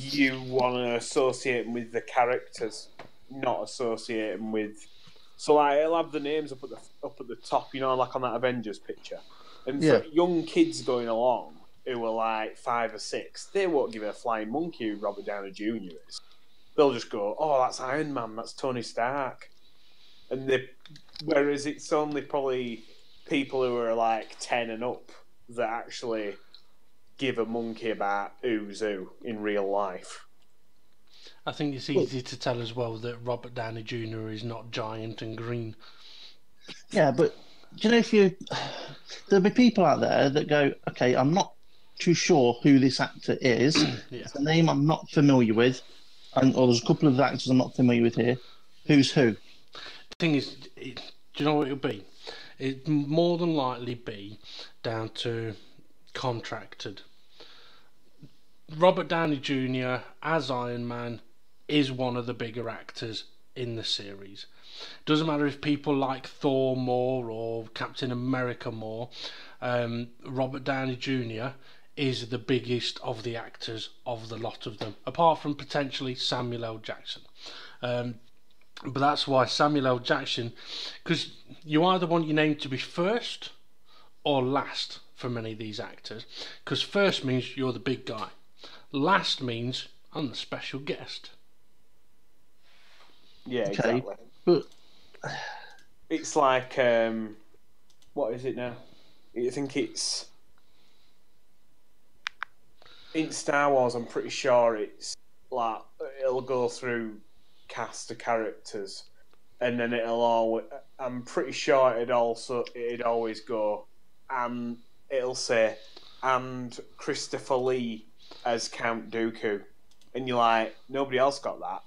you want to associate them with the characters, not associate them with. So like, it'll have the names up at the top, you know, like on that Avengers picture, and for young kids going along who are like 5 or 6, they won't give a flying monkey who Robert Downey Jr. is. They'll just go, oh, that's Iron Man, that's Tony Stark, whereas it's only probably people who are like 10 and up that actually give a monkey about who's who in real life. I think it's easy to tell as well that Robert Downey Jr. is not giant and green. Yeah, but do you know, there'll be people out there that go, okay, I'm not too sure who this actor is. Yeah. It's a name I'm not familiar with, or there's a couple of actors I'm not familiar with here. Who's who? The thing is, do you know what it'll be? It'd more than likely be down to contracted. Robert Downey Jr. as Iron Man is one of the bigger actors in the series. Doesn't matter if people like Thor more or Captain America more. Robert Downey Jr. is the biggest of the actors of the lot of them, apart from potentially Samuel L. Jackson. But that's why Samuel L. Jackson, because you either want your name to be first or last for many of these actors, because first means you're the big guy, last means I'm the special guest. Yeah, exactly. But it's like, what is it now? I think it's in Star Wars. I'm pretty sure it's like it'll go through cast of characters, and then it'll always. I'm pretty sure it'd always go, and it'll say, and Christopher Lee as Count Dooku, and you're like, nobody else got that,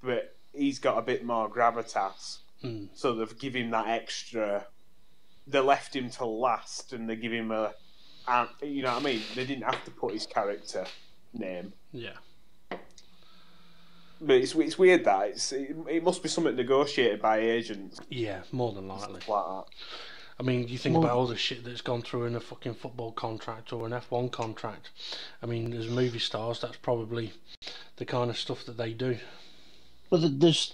but he's got a bit more gravitas, so they've given him that extra. They left him till last, and they give him you know what I mean? They didn't have to put his character name. Yeah. But it's weird that it must be something negotiated by agents. Yeah, more than likely. Like that. I mean, you think about all the shit that's gone through in a fucking football contract or an F1 contract. I mean, as movie stars, that's probably the kind of stuff that they do. But there's.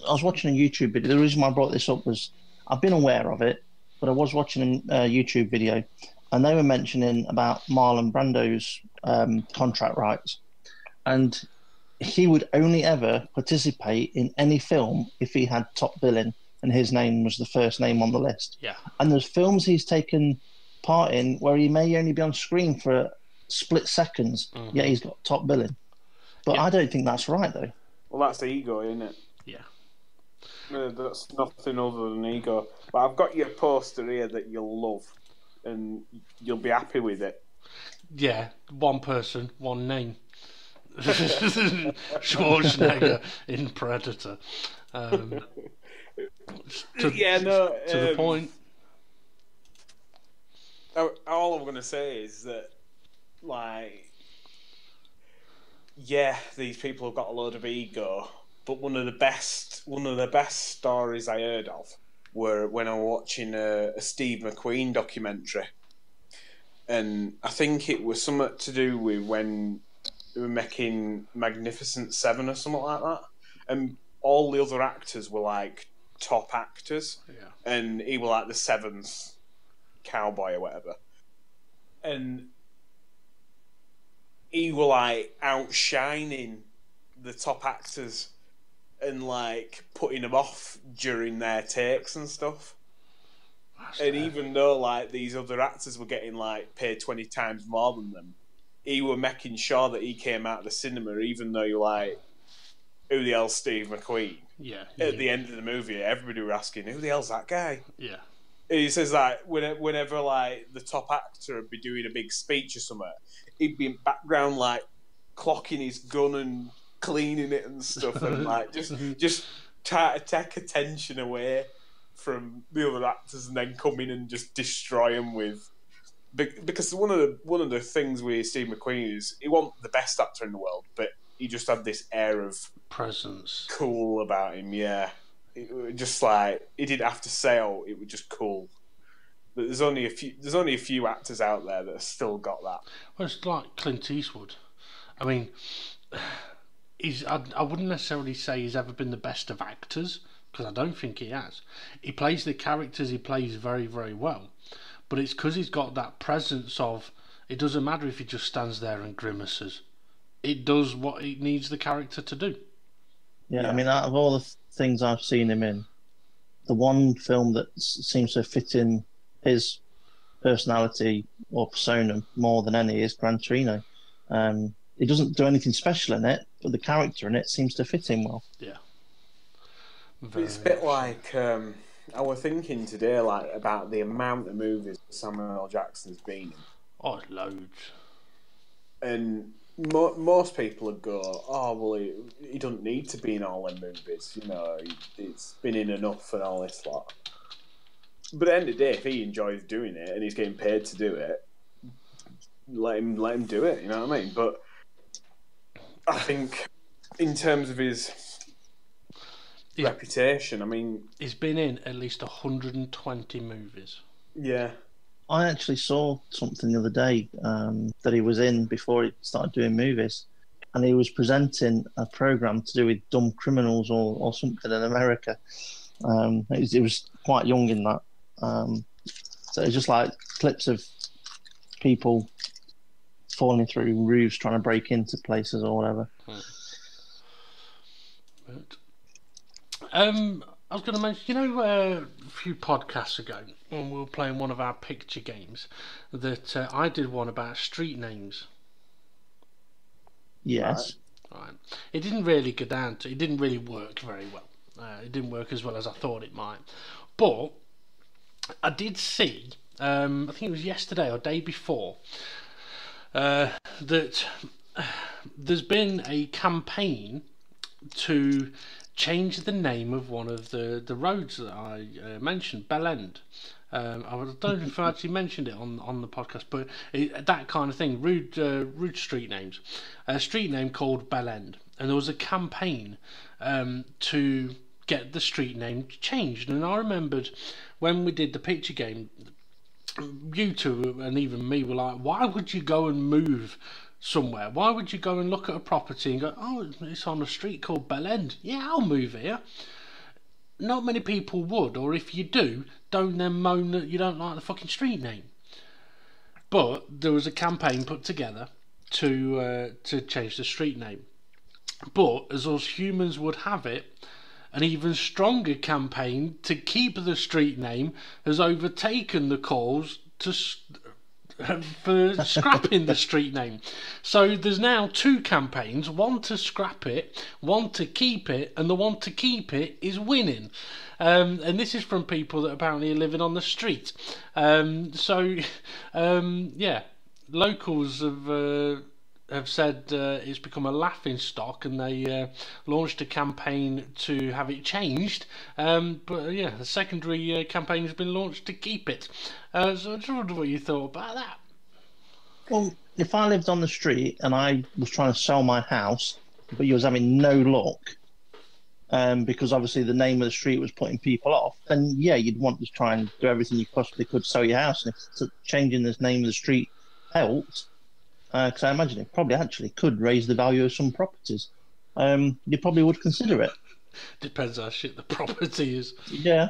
I was watching a YouTube video. The reason why I brought this up was I've been aware of it, but I was watching a YouTube video, and they were mentioning about Marlon Brando's contract rights, and he would only ever participate in any film if he had top billing and his name was the first name on the list. Yeah. And there's films he's taken part in where he may only be on screen for split seconds, yet he's got top billing. But I don't think that's right, though. Well, that's ego, isn't it? Yeah. That's nothing other than ego. But I've got your poster here that you'll love, and you'll be happy with it. Yeah, one person, one name. Schwarzenegger in Predator. To the point. All I'm going to say is that, like, yeah, these people have got a load of ego, but one of the best stories I heard of were when I was watching a Steve McQueen documentary, and I think it was something to do with when they were making Magnificent Seven or something like that, and all the other actors were like top actors, and he was like the seventh cowboy or whatever, and he was like outshining the top actors and like putting them off during their takes and stuff. And even though like these other actors were getting like paid 20 times more than them, he were making sure that he came out of the cinema, even though you're like, who the hell's Steve McQueen? Yeah. At the end of the movie, everybody were asking, who the hell's that guy? Yeah. he says like whenever like the top actor would be doing a big speech or something, he'd be in background like clocking his gun and cleaning it and stuff, and like just try to take attention away from the other actors, and then come in and just destroy them with. Because one of the things with Steve McQueen is he wasn't the best actor in the world, but he just had this air of presence, cool about him. Yeah, it was just like he didn't have to sell; it was just cool. But there's only a few actors out there that have still got that. Well, it's like Clint Eastwood. I mean, I wouldn't necessarily say he's ever been the best of actors, because I don't think he has. He plays the characters he plays very, very well. But it's because he's got that presence of, it doesn't matter if he just stands there and grimaces. It does what it needs the character to do. Yeah, I mean, out of all the things I've seen him in, the one film that seems to fit in his personality or persona more than any is Gran Torino. He doesn't do anything special in it, but the character in it seems to fit him well. Yeah. It's a bit like... I was thinking today, like, about the amount of movies Samuel L. Jackson's been in. Oh, loads. And most people would go, "Oh, well, he doesn't need to be in all them movies. You know, he's been in enough and all this lot." But at the end of the day, if he enjoys doing it and he's getting paid to do it, let him do it. You know what I mean? But I think, in terms of his reputation, I mean, he's been in at least 120 movies. Yeah. I actually saw something the other day that he was in before he started doing movies, and he was presenting a program to do with dumb criminals or something in America. It was quite young in that, so it's just like clips of people falling through roofs trying to break into places or whatever. But, I was going to mention, a few podcasts ago when we were playing one of our picture games, that I did one about street names. Yes. Right. It didn't really go down to. It didn't really work very well. It didn't work as well as I thought it might. But I did see. I think it was yesterday or day before. That there's been a campaign to change the name of one of the roads that I mentioned, Bell End. I don't know if I actually mentioned it on the podcast, but that kind of thing, rude street names. A street name called Bell End, and there was a campaign to get the street name changed. And I remembered when we did the picture game, you two and even me were like, why would you go and move somewhere? Why would you go and look at a property and go, oh, it's on a street called Bell End? Yeah, I'll move here. Not many people would, or if you do, don't then moan that you don't like the fucking street name. But there was a campaign put together to change the street name. But as us humans would have it, an even stronger campaign to keep the street name has overtaken the calls for scrapping the street name. So there's now two campaigns, one to scrap it, one to keep it, and the one to keep it is winning. And this is from people that apparently are living on the street. Yeah, locals have said it's become a laughing stock, and they launched a campaign to have it changed. But yeah, the secondary campaign has been launched to keep it. So I just wonder what you thought about that. Well, if I lived on the street and I was trying to sell my house, but you was having no luck, because obviously the name of the street was putting people off, then yeah, you'd want to try and do everything you possibly could to sell your house. And if changing the name of the street helped, because I imagine it probably actually could raise the value of some properties, you probably would consider it. Depends how shit the property is. Yeah.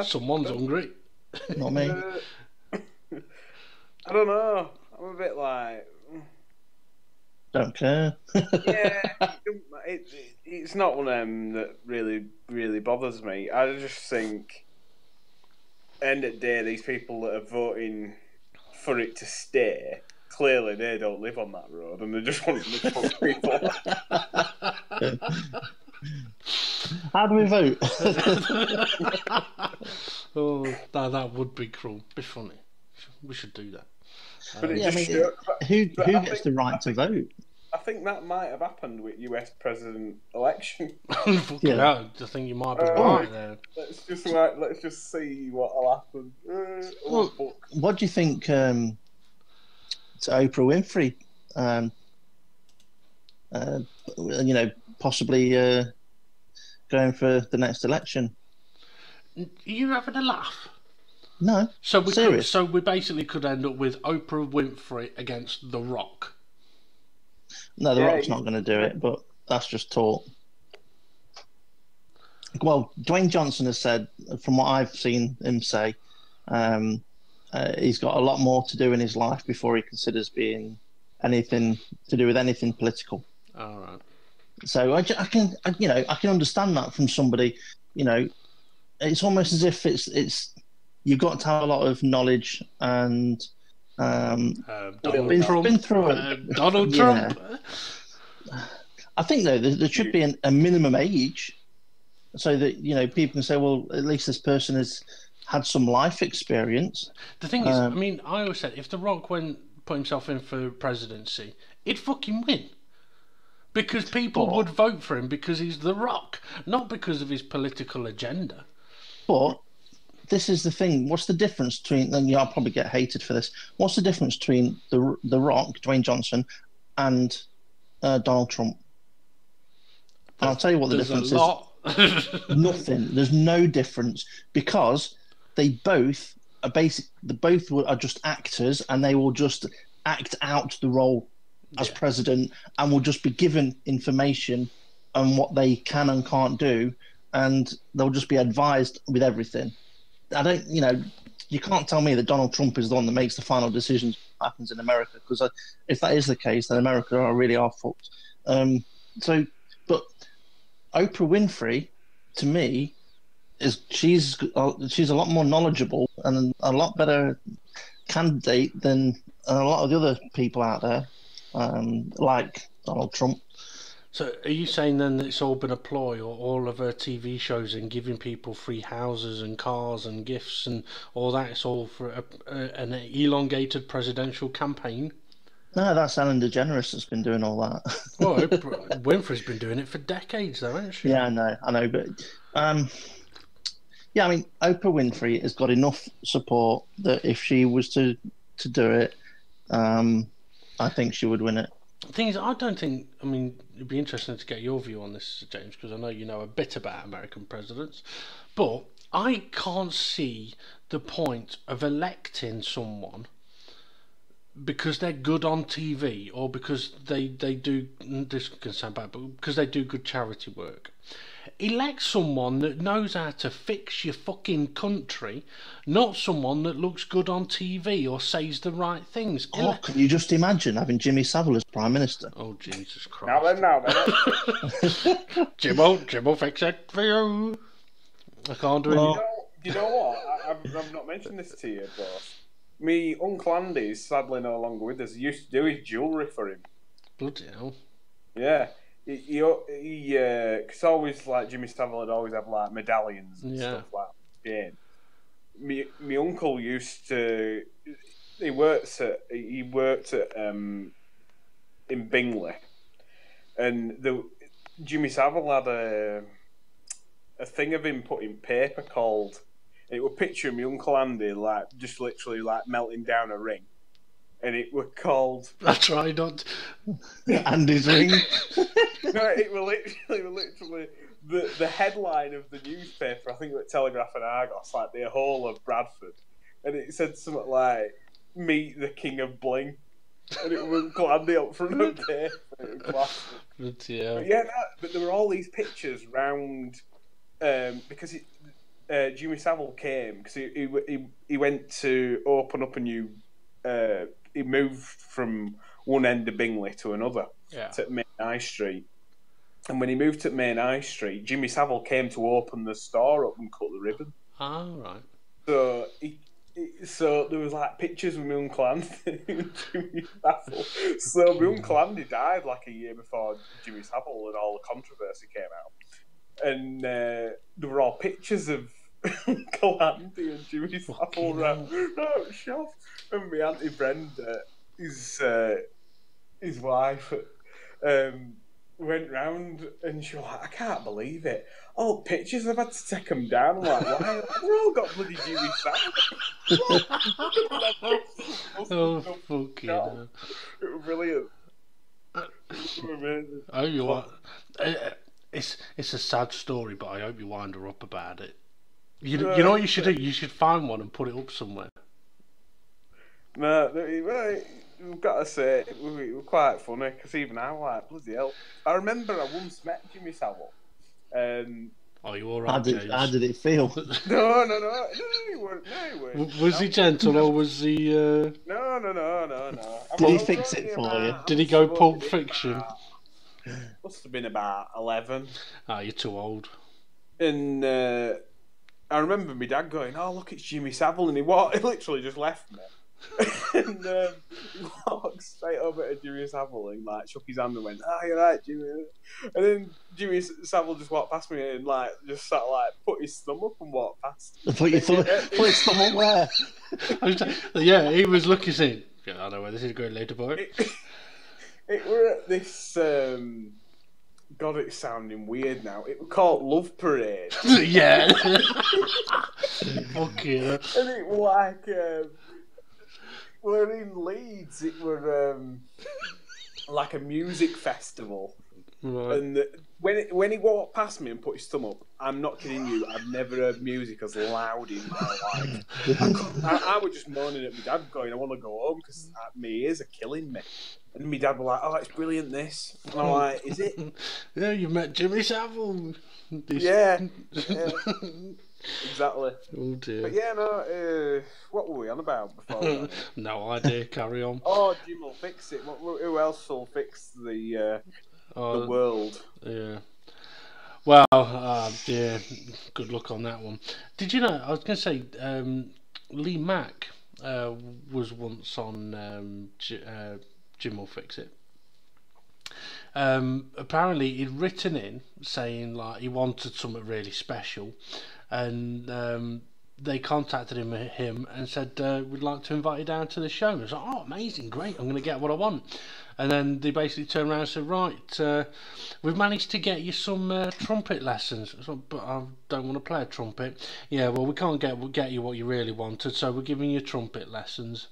Someone's hungry. Not me. I don't know. I'm a bit like... Don't care. Yeah, it's not one of them that really, really bothers me. I just think, end of the day, these people that are voting for it to stay, clearly they don't live on that road, and they just want to fuck people. How do we vote? Oh, that would be cruel. Be funny. We should do that. But it Yeah, I just mean, who but I gets think- the right to vote? I think that might have happened with US president election. Fucking Yeah. hell, I think you might be Oh. right there. Let's just see what'll happen. Well, what do you think to Oprah Winfrey? Possibly going for the next election. Are you having a laugh? No, So we serious. we basically could end up with Oprah Winfrey against The Rock. No, The Yeah, Rock's not going to do it, but that's just talk. Well, Dwayne Johnson has said, from what I've seen him say, he's got a lot more to do in his life before he considers being anything to do with anything political. All right. So I can understand that from somebody. It's almost as if it's you've got to have a lot of knowledge and Donald Trump. been through it. Donald Yeah. Trump. I think though there should be a minimum age, so that people can say, well, at least this person has had some life experience. The thing is, I mean, I always said if The Rock put himself in for presidency, he'd fucking win. Because people would vote for him because he's The Rock, not because of his political agenda. But this is the thing. What's the difference between? And I'll probably get hated for this. What's the difference between the Rock, Dwayne Johnson, and Donald Trump? And I'll tell you what the difference is. Nothing. There's no difference because they both are are just actors, and they will just act out the role as president, and will just be given information on what they can and can't do, and they'll just be advised with everything. I don't, you can't tell me that Donald Trump is the one that makes the final decisions what happens in America, because if that is the case, then America really are fucked. But Oprah Winfrey, to me, she's a lot more knowledgeable and a lot better candidate than a lot of the other people out there, like Donald Trump. So are you saying then that it's all been a ploy, or all of her TV shows and giving people free houses and cars and gifts and all that, it's all for an elongated presidential campaign? No, that's Ellen DeGeneres that's been doing all that. Well, Oprah Winfrey's been doing it for decades, though, hasn't she? Yeah, I know, but yeah, I mean, Oprah Winfrey has got enough support that if she was to do it, I think she would win it. The thing is, I don't think. I mean, it'd be interesting to get your view on this, James, because I know you know a bit about American presidents, but I can't see the point of electing someone because they're good on TV, or because they do, this can sound bad, but because they do good charity work. Elect someone that knows how to fix your fucking country, not someone that looks good on TV or says the right things. Oh, can you just imagine having Jimmy Savile as Prime Minister? Oh, Jesus Christ. Now then. Jim'll fix it for you. I can't do it. You know what? I've not mentioned this to you, but me Uncle Andy is sadly no longer with us. He used to do his jewellery for him. Bloody hell. Yeah. Because always, like, Jimmy Savile would always have, like, medallions and stuff like that. Yeah. Me uncle used to... He worked at in Bingley, and Jimmy Savile had a thing of him put in paper called... It would picture me Uncle Andy, like, just literally, like, melting down a ring. And it were called... I tried not... Andy's ring. No, it were literally the headline of the newspaper. I think it was Telegraph and Argos, like the whole of Bradford, and it said something like "Meet the King of Bling," and it was Andy up front of the paper. It was classic. But there were all these pictures round because Jimmy Savile came because he went to open up a new. He moved from one end of Bingley to another, to Main High Street. And when he moved to Main High Street, Jimmy Savile came to open the store up and cut the ribbon. Ah, right. So so there was like pictures of my Uncle Andy and Jimmy Savile. So my Uncle Andy died like a year before Jimmy Savile and all the controversy came out. and there were all pictures of Guaruntee and Jimmy Savile right shoved. And my auntie Brenda, his wife, went round and she was like, I can't believe it. Oh, pictures, I've had to take them down. I'm like, why? They've all got bloody Jimmy Savile. Oh, fucking hell. It was brilliant. Amazing. Oh, you what? It's a sad story, but I hope you wind her up about it. You know what you should do? You should find one and put it up somewhere. No, we've got to say, we were quite funny, because even I was like, bloody hell. I remember I once met Jimmy Savile. Are you alright, James? How did it feel? No, he weren't. Was he gentle or was he... No. Did he fix it for you? Did he go Pulp Fiction? Must have been about 11. Ah, you're too old. And I remember my dad going, oh, look, it's Jimmy Savile. And he literally just left me. And he walked straight over to Jimmy Savile and like shook his hand and went, "Oh, you're right, Jimmy." And then Jimmy Savile just walked past me and like just sat like put his thumb up and walked past. Put his thumb up where? Yeah, he was looking saying, yeah, I know where this is going later, boy. It were at this God, it's sounding weird now. It was called Love Parade. Yeah. Fucking hell. And it was like we're in Leeds. It were like a music festival, right. And when he walked past me and put his thumb up, I'm not kidding you. I've never heard music as loud in my life. I was just moaning at my dad, going, "I want to go home because my ears are killing me." And my dad was like, "Oh, it's brilliant, this." And I'm like, "Is it?" Yeah, you met Jimmy Savile. Yeah. Exactly. Oh dear. But yeah, no. What were we on about before? No idea. Carry on. Oh, Jim will fix it. Who else will fix the world? Yeah. Well, yeah. Good luck on that one. Did you know? I was going to say, Lee Mack was once on Jim will fix it. Apparently, he'd written in saying like he wanted something really special. And they contacted him and said, we'd like to invite you down to the show. And I was like, oh, amazing, great, I'm going to get what I want. And then they basically turned around and said, right, we've managed to get you some trumpet lessons. I said, but I don't want to play a trumpet. Yeah, well, we can't get you what you really wanted, so we're giving you trumpet lessons.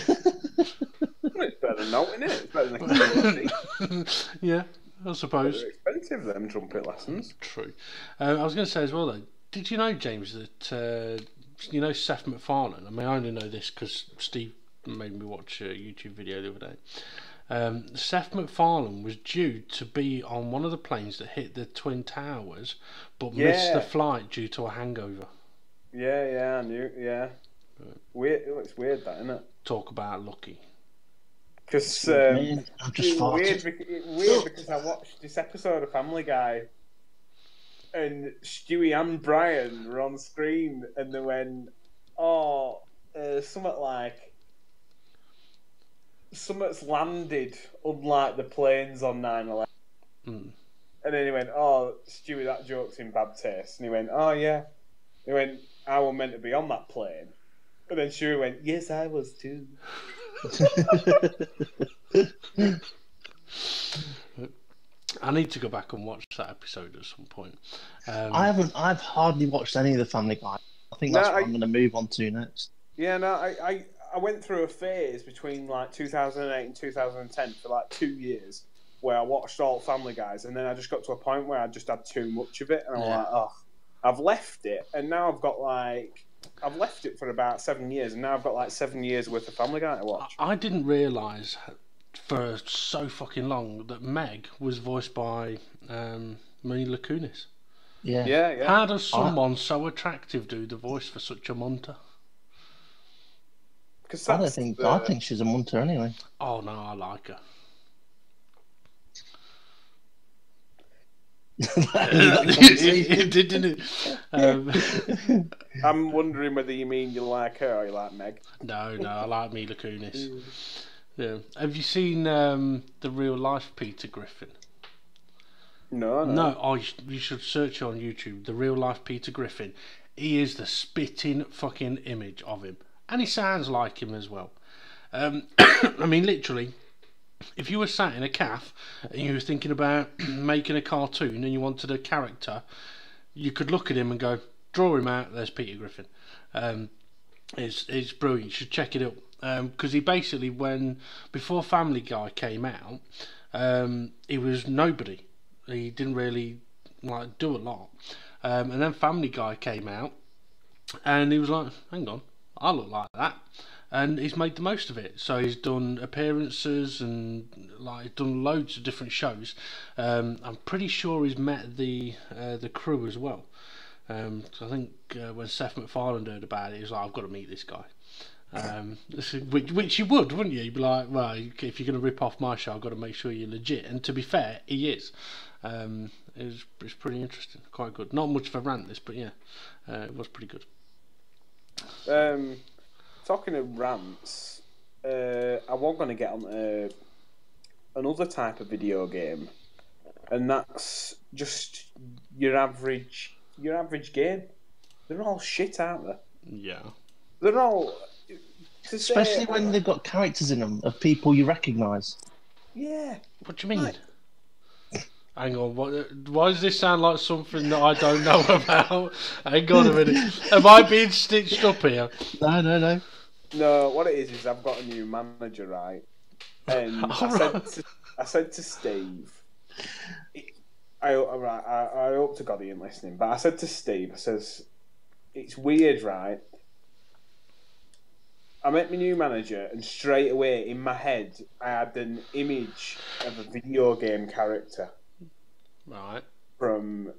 Well, it's better than not, isn't it? It's better than a yeah, I suppose. They're expensive, them trumpet lessons. True. I was going to say as well, though, did you know, James, that you know Seth MacFarlane? I mean, I only know this because Steve made me watch a YouTube video the other day. Seth MacFarlane was due to be on one of the planes that hit the Twin Towers, but missed the flight due to a hangover. Yeah, I knew. Yeah, weird. It's weird, that, isn't it? Talk about lucky. Because I'm just weird because I watched this episode of Family Guy. And Stewie and Brian were on screen, and they went, something's landed, unlike the planes on 9/11. And then he went, oh, Stewie, that joke's in bad taste. And he went, oh, yeah. He went, I was meant to be on that plane. And then Stewie went, yes, I was too. I need to go back and watch that episode at some point. I've hardly watched any of the Family Guy. I think that's what I'm going to move on to next. Yeah, no, I went through a phase between like 2008 and 2010 for like 2 years where I watched all Family Guys, and then I just got to a point where I just had too much of it, and I'm like, oh, I've left it, and now I've left it for about 7 years, and now I've got like 7 years worth of Family Guy to watch. I didn't realise for so fucking long that Meg was voiced by Mila Kunis. Yeah. How does someone so attractive do the voice for such a munter? I think she's a munter anyway. Oh no, I like her. It did, didn't it? I'm wondering whether you mean you like her or you like Meg. No, I like Mila Kunis. Yeah. Have you seen the real life Peter Griffin? No, no. No, oh, you should search on YouTube, the real life Peter Griffin. He is the spitting fucking image of him. And he sounds like him as well. I mean, literally, if you were sat in a cafe and you were thinking about making a cartoon and you wanted a character, you could look at him and go, draw him out, there's Peter Griffin. It's brilliant, you should check it out. Because he basically, before Family Guy came out, he was nobody. He didn't really do a lot. And then Family Guy came out, and he was like, hang on, I look like that. And he's made the most of it. So he's done appearances and done loads of different shows. I'm pretty sure he's met the crew as well. I think when Seth MacFarlane heard about it, he was like, I've got to meet this guy. Which you would, wouldn't you? You'd be like, well, if you're going to rip off my show, I've got to make sure you're legit. And to be fair, he is. It's pretty interesting, quite good. Not much of a rant, this, but yeah, it was pretty good. Talking of rants, I was going to get on another type of video game, and that's just your average game. They're all shit, aren't they? Yeah. They're all... Especially when they've got characters in them of people you recognise. Yeah. What do you mean? Hang on, why does this sound like something that I don't know about? Hang on a minute. Am I being stitched up here? No. No, what it is I've got a new manager, right? And I said to Steve, I hope to God he ain't listening, but I said to Steve, I says, it's weird, right? I met my new manager, and straight away in my head, I had an image of a video game character. Right. From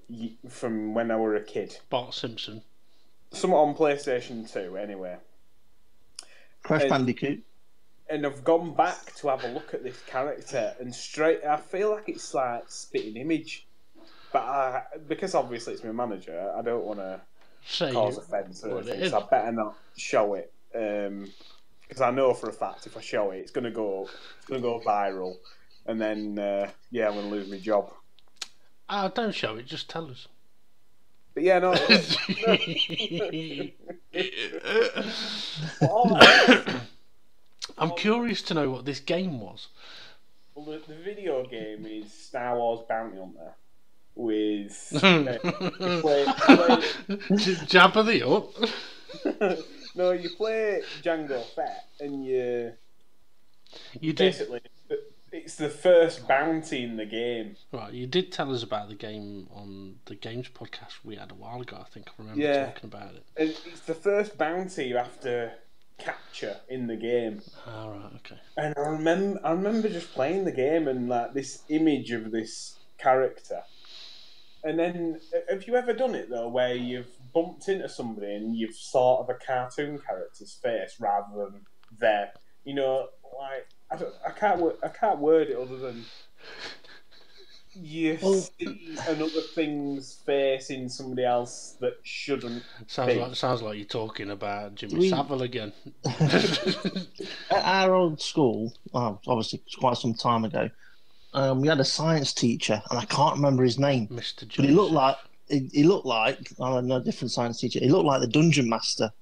when I were a kid. Bart Simpson. Somewhat on PlayStation 2, anyway. Crash Bandicoot. And I've gone back to have a look at this character, and I feel like it's like spitting image. But because obviously it's my manager, I don't want to cause offence or anything, so I better not show it. Because I know for a fact if I show it, it's gonna go viral, and then I'm gonna lose my job. Don't show it, just tell us. But yeah, no. I'm curious to know what this game was. Well, the video game is Star Wars Bounty Hunter with Jabba the Hutt. No, you play Jango Fett, and you basically it's the first bounty in the game. Right, you did tell us about the game on the games podcast we had a while ago. I think I remember talking about it. And it's the first bounty you have to capture in the game. All right, okay. And I remember just playing the game and like this image of this character. And then, have you ever done it though, where you've bumped into somebody and you've thought of a cartoon character's face rather than their, like I can't word it other than you see another thing's face in somebody else that shouldn't. Sounds like you're talking about Jimmy Savile again. At our old school, obviously quite some time ago, we had a science teacher, and I can't remember his name. Mr. Jones. But he looked like a different science teacher. He looked like the Dungeon Master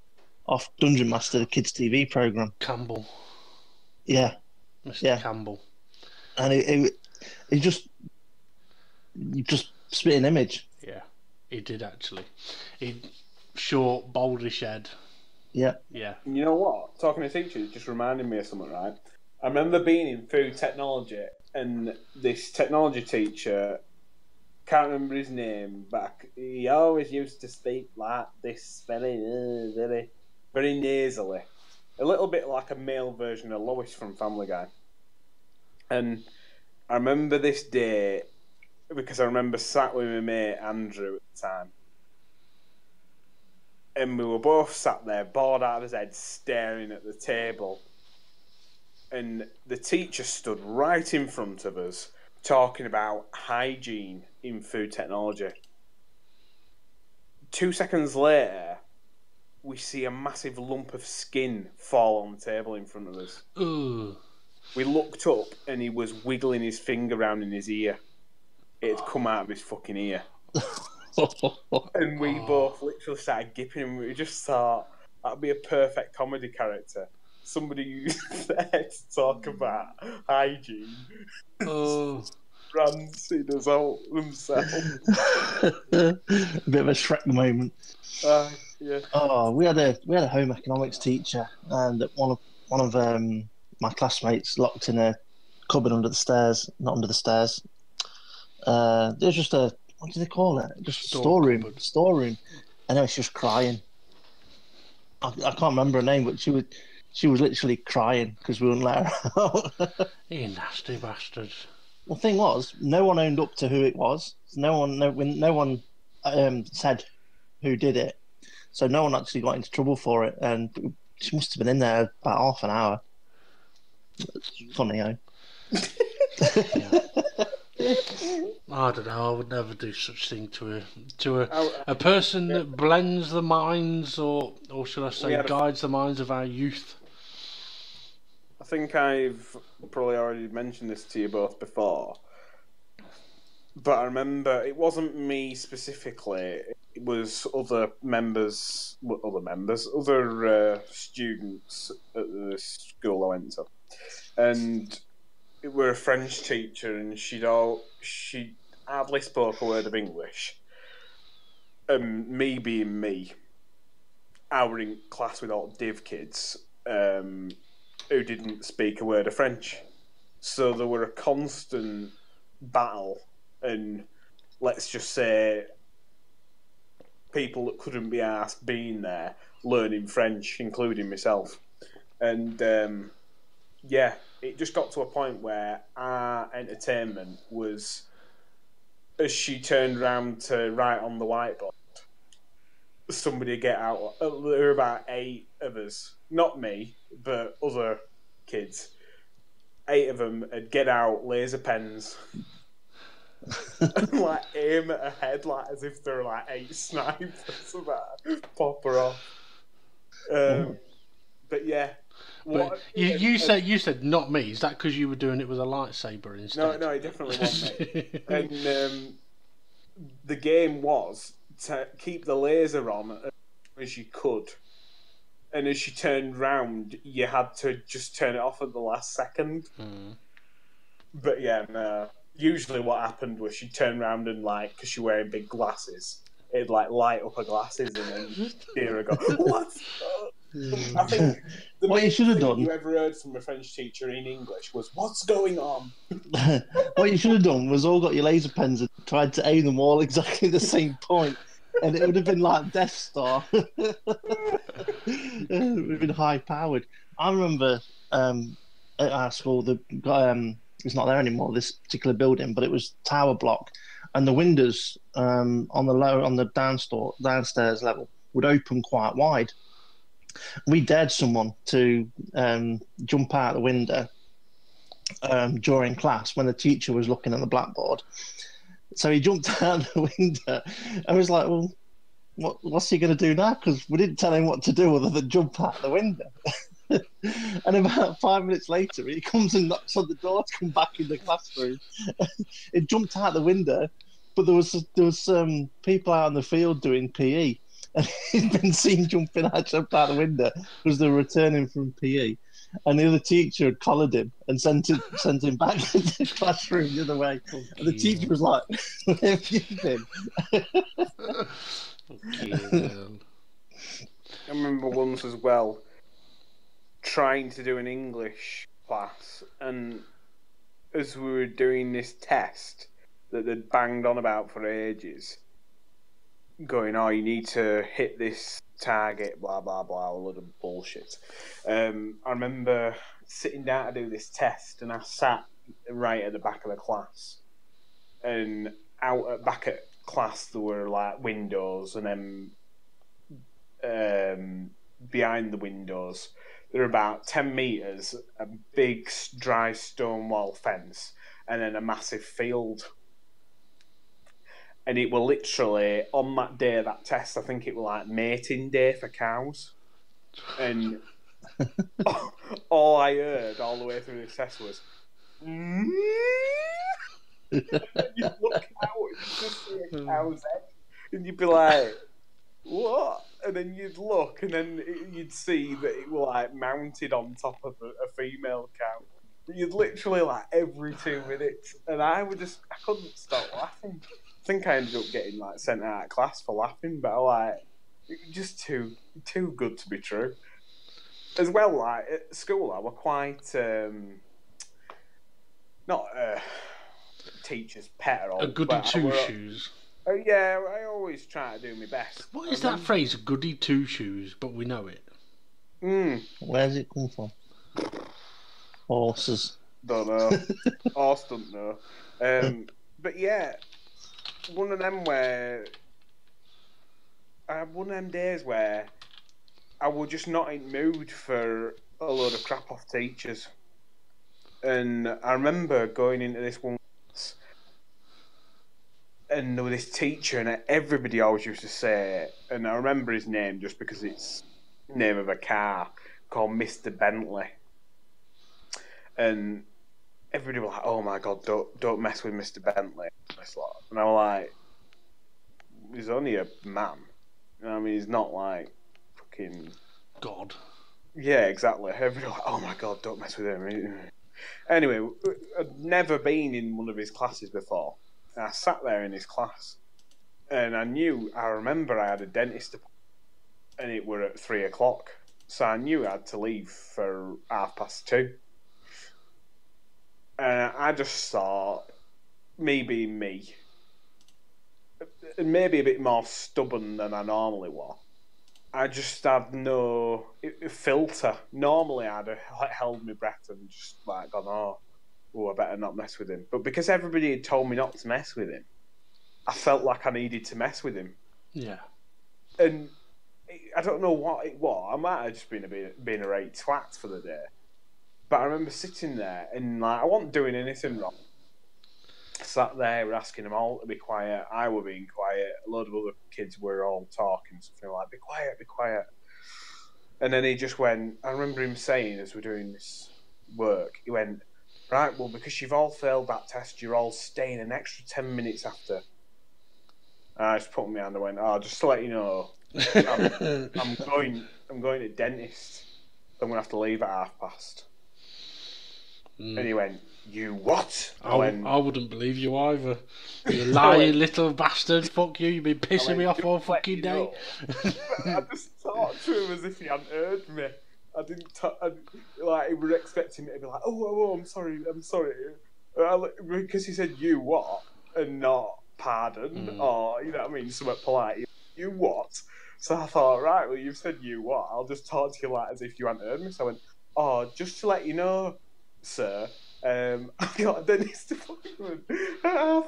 off Dungeon Master, the kids' TV program. Campbell. Yeah. Mr. Campbell. And he just spit an image. Yeah, he did actually. He short, boldish head. Yeah. Yeah. You know what? Talking to teachers just reminded me of something, right? I remember being in food technology, and this technology teacher, can't remember his name, but he always used to speak like this, very nasally. A little bit like a male version of Lois from Family Guy. And I remember this day, because I remember sat with my mate Andrew at the time. And we were both sat there, bored out of his head, staring at the table. And the teacher stood right in front of us, talking about hygiene in food technology. 2 seconds later, we see a massive lump of skin fall on the table in front of us. Ooh. We looked up, and he was wiggling his finger around in his ear. it'd come out of his fucking ear. And we both literally started gipping, and we just thought that'd be a perfect comedy character. Somebody who's there to talk about hygiene, rancing us out themselves. A bit of a Shrek moment. Yeah. Oh, we had a home economics teacher, and one of my classmates locked in a cupboard under the stairs, not under the stairs. There's just a, what do they call it? Just storeroom. And then she's just crying. I can't remember her name, but she was literally crying because we wouldn't let her out. You nasty bastard. Well, the thing was, no one owned up to who it was. No one said who did it. So no one actually got into trouble for it, and she must have been in there about half an hour. It's funny, eh? I don't know. I would never do such thing to a person that blends the minds, or should I say, guides the minds of our youth. I think I've probably already mentioned this to you both before, but I remember it wasn't me specifically. It was other students at the school I went to, and it were a French teacher, and she hardly spoke a word of English. Me being me, I were in class with all div kids who didn't speak a word of French, so there were a constant battle, and let's just say people that couldn't be asked being there learning French, including myself. And it just got to a point where our entertainment was, as she turned around to write on the whiteboard, somebody get out. There were about 8 of us, not me, but other kids. 8 of them would get out laser pens and like aim at her head, like as if they were like 8 snipers about to pop her off. But yeah. But you said not me. Is that because you were doing it with a lightsaber instead? No, it definitely wasn't me. And the game was to keep the laser on as you could, and as she turned round, you had to just turn it off at the last second. But yeah, no. Usually what happened was she'd turn round and, like, because she's wearing big glasses, it'd like light up her glasses, and then hear her go, "What's up?" I think what you should have done, you ever heard from a French teacher in English was, "What's going on?" What you should have done was all got your laser pens and tried to aim them all exactly the same point, and it would have been like Death Star. It would have been high powered. I remember at our school, the guy it's not there anymore, this particular building, but it was tower block, and the windows on the downstairs level would open quite wide. We dared someone to jump out the window during class when the teacher was looking at the blackboard. So he jumped out the window. I was like, well, what's he going to do now? Because we didn't tell him what to do other than jump out the window. And about 5 minutes later, he comes and knocks on the door to come back in the classroom. It jumped out the window, but there was people out in the field doing PE. And he'd been seen jump out the window because they were returning from PE, and the other teacher had collared him and sent him back to the classroom the other way. And the teacher was like, "Where have you been?" I remember once as well trying to do an English class, and as we were doing this test that they'd banged on about for ages, going, "Oh, you need to hit this target, blah, blah, blah," a lot of bullshit. I remember sitting down to do this test, and I sat right at the back of the class. And back at class, there were like windows, and then behind the windows, there were about 10 metres, a big dry stone wall fence, and then a massive field. And it were literally, on that day of that test, I think it were like mating day for cows. And all I heard all the way through this test was, And you'd look out and you'd just see a cow's head. And you'd be like, what? And then you'd look and then you'd see that it was like mounted on top of a female cow. You'd literally like every 2 minutes. And I couldn't stop laughing. I think I ended up getting like sent out of class for laughing, but it was just too good to be true. As well, like at school, I were quite not a teacher's pet at all. A goody two shoes. Yeah, I always try to do my best. What is that phrase? Goody two shoes, but we know it. Where's it come from? Horses. Don't know. Horse don't know. But yeah, one of them days where I was just not in mood for a load of crap off teachers. And I remember going into this one class, and there was this teacher, and everybody always used to say, and I remember his name just because it's the name of a car, called Mr. Bentley. And everybody was like, oh my God, don't mess with Mr. Bentley. And I was like, he's only a man. You know what I mean? He's not like fucking God. Yeah, exactly. Everybody was like, oh my God, don't mess with him. Anyway, I'd never been in one of his classes before. And I sat there in his class, and I remember I had a dentist appointment, and it were at 3 o'clock. So I knew I had to leave for 2:30. And I just thought, me being me, and maybe a bit more stubborn than I normally was, I just had no filter. Normally I'd have held my breath and just like gone, oh, I better not mess with him. But because everybody had told me not to mess with him, I felt like I needed to mess with him. Yeah. And I don't know what it was. I might have just been a right twat for the day. But I remember sitting there and like I wasn't doing anything wrong. I sat there, we're asking them all to be quiet. I were being quiet. A load of other kids were all talking, something like, be quiet, be quiet. And then he just went, I remember him saying as we're doing this work, he went, right, well, because you've all failed that test, you're all staying an extra 10 minutes after. And I just put my hand and went, oh, just to let you know, I'm going to dentist. I'm going to have to leave at past. And he went, you what? I wouldn't believe you either. You lying little bastard. Fuck you. You've been pissing me off all fucking day. I just talked to him as if he hadn't heard me. I didn't like he was expecting me to be like, oh, I'm sorry. Because he said you what and not pardon or you know what I mean, something polite. You what? So I thought, right, well you've said you what? I'll just talk to you like as if you hadn't heard me. So I went, oh, just to let you know, sir. I've got a dentist appointment at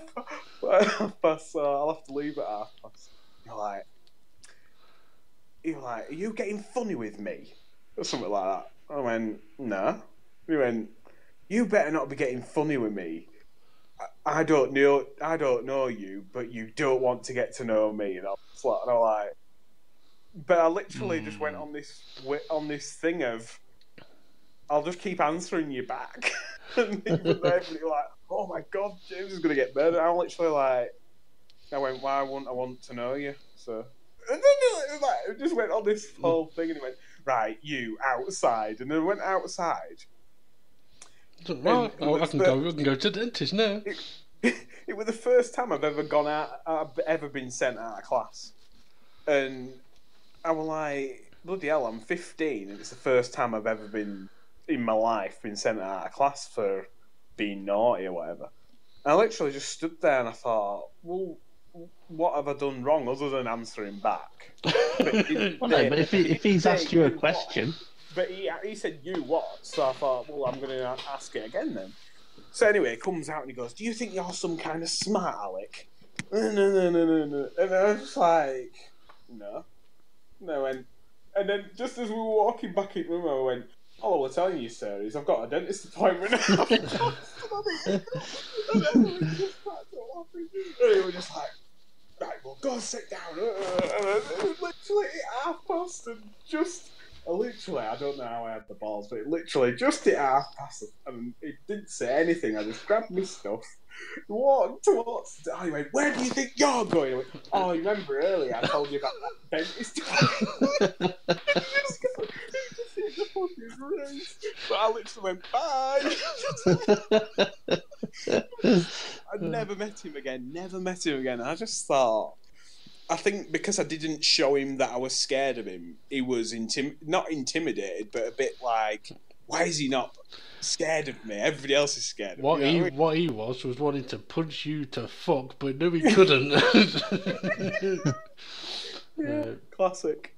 1:30, so I'll have to leave at 1:30. You're like, are you getting funny with me? Or something like that. I went, no. He went, you better not be getting funny with me. I don't know you, but you don't want to get to know me. And I was like, but I literally just went on this thing of, I'll just keep answering you back. And everybody like, oh my God, James is going to get murdered. I'm literally like, I went, why wouldn't I want to know you? So, and then it just went on this whole thing, and he went, right, you outside, and then I went outside. Well, I can go to the dentist now. It was the first time I've ever been sent out of class, and I was like, bloody hell, I'm 15, and it's the first time I've ever been in my life been sent out of class for being naughty or whatever. And I literally just stood there and I thought, well, what have I done wrong other than answering back? But if he's asked you a question. But he said, you what? So I thought, well, I'm going to ask it again then. So anyway, he comes out and he goes, do you think you're some kind of smart Alec? No. And I was just like, no. And then just as we were walking back in the room, I went, all I was telling you, sir, is I've got a dentist appointment. And he was just like, right, well, go and sit down. And literally at 1:30 and just, I don't know how I had the balls, but it literally just hit 1:30 and it didn't say anything. I just grabbed my stuff walked towards. He went, "Where do you think you're going?" I went, "Oh, you remember earlier I told you about that dentist?" He just hit the fucking roof. But I literally went, "Bye." I never met him again. Never met him again. I just thought. I think because I didn't show him that I was scared of him, he was not intimidated, but a bit like, why is he not scared of me? Everybody else is scared of me. What he was wanting to punch you to fuck, but knew he couldn't. Classic.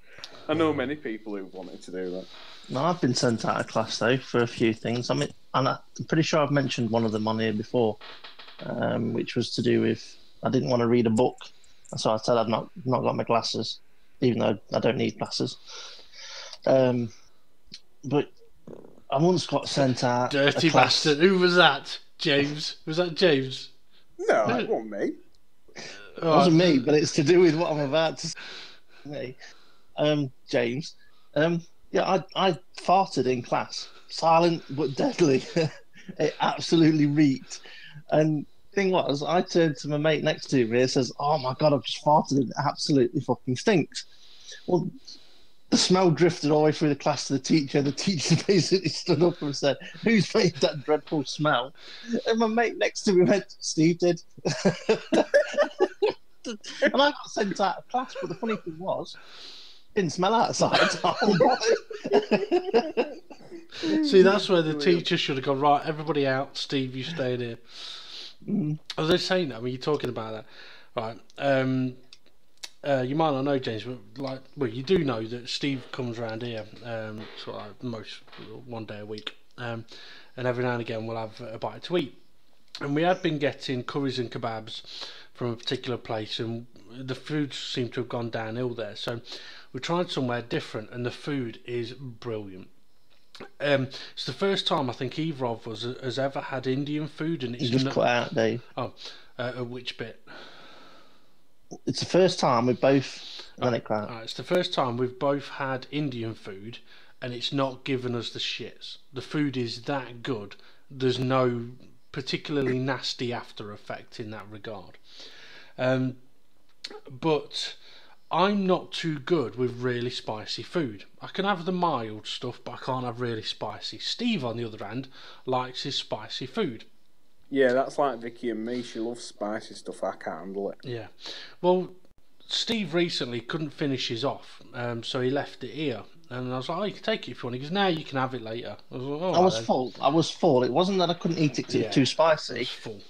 I know many people who wanted to do that. No, I've been sent out of class though for a few things. I mean, and I'm pretty sure I've mentioned one of them on here before, which was to do with I didn't want to read a book, so I said I've not got my glasses, even though I don't need glasses. But I once got sent out. Dirty bastard! Who was that? James? Was that James? No, it wasn't me. It wasn't me, but it's to do with what I'm about to say. James. Yeah, I farted in class. Silent but deadly. It absolutely reeked. And thing was, I turned to my mate next to me and says, "Oh my God, I've just farted and it absolutely fucking stinks." Well, the smell drifted all the way through the class to the teacher. The teacher basically stood up and said, "Who's made that dreadful smell?" And my mate next to me went, "Steve did." And I got sent out of class, but the funny thing was, didn't smell outside. See, that's where the teacher should have gone, right, everybody out, Steve, you stay in here. As I was saying that, I mean, you're talking about that, right? You might not know, James, but you do know that Steve comes around here sort of like one day a week, and every now and again we'll have a bite to eat. And we had been getting curries and kebabs from a particular place, and the food seemed to have gone downhill there. So we tried somewhere different, and the food is brilliant. It's the first time I think either of us has ever had Indian food, and it's you just cut out, Dave. Oh, which bit? It's the first time we both. It's the first time we've both had Indian food, and it's not given us the shits. The food is that good. There's no particularly nasty after effect in that regard. But I'm not too good with really spicy food. I can have the mild stuff, but I can't have really spicy. Steve, on the other hand, likes his spicy food. Yeah, that's like Vicky and me. She loves spicy stuff. I can't handle it. Yeah. Well, Steve recently couldn't finish his off, so he left it here. And I was like, "Oh, you can take it if you want." He goes, "No, you can have it later." I was like, "Oh, I was full. I was full. It wasn't that I couldn't eat it because it was too spicy. I was full.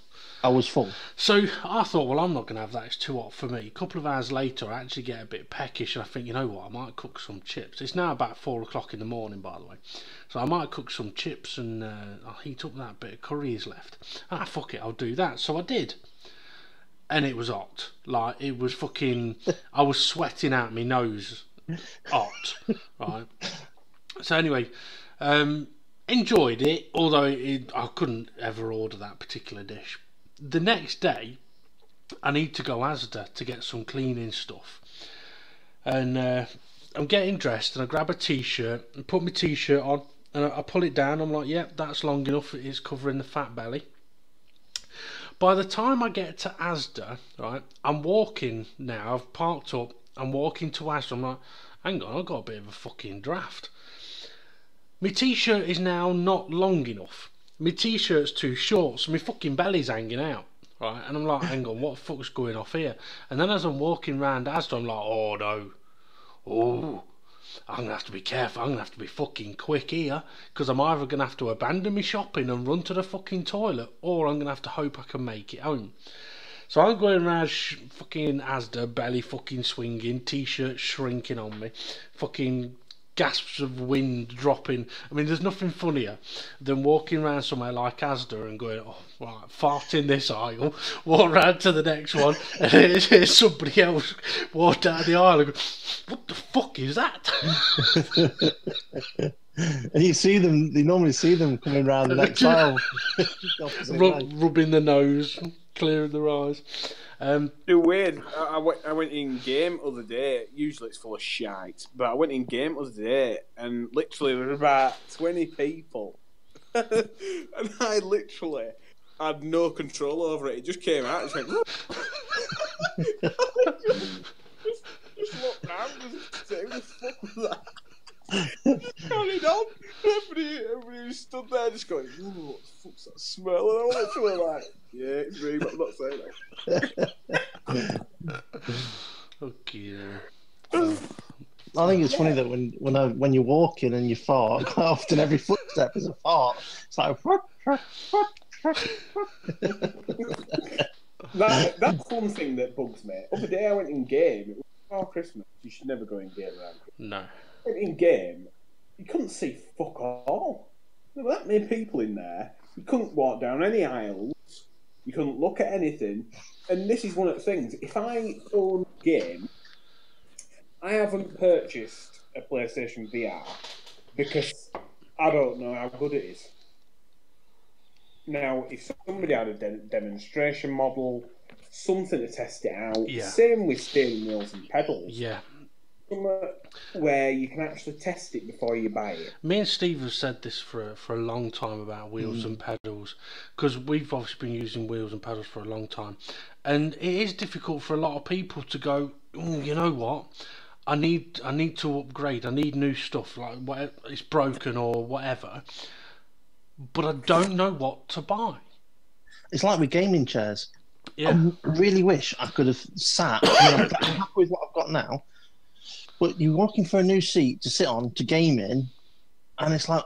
I was full. So I thought, well, I'm not going to have that. It's too hot for me. A couple of hours later, I actually get a bit peckish, and I think, you know what? I might cook some chips. It's now about 4 o'clock in the morning, by the way. So I might cook some chips, and I'll heat up that bit of curry he's left. Fuck it, I'll do that. So I did. And it was hot. Like, it was fucking... I was sweating out my nose. Hot. Right. So anyway, enjoyed it, although I couldn't ever order that particular dish. The next day, I need to go Asda to get some cleaning stuff. And I'm getting dressed, and I grab a t-shirt and put my t-shirt on, and I pull it down. I'm like, yep, that's long enough. It is covering the fat belly. By the time I get to Asda, right, I'm walking now. I've parked up. I'm walking to Asda. I'm like, hang on, I've got a bit of a fucking draft. My t-shirt is now not long enough. My t-shirt's too short, so my fucking belly's hanging out. Right, and I'm like, hang on, what the fuck's going off here? And then as I'm walking round Asda, I'm like, oh no. Oh, I'm going to have to be careful. I'm going to have to be fucking quick here, because I'm either going to have to abandon my shopping and run to the fucking toilet, or I'm going to have to hope I can make it home. So I'm going around fucking Asda, belly fucking swinging, t-shirt shrinking on me, fucking gasps of wind dropping. I mean, there's nothing funnier than walking around somewhere like Asda and going, oh, right, fart in this aisle, walk round to the next one, and here's somebody else walk down the aisle and go, what the fuck is that? And you normally see them coming round the next aisle. Rubbing the nose, clearing their eyes. Too weird. I went in game other day. Usually it's full of shite, but I went in game other day, and literally there were about 20 people, and I literally I had no control over it. It just came out. It just went. just looked round and said, "Who the fuck was that?" Just carried on. Everybody stood there just going, "Ooh, what the fuck's that smell?" And I was literally like, "Yeah, it's me, but I'm not saying that." Okay. I think it's funny that when you're walking and you fart, quite often every footstep is a fart. It's like that's one thing that bugs me. Other day I went in game. It was before Christmas. You should never go in game around Christmas. No. I went in game. You couldn't see fuck all. There were that many people in there. You couldn't walk down any aisles. You couldn't look at anything. And this is one of the things. If I own a game, I haven't purchased a PlayStation VR because I don't know how good it is. Now, if somebody had a demonstration model, something to test it out, same with steering wheels and pedals. Yeah. Where you can actually test it before you buy it. Me and Steve have said this for a long time about wheels and pedals, because we've obviously been using wheels and pedals for a long time, and it is difficult for a lot of people to go, you know what, I need to upgrade, I need new stuff, like whatever, it's broken or whatever, but I don't know what to buy. It's like with gaming chairs. Yeah. I really wish I could have sat. I'm happy with what I've got now. But you're looking for a new seat to sit on to game in, and it's like,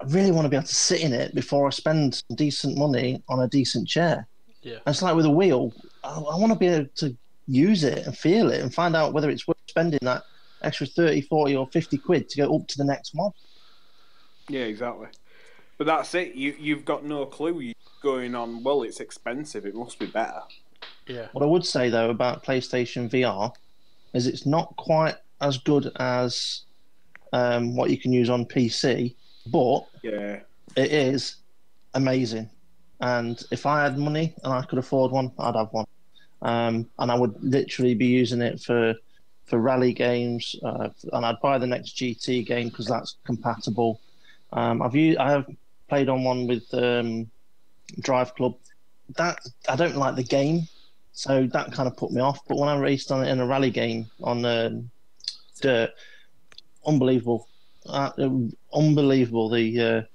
I really want to be able to sit in it before I spend some decent money on a decent chair. Yeah. And it's like with a wheel, I want to be able to use it and feel it and find out whether it's worth spending that extra 30, 40 or 50 quid to go up to the next mod. Yeah, exactly. But that's it. You've got no clue. You're going on, well, it's expensive, it must be better. Yeah. What I would say, though, about PlayStation VR is it's not quite as good as what you can use on PC, but it is amazing. And if I had money and I could afford one, I'd have one. And I would literally be using it for rally games, and I'd buy the next GT game because that's compatible. I have played on one with Drive Club. That I don't like the game, so that kind of put me off. But when I raced on it in a rally game on dirt, unbelievable, unbelievable. The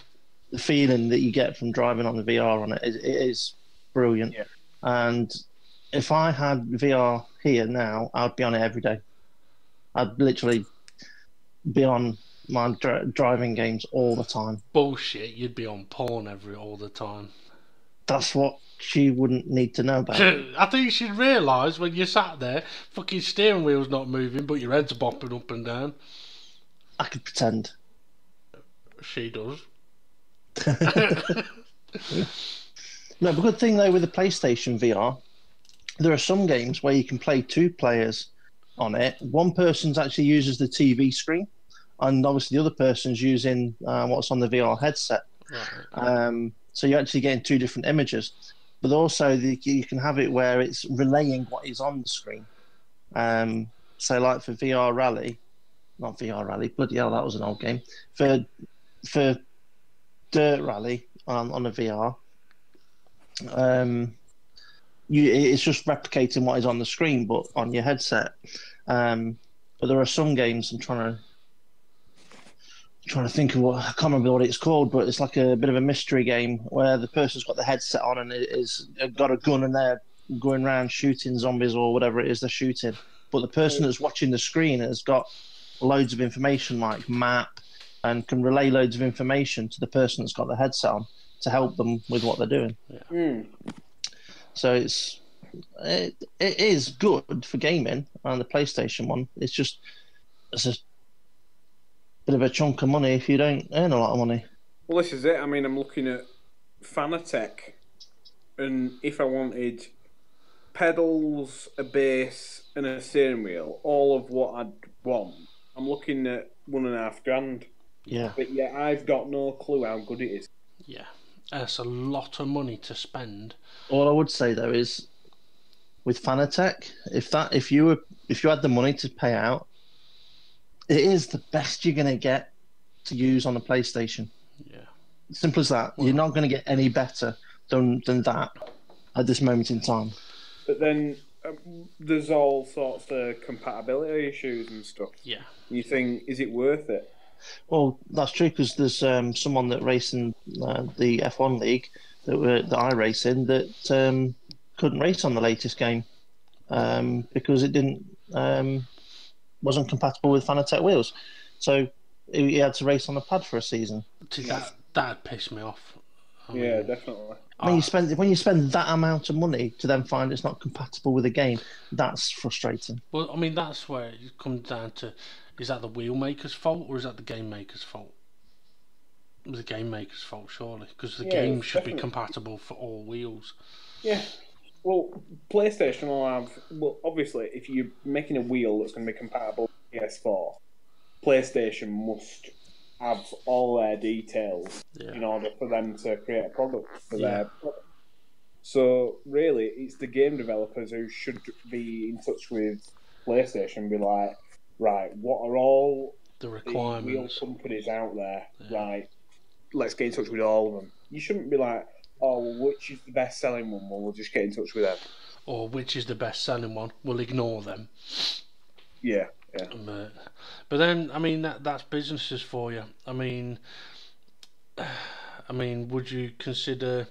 feeling that you get from driving on the VR on it is brilliant. Yeah. And if I had VR here now, I'd be on it every day. I'd literally be on my driving games all the time. Bullshit, you'd be on porn all the time. That's what she wouldn't need to know about. I think she'd realise when you sat there, fucking steering wheel's not moving, but your head's bopping up and down. I could pretend. She does. No, the good thing though with the PlayStation VR, there are some games where you can play 2 players on it. One person's actually uses the TV screen, and obviously the other person's using what's on the VR headset. Right. So you're actually getting 2 different images. But also you can have it where it's relaying what is on the screen. So like for VR Rally, not VR Rally, bloody hell, that was an old game. For Dirt Rally on a VR, it's just replicating what is on the screen, but on your headset. But there are some games I'm trying to think of I can't remember what it's called, but it's like a bit of a mystery game where the person's got the headset on and is got a gun and they're going around shooting zombies or whatever it is they're shooting. But the person that's watching the screen has got loads of information like map and can relay loads of information to the person that's got the headset on to help them with what they're doing. Yeah. So it is good for gaming on the PlayStation one. It's a bit of a chunk of money if you don't earn a lot of money. Well, this is it. I mean, I'm looking at Fanatec, and if I wanted pedals, a bass, and a steering wheel, all of what I'd want, I'm looking at $1,500. Yeah. But yeah, I've got no clue how good it is. Yeah, that's a lot of money to spend. All I would say though is, with Fanatec, if you had the money to pay out, it is the best you're going to get to use on a PlayStation. Yeah. Simple as that. You're not going to get any better than that at this moment in time. But then there's all sorts of compatibility issues and stuff. Yeah. You think, is it worth it? Well, that's true because there's someone that raced in the F1 league that I race in that couldn't race on the latest game because it didn't wasn't compatible with Fanatec wheels. So he had to race on a pad for a season. See, that pissed me off. Yeah, definitely. When you spend that amount of money to then find it's not compatible with a game, that's frustrating. Well, I mean, that's where it comes down to: is that the wheel maker's fault or is that the game maker's fault? It was the game maker's fault, surely, because the game should be compatible for all wheels. Yeah. Well, PlayStation will have. Well, obviously, if you're making a wheel that's going to be compatible with PS4, PlayStation must have all their details in order for them to create a product for their product. So really, it's the game developers who should be in touch with PlayStation and be like, right, what are all the requirements, the wheel companies out there? Right, let's get in touch with all of them. You shouldn't be like, oh, well, which is the best selling one? Well, we'll just get in touch with them. Or which is the best selling one? We'll ignore them. Yeah. But then, I mean, that's businesses for you. I mean, would you consider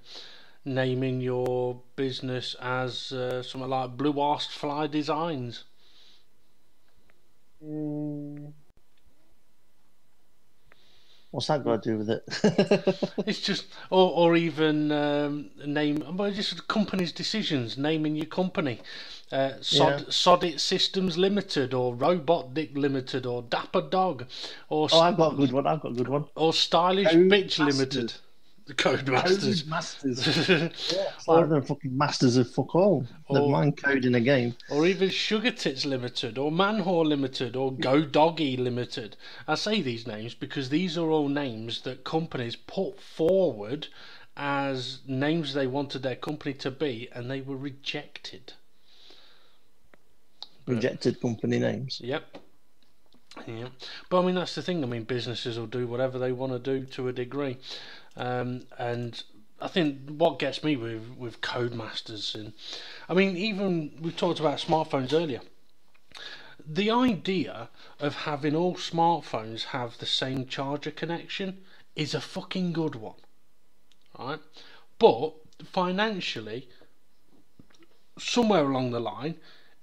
naming your business as something like Blue Arse Fly Designs? What's that got to do with it? It's just, or even name, well, just company's decisions, naming your company. Sod It Systems Limited, or Robot Dick Limited, or Dapper Dog, or I've got a good one. Or Stylish Bitch Limited. The Codemasters. It's like they're fucking masters of fuck all. Never mind coding a game. Or even Sugar Tits Limited, or Manwhore Limited, or Go Doggy Limited. I say these names because these are all names that companies put forward as names they wanted their company to be, and they were rejected. Rejected company names. Yep. But I mean, that's the thing. I mean, businesses will do whatever they want to do to a degree. And I think what gets me with Codemasters, and I mean, even we talked about smartphones earlier. The idea of having all smartphones have the same charger connection is a fucking good one, right? But financially, somewhere along the line,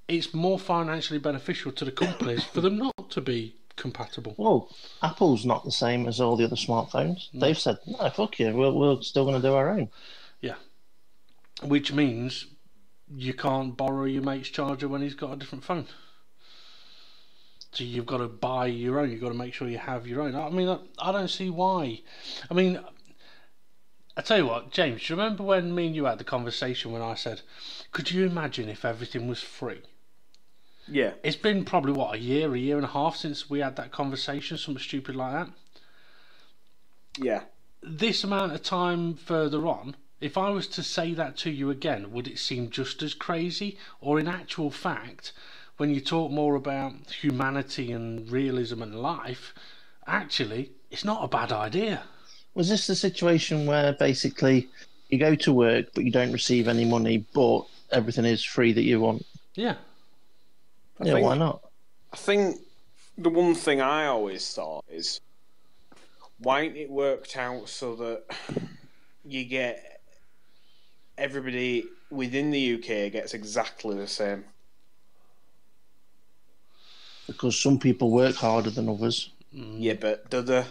it's more financially beneficial to the companies for them not to be compatible. Well, Apple's not the same as all the other smartphones. No. They've said, no, fuck you, we're still going to do our own. Yeah. Which means you can't borrow your mate's charger when he's got a different phone. So you've got to buy your own. You've got to make sure you have your own. I mean, I don't see why. I mean, I tell you what, James, do you remember when me and you had the conversation when I said, could you imagine if everything was free? Yeah. It's been probably, what, a year and a half since we had that conversation, something stupid like that. Yeah. This amount of time further on, if I was to say that to you again, would it seem just as crazy? Or in actual fact, when you talk more about humanity and realism and life, actually, it's not a bad idea. Was this the situation where basically you go to work but you don't receive any money, but everything is free that you want? Yeah. Why not? I think the one thing I always thought is, why ain't it worked out so that you get everybody within the UK gets exactly the same? Because some people work harder than others. Yeah, but there's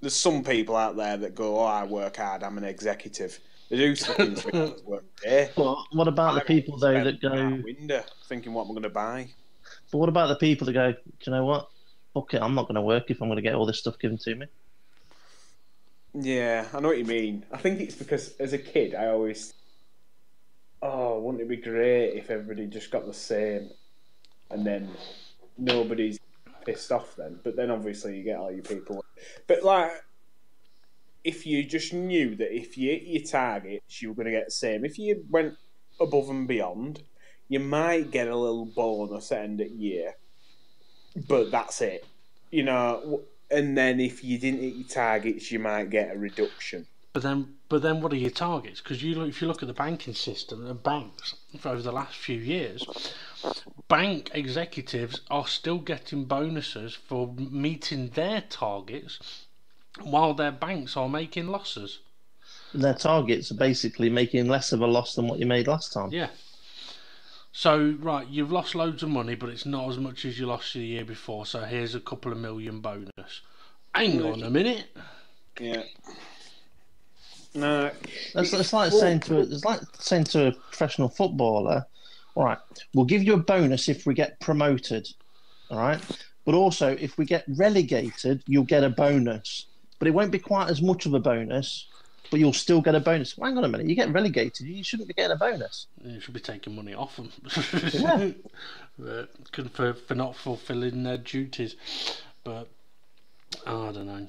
some people out there that go, oh, I work hard, I'm an executive. They do fucking 3 hours work a day. But what about the people though that go window thinking what I'm going to buy? But what about the people that go, do you know what? Fuck it, I'm not going to work if I'm going to get all this stuff given to me. Yeah, I know what you mean. I think it's because as a kid I always, wouldn't it be great if everybody just got the same, and then nobody's pissed off then. But then obviously you get all your people. But like, if you just knew that if you hit your targets, you were going to get the same. If you went above and beyond, you might get a little bonus at end of year, but that's it. You know, and then if you didn't hit your targets, you might get a reduction. But then, what are your targets? Because if you look at the banking system and banks for over the last few years, bank executives are still getting bonuses for meeting their targets, while their banks are making losses. Their targets are basically making less of a loss than what you made last time. Yeah. So, right, you've lost loads of money, but it's not as much as you lost the year before, so here's a couple of million bonus. Hang on a minute. Yeah. No. It's like saying to a professional footballer, all right, we'll give you a bonus if we get promoted, all right? But also, if we get relegated, you'll get a bonus. But it won't be quite as much of a bonus, but you'll still get a bonus. Well, hang on a minute, you get relegated, you shouldn't be getting a bonus. You should be taking money off them. Yeah. for not fulfilling their duties. But I don't know.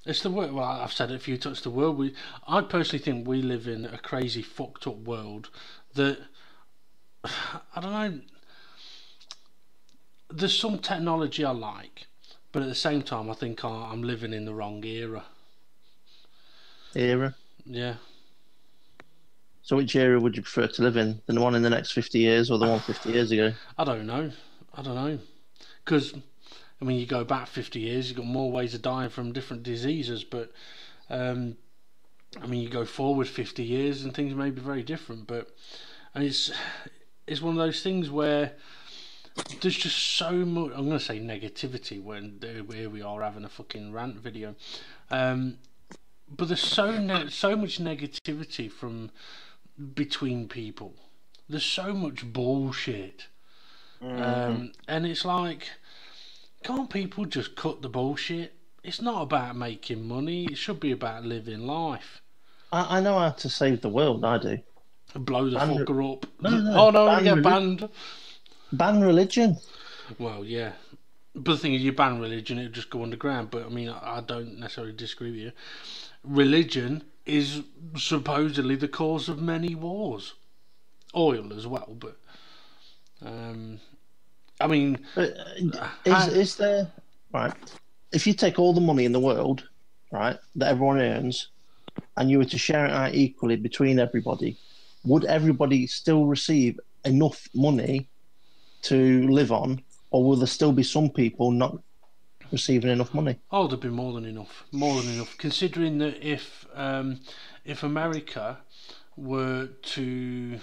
It's the world. Well, I've said it a few times. The world. I personally think we live in a crazy, fucked up world. That I don't know. There's some technology I like, but at the same time, I think I'm living in the wrong era. Era? Yeah. So which era would you prefer to live in? The one in the next 50 years or the one 50 years ago? I don't know. Because, I mean, you go back 50 years, you've got more ways of dying from different diseases, but, I mean, you go forward 50 years and things may be very different, but and it's one of those things where there's just so much, I'm going to say negativity when here we are having a fucking rant video, but there's so much negativity from between people. There's so much bullshit, and it's like, can't people just cut the bullshit? It's not about making money. It should be about living life. I know how to save the world. I do. Blow the fucker up. No. Oh no, you get banned. Ban religion. Well, yeah. But the thing is, you ban religion, it'll just go underground. But I mean, I don't necessarily disagree with you. Religion is supposedly the cause of many wars. Oil as well, but I mean, is there, right? If you take all the money in the world, right, that everyone earns, and you were to share it out equally between everybody, would everybody still receive enough money to live on, or will there still be some people not receiving enough money? Oh, there'd be more than enough. Considering that if America were to,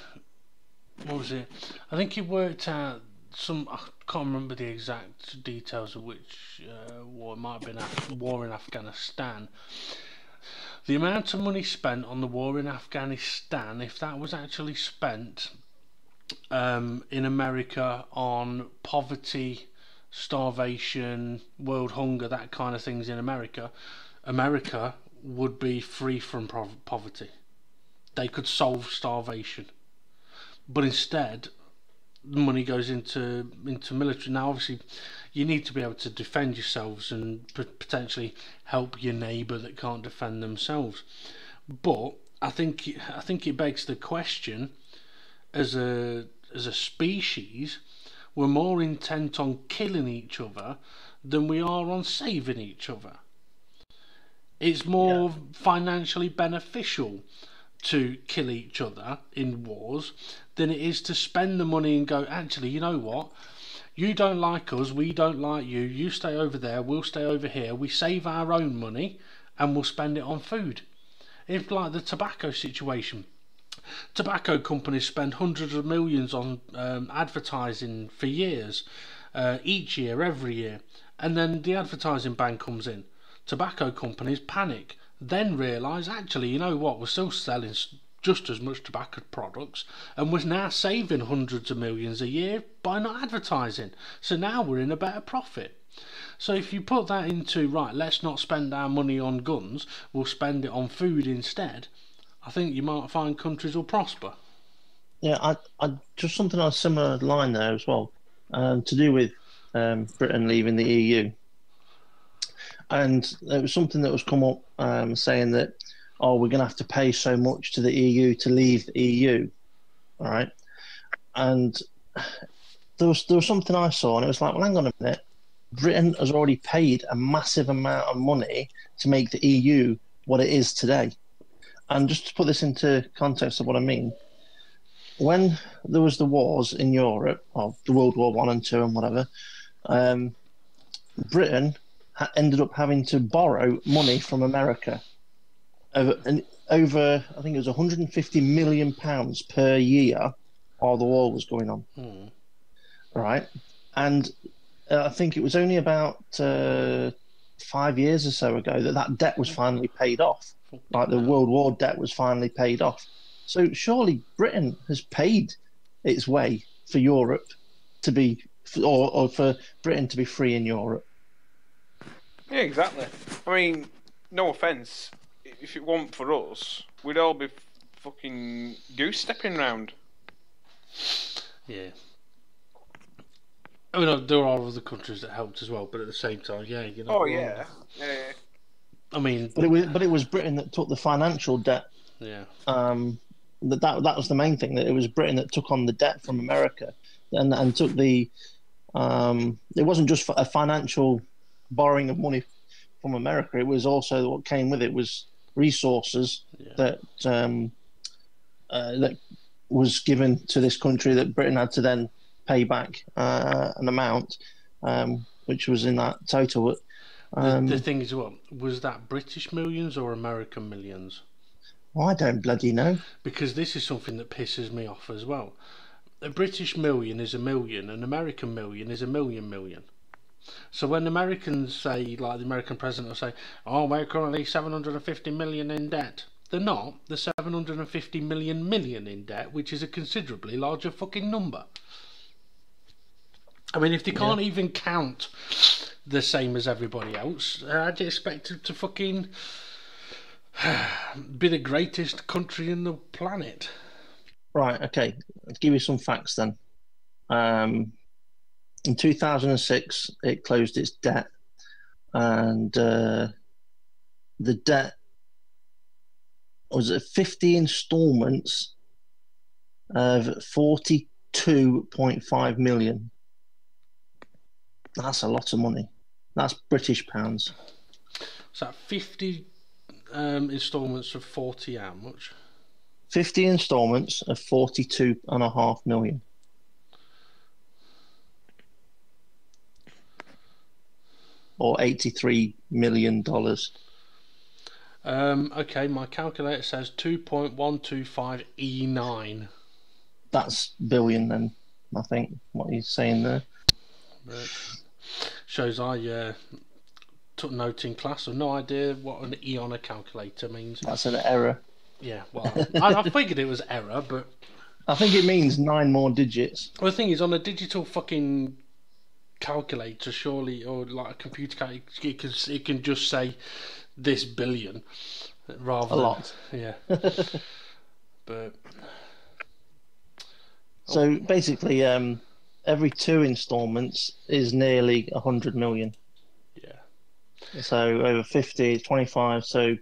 what was it? I think it worked out some. I can't remember the exact details of which war. It might have been war in Afghanistan. The amount of money spent on the war in Afghanistan, if that was actually spent in America on poverty, starvation, world hunger, that kind of things in America, America would be free from poverty. They could solve starvation. But instead, the money goes into military. Now, obviously, you need to be able to defend yourselves and potentially help your neighbour that can't defend themselves. But I think it begs the question: as a species, we're more intent on killing each other than we are on saving each other. It's more financially beneficial to kill each other in wars than it is to spend the money and go, actually, you know what? You don't like us, we don't like you. You stay over there, we'll stay over here. We save our own money and we'll spend it on food. It's like the tobacco situation. Tobacco companies spend hundreds of millions on advertising for years, each year, every year, and then the advertising ban comes in. Tobacco companies panic, then realise, actually, you know what, we're still selling just as much tobacco products, and we're now saving hundreds of millions a year by not advertising. So now we're in a better profit. So if you put that into, right, let's not spend our money on guns, we'll spend it on food instead, I think you might find countries will prosper. Yeah, I just something on a similar line there as well, to do with Britain leaving the EU. And there was something that was come up saying that, oh, we're going to have to pay so much to the EU to leave the EU, all right? And there was something I saw, and it was like, well, hang on a minute. Britain has already paid a massive amount of money to make the EU what it is today. And just to put this into context of what I mean, when there was the wars in Europe, or the World War One and Two and whatever, Britain ended up having to borrow money from America over I think it was 150 million pounds per year while the war was going on. Right, and I think it was only about 5 years or so ago that debt was finally paid off. Like the World War debt was finally paid off. So surely Britain has paid its way for Europe to be, or for Britain to be free in Europe. Yeah, exactly. I mean, no offence, if it weren't for us, we'd all be fucking goose stepping round. Yeah. I mean, there are other countries that helped as well, but at the same time, yeah, you know. Oh yeah, yeah. I mean, but it was Britain that took the financial debt. Yeah. That was the main thing. That it was Britain that took on the debt from America, and took the. It wasn't just a financial borrowing of money from America. It was also what came with it was resources that that was given to this country that Britain had to then pay back an amount, which was in that total. The thing is, what was that? British millions or American millions? Well, I don't bloody know. Because this is something that pisses me off as well. A British million is a million, an American million is a million. So when Americans say, like the American president will say, "Oh, we're currently 750 million in debt," they're not. They're 750 million in debt, which is a considerably larger fucking number. I mean, if they can't even count the same as everybody else, how do you expect them to fucking be the greatest country in the planet? Right, okay. I'll give you some facts then. In 2006, it closed its debt, and the debt was at 50 installments of 42.5 million. That's a lot of money. That's British pounds. So 50 installments of 40 how much? 50 installments of 42.5 million. Or $83 million. Okay, my calculator says 2.125 E9. That's billion then, I think, what he's saying there. Shows I took note in class. I've no idea what an E on a calculator means. That's an error. Yeah, well, I figured it was error, but I think it means 9 more digits. Well, the thing is, on a digital fucking calculator, surely, or like a computer calculator, it can just say this billion rather than... lot. Yeah. But... So basically, every 2 installments is nearly 100 million. Yeah. So over 50, 25, so...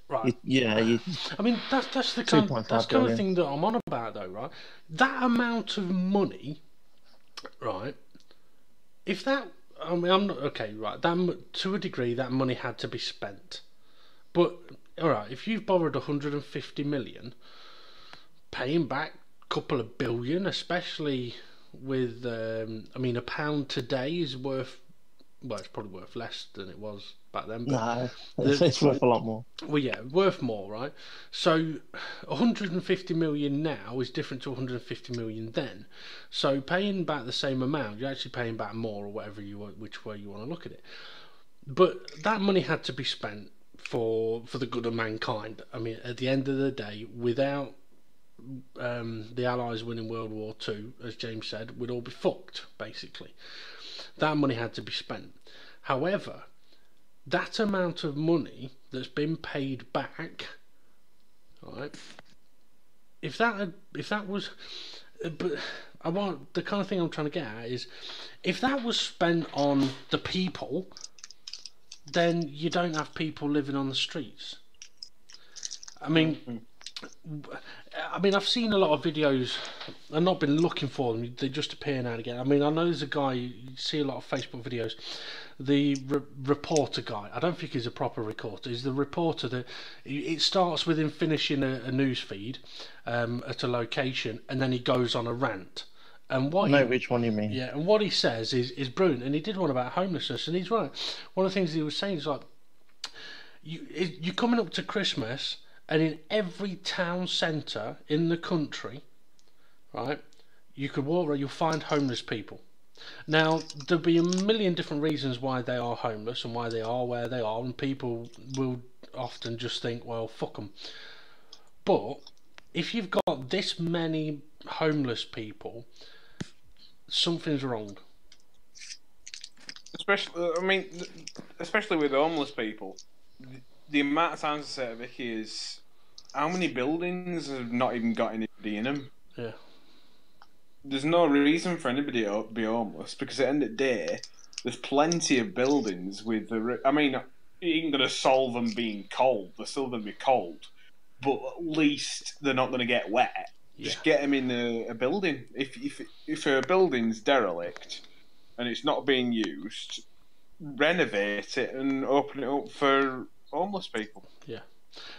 Right. I mean, that's the kind of thing that I'm on about, though, right? That amount of money, right? If that, I mean, I'm not okay, right? That to a degree, that money had to be spent. But all right, if you've borrowed 150 million, paying back a couple of billion, especially with, I mean, a pound today is worth. Well, it's probably worth less than it was back then. But no, it's worth a lot more. Well, yeah, worth more, right? So 150 million now is different to 150 million then. So paying back the same amount, you're actually paying back more, or whatever which way you want to look at it. But that money had to be spent for the good of mankind. I mean, at the end of the day, without the Allies winning World War II, as James said, we'd all be fucked, basically. That money had to be spent. However, that amount of money that's been paid back, right? If that was, but I want the kind of thing I'm trying to get at is, if that was spent on the people, then you don't have people living on the streets. I mean, I've seen a lot of videos. I've not been looking for them. They just appear now and again. I mean, I know there's a guy, you see a lot of Facebook videos. the reporter guy. I don't think he's a proper reporter. He's the reporter that it starts with him finishing a news feed at a location, and then he goes on a rant. And what I know which one you mean. yeah, and what he says is brilliant. And he did one about homelessness, and he's right. One of the things he was saying is like, you're coming up to Christmas, and in every town centre in the country, right, you could walk around, you'll find homeless people. Now, there'll be a million different reasons why they are homeless and why they are where they are, and people will often just think, well, fuck them. But if you've got this many homeless people, something's wrong. Especially with homeless people, the amount of times I say to Vicky is, how many buildings have not even got anybody in them? Yeah. There's no reason for anybody to be homeless, because at the end of the day, there's plenty of buildings with the... I mean, you ain't going to solve them being cold. They're still going to be cold. But at least they're not going to get wet. Yeah. Just get them in a building. If a building's derelict and it's not being used, renovate it and open it up for homeless people. Yeah.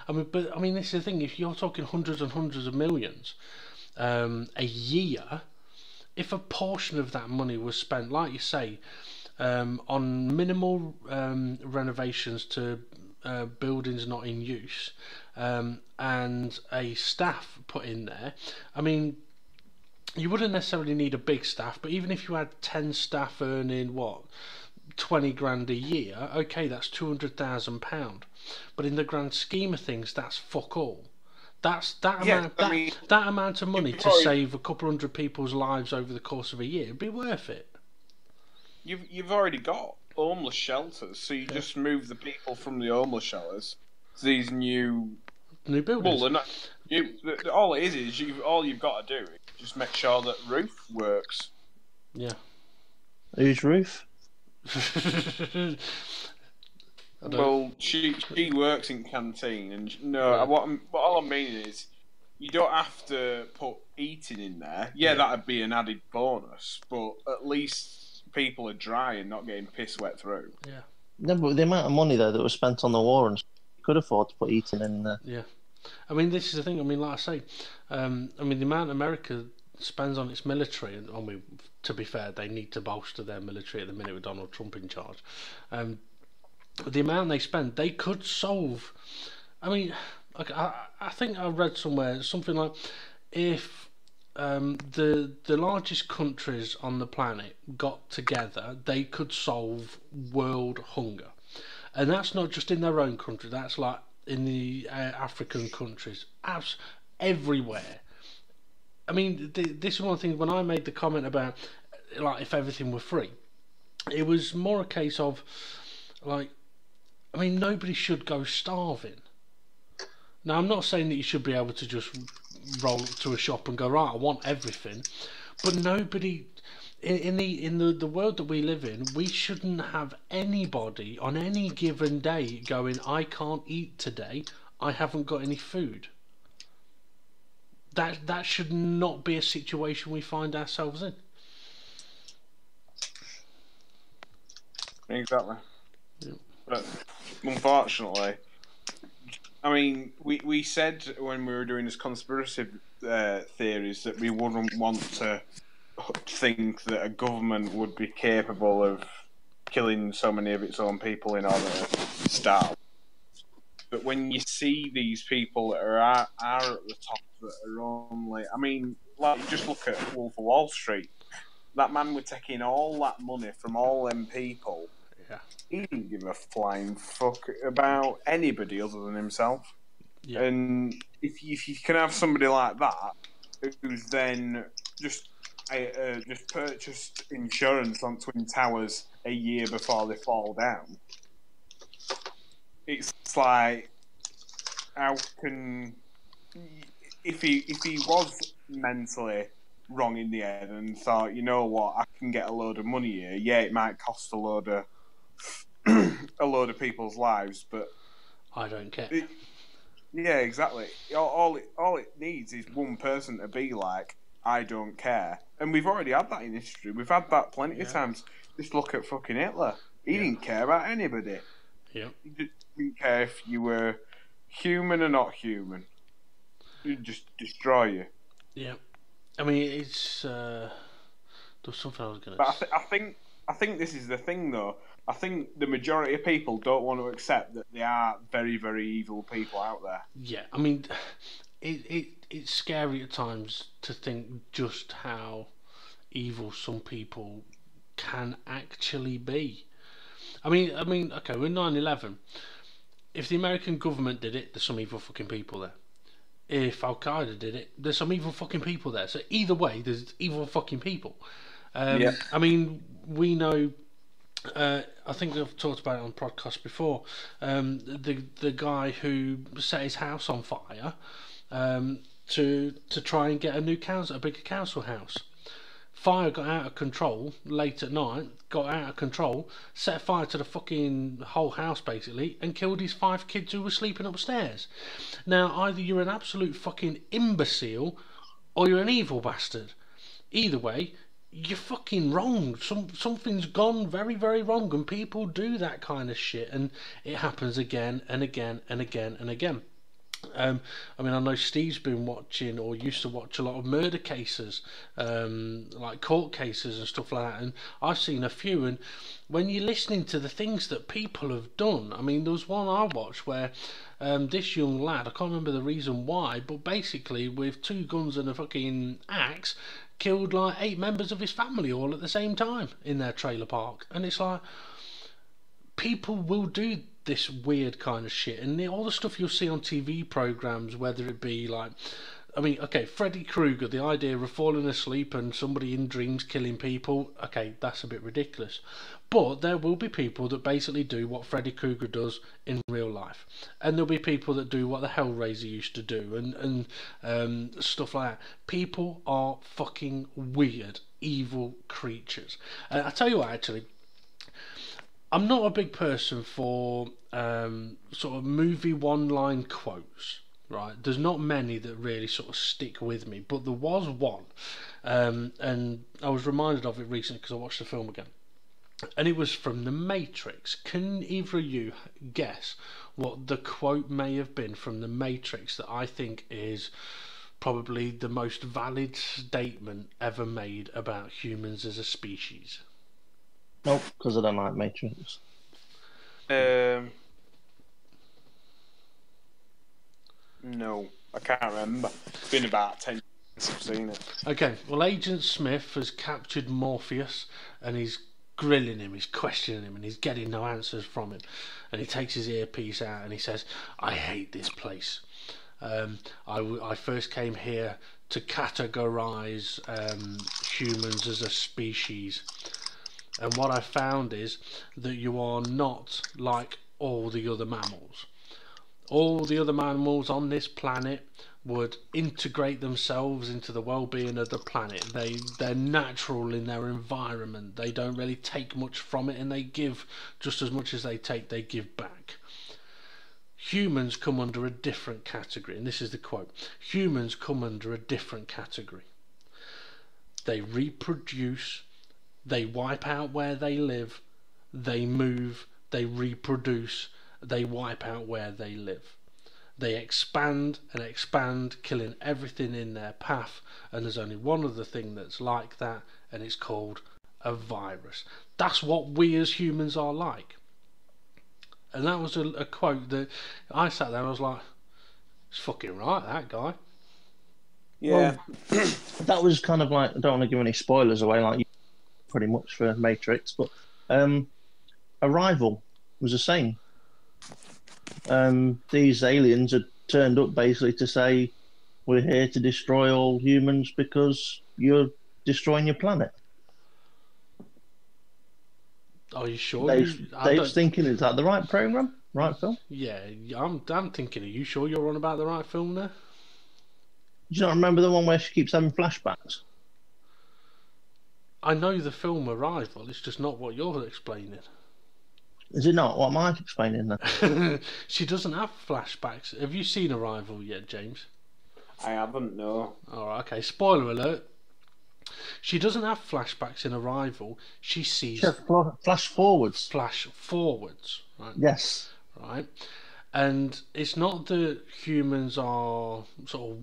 I mean, this is the thing. If you're talking hundreds and hundreds of millions a year... If a portion of that money was spent, like you say, on minimal renovations to buildings not in use, and a staff put in there, I mean, you wouldn't necessarily need a big staff, but even if you had 10 staff earning, 20 grand a year, okay, that's £200,000. But in the grand scheme of things, that's fuck all. That amount of money to save a couple hundred people's lives over the course of a year would be worth it. You've already got homeless shelters, so you just move the people from the homeless shelters to these new buildings. Well, they're not. All it is all you've got to do is just make sure that roof works. Yeah. Whose roof? Well, she works in canteen, and all I'm meaning is, you don't have to put eating in there. Yeah, that'd be an added bonus, but at least people are dry and not getting piss wet through. Yeah. No, but the amount of money though that was spent on the war, and could afford to put eating in there. Yeah. I mean, this is the thing. I mean, like I say, I mean, the amount America spends on its military, and to be fair, they need to bolster their military at the minute with Donald Trump in charge. The amount they spend, they could solve. I mean, I think I read somewhere something like, if the largest countries on the planet got together, they could solve world hunger, and that's not just in their own country. That's like in the African countries, everywhere. I mean, this is one thing. When I made the comment about like if everything were free, it was more a case of like, I mean, nobody should go starving. Now, I'm not saying that you should be able to just roll up to a shop and go, right, I want everything, but nobody in the world that we live in, we shouldn't have anybody on any given day going, I can't eat today, I haven't got any food. That should not be a situation we find ourselves in. Exactly. Yeah. But unfortunately, I mean, we said when we were doing this conspiracy theories that we wouldn't want to think that a government would be capable of killing so many of its own people in order to starve. But when you see these people that are at the top that are only... I mean, like, just look at Wolf of Wall Street. That man was taking all that money from all them people. Yeah. He didn't give a flying fuck about anybody other than himself. Yeah. And if you can have somebody like that who's then just purchased insurance on Twin Towers a year before they fall down, it's like, how can... If he was mentally wrong in the head and thought, you know what, I can get a load of money here, yeah, it might cost a load of people's lives, but I don't care. Yeah, exactly. All it needs is one person to be like, I don't care. And we've already had that in history. We've had that plenty of times. Just look at fucking Hitler. He didn't care about anybody. Yeah. He didn't care if you were human or not human. He'd just destroy you. Yeah. I mean, it's there was something I was gonna. But I think this is the thing, though. I think the majority of people don't want to accept that there are very, very evil people out there. Yeah, I mean, it's scary at times to think just how evil some people can actually be. I mean, okay, with 9/11, if the American government did it, there's some evil fucking people there. If Al Qaeda did it, there's some evil fucking people there. So either way, there's evil fucking people. Yeah. I mean, we know. I think I've talked about it on podcasts before. The guy who set his house on fire to try and get a bigger council house. Fire got out of control late at night. Got out of control, set fire to the fucking whole house basically, and killed his 5 kids who were sleeping upstairs. Now, either you're an absolute fucking imbecile, or you're an evil bastard. Either way, you're fucking wrong. Something's gone very, very wrong, and people do that kind of shit, and it happens again and again and again and again. I mean, I know Steve's been watching or used to watch a lot of murder cases, like court cases and stuff like that, and I've seen a few, and when you're listening to the things that people have done, I mean, there was one I watched where this young lad, I can't remember the reason why, but basically with 2 guns and a fucking axe, killed like 8 members of his family all at the same time in their trailer park. And it's like, people will do this weird kind of shit, and all the stuff you'll see on TV programs, whether it be like, I mean, okay, Freddy Krueger, the idea of falling asleep and somebody in dreams killing people, okay, that's a bit ridiculous. But there will be people that basically do what Freddy Krueger does in real life, and there'll be people that do what the Hellraiser used to do, and stuff like that. People are fucking weird, evil creatures. I tell you what, actually, I'm not a big person for sort of movie one-line quotes, right? There's not many that really sort of stick with me, but there was one, and I was reminded of it recently because I watched the film again, and it was from The Matrix. Can either of you guess what the quote may have been from The Matrix that I think is probably the most valid statement ever made about humans as a species? Nope, because I don't like Matrix. No, I can't remember. It's been about 10 years since I've seen it. Okay, well, Agent Smith has captured Morpheus, and he's grilling him, he's questioning him, and he's getting no answers from him. And he takes his earpiece out and he says, "I hate this place. I first came here to categorize humans as a species. And what I found is that you are not like all the other mammals. All the other mammals on this planet would integrate themselves into the well-being of the planet. They're natural in their environment. They don't really take much from it, and they give just as much as they take, they give back. Humans come under a different category," and this is the quote, "Humans come under a different category. They reproduce, they wipe out where they live, they move, they reproduce, they wipe out where they live. They expand and expand, killing everything in their path, and there's only one other thing that's like that, and it's called a virus. That's what we as humans are like." And that was a quote that I sat there and I was like, it's fucking right, that guy. Yeah. Well, that was kind of like, I don't want to give any spoilers away, like you pretty much for Matrix, but Arrival was the same. These aliens had turned up basically to say, "We're here to destroy all humans because you're destroying your planet." Are you sure? Dave's thinking, is that the right program, right film? Yeah, I'm thinking, are you sure you're on about the right film there? Do you not remember the one where she keeps having flashbacks? I know the film Arrival, it's just not what you're explaining. Is it not? What am I explaining then? She doesn't have flashbacks. Have you seen Arrival yet, James? I haven't, no. Alright, okay, spoiler alert. She doesn't have flashbacks in Arrival. She sees She has flash forwards. flash forwards, right? Yes. Right, and it's not that humans are sort of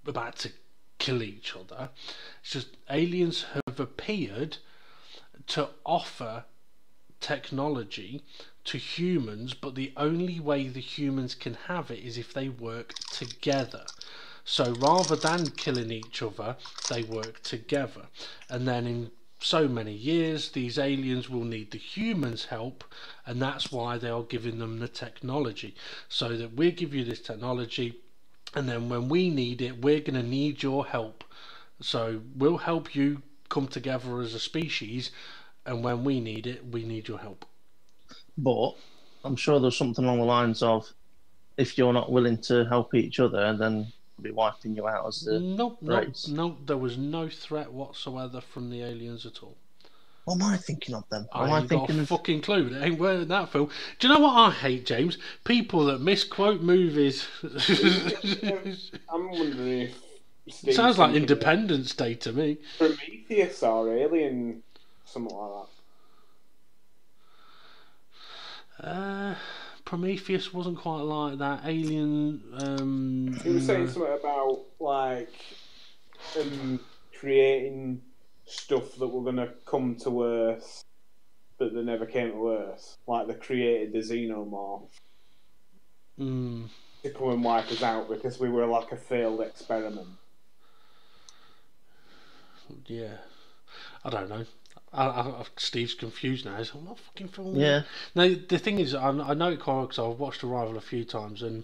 about to kill each other. It's just aliens have appeared to offer technology to humans, but the only way the humans can have it is if they work together. So rather than killing each other, they work together. And then in so many years, these aliens will need the humans' help, and that's why they are giving them the technology. So that we'll give you this technology, and then when we need it, we're going to need your help. So we'll help you come together as a species, and when we need it, we need your help. But I'm sure there's something along the lines of, if you're not willing to help each other, then we'll be wiping you out as the race. No, there was no threat whatsoever from the aliens at all. What am I thinking of then? I ain't got a fucking clue. It ain't wearing that film. Do you know what I hate, James? People that misquote movies. I'm wondering if It sounds like Independence Day to me. Prometheus or Alien, something like that. Prometheus wasn't quite like that. Alien. He was saying something about like creating stuff that were going to come to Earth, but they never came to Earth. Like they created the xenomorph to come and wipe us out because we were like a failed experiment. Yeah, I don't know. Steve's confused now. He's like, what fucking film? Yeah. No, the thing is, I know it quite because I've watched Arrival a few times, and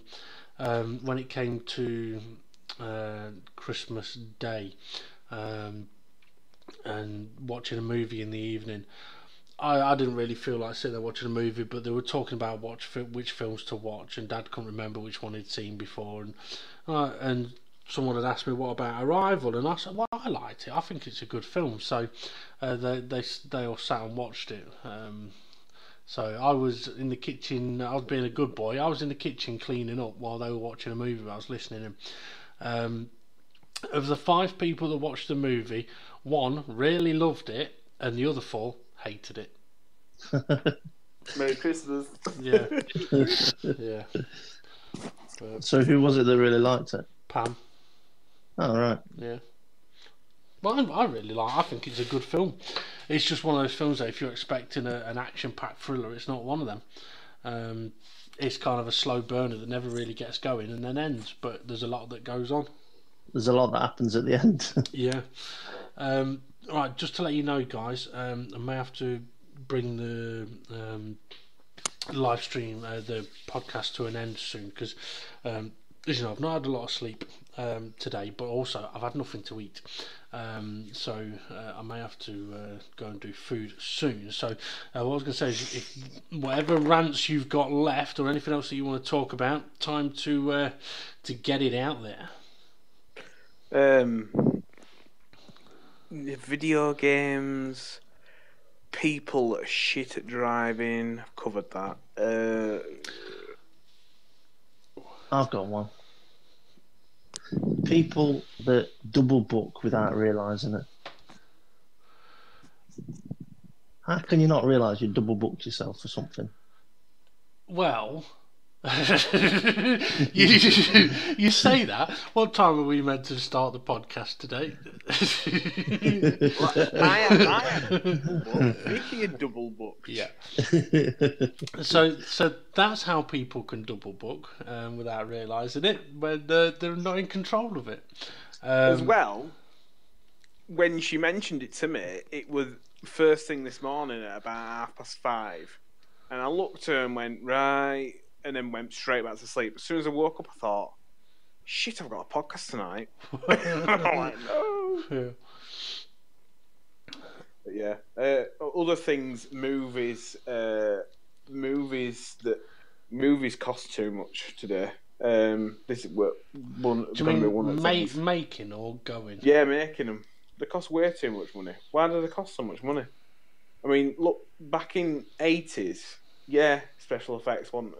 when it came to Christmas Day, and watching a movie in the evening, I didn't really feel like sitting there watching a movie, but they were talking about which films to watch, and Dad couldn't remember which one he'd seen before, and someone had asked me what about Arrival, and I said, well, I liked it. I think it's a good film. So they all sat and watched it. So I was in the kitchen. I was being a good boy. I was in the kitchen cleaning up while they were watching a movie. I was listening. And of the 5 people that watched the movie, 1 really loved it, and the other 4 hated it. Merry Christmas. Yeah, yeah. But So who was it that really liked it? Pam. Oh, right. Yeah. Well, I really like. I think it's a good film. It's just one of those films that if you're expecting an action-packed thriller, it's not one of them. It's kind of a slow burner that never really gets going and then ends. But there's a lot that goes on. There's a lot that happens at the end. Yeah. Right. Just to let you know, guys, I may have to bring the live stream, the podcast, to an end soon because. As you know, I've not had a lot of sleep today, but also I've had nothing to eat, so I may have to go and do food soon. So what I was going to say is, if whatever rants you've got left or anything else that you want to talk about, time to get it out there. Video games, people that are shit at driving. I've covered that. I've got one. People that double book without realising it. How can you not realise you double booked yourself for something? Well, you say that. What time are we meant to start the podcast today? I am. Vicky a double book. Yeah. So that's how people can double book without realising it when they're not in control of it. As well, when she mentioned it to me, it was first thing this morning at about 5:30, and I looked at her and went right, and then went straight back to sleep. As soon as I woke up, I thought, "Shit, I've got a podcast tonight." I'm like, no. Yeah. But yeah. Other things, movies movies cost too much today. This is one. Do you mean making or going? Yeah, making them. They cost way too much money. Why do they cost so much money? I mean, look, back in 80s, yeah, special effects weren't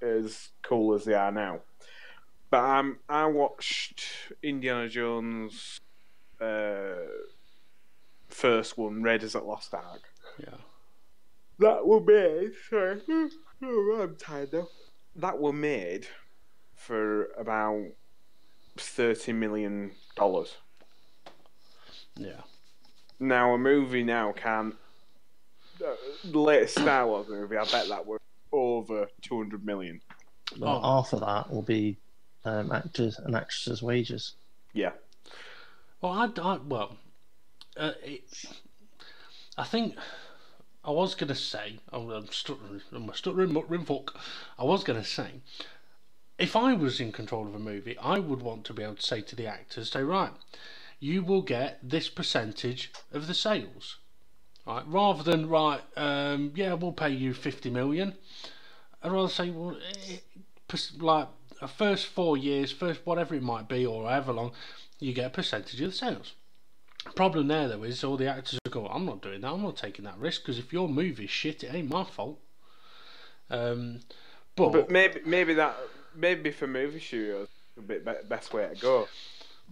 as cool as they are now. But I watched Indiana Jones first one, Raiders at Lost Ark. Yeah. That were made. Sorry, oh, I'm tired though. That were made for about $30 million. Yeah. Now a movie now can. The latest Star Wars movie, I bet that were over 200 million. Well, half of that will be actors and actresses' wages. Yeah. Well, I think I was going to say, I'm stuttering, muttering, fuck. I was going to say, if I was in control of a movie, I would want to be able to say to the actors, say, right, you will get this percentage of the sales. Right, rather than yeah, we'll pay you 50 million. I'd rather say, well, like first 4 years, first whatever it might be, or however long, you get a percentage of the sales. Problem there though is all the actors go, I'm not doing that. I'm not taking that risk because if your movie's shit, it ain't my fault. But maybe for movie studios, the best way to go.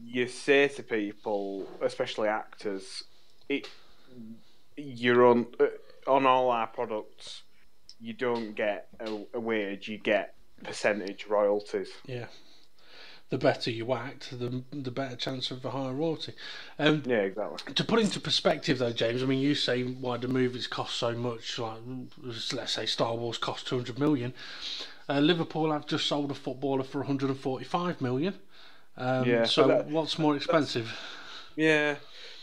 You say to people, especially actors, you're on all our products. You don't get a wage; you get percentage royalties. Yeah, the better you act, the better chance of a higher royalty. Yeah, exactly. To put into perspective, though, James, I mean, you say why do movies cost so much? Like, let's say Star Wars cost 200 million. Liverpool have just sold a footballer for 145 million. Yeah. So what's more expensive? Yeah,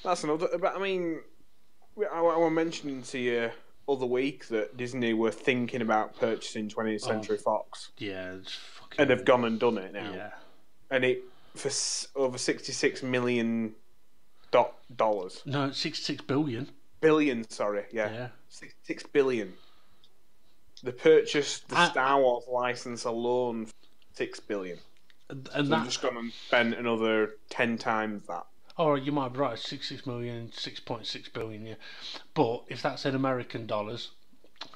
that's another. But I mean, I was mentioning to you other week that Disney were thinking about purchasing 20th Century Fox. Yeah, it's fucking. And they've gone and done it now. Yeah. And it for over $66 million. Dollars. No, 66 billion. Billion, sorry. Yeah. 6 billion. They purchased the Star Wars license alone for 6 billion. And so they've just gone and spent another 10 times that. Oh, you might be right. 66 million, 6.6 billion. Yeah, but if that's in American dollars,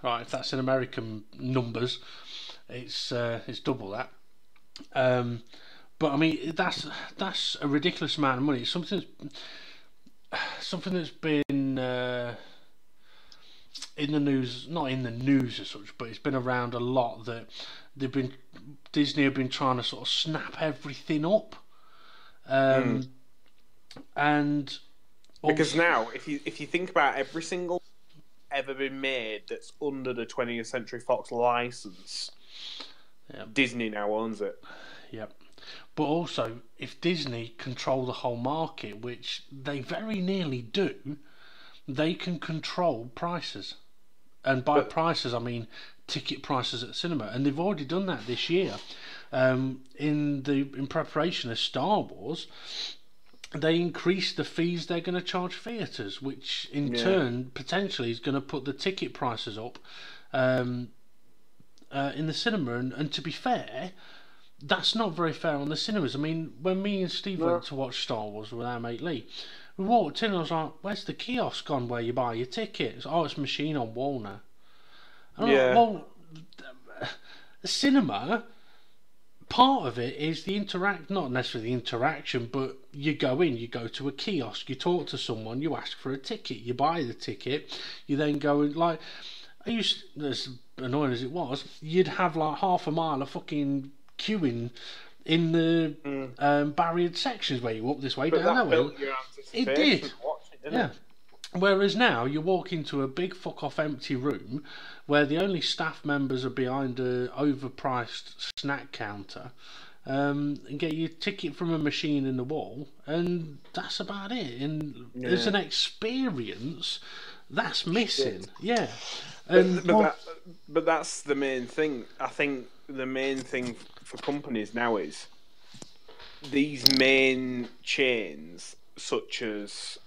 right? If that's in American numbers, it's double that. But I mean, that's a ridiculous amount of money. It's something that's been in the news, not in the news as such, but it's been around a lot that Disney have been trying to sort of snap everything up, and because now if you think about every single ever been made that's under the 20th Century Fox license, Disney now owns it. Yep. But also, if Disney control the whole market, which they very nearly do, they can control prices. And by prices, I mean ticket prices at the cinema. And they've already done that this year. In preparation of Star Wars, they increased the fees they're going to charge theatres, which in turn potentially is going to put the ticket prices up in the cinema. And to be fair, that's not very fair on the cinemas. I mean, when me and Steve went to watch Star Wars with our mate Lee, we walked in and I was like, where's the kiosk gone where you buy your tickets? Oh, it's a machine on wall now. And I'm like, well, the cinema, part of it is not necessarily the interaction, but you go in, you go to a kiosk, you talk to someone, you ask for a ticket, you buy the ticket, you then go and like, as annoying as it was, you'd have like half a mile of fucking queuing in the barriered sections where you walk this way, down that way. It did. Yeah. Whereas now you walk into a big fuck off empty room where the only staff members are behind a overpriced snack counter, and get your ticket from a machine in the wall, and that's about it. And there's an experience that's missing. Yeah. But that's the main thing. I think the main thing for companies now is these main chains, such as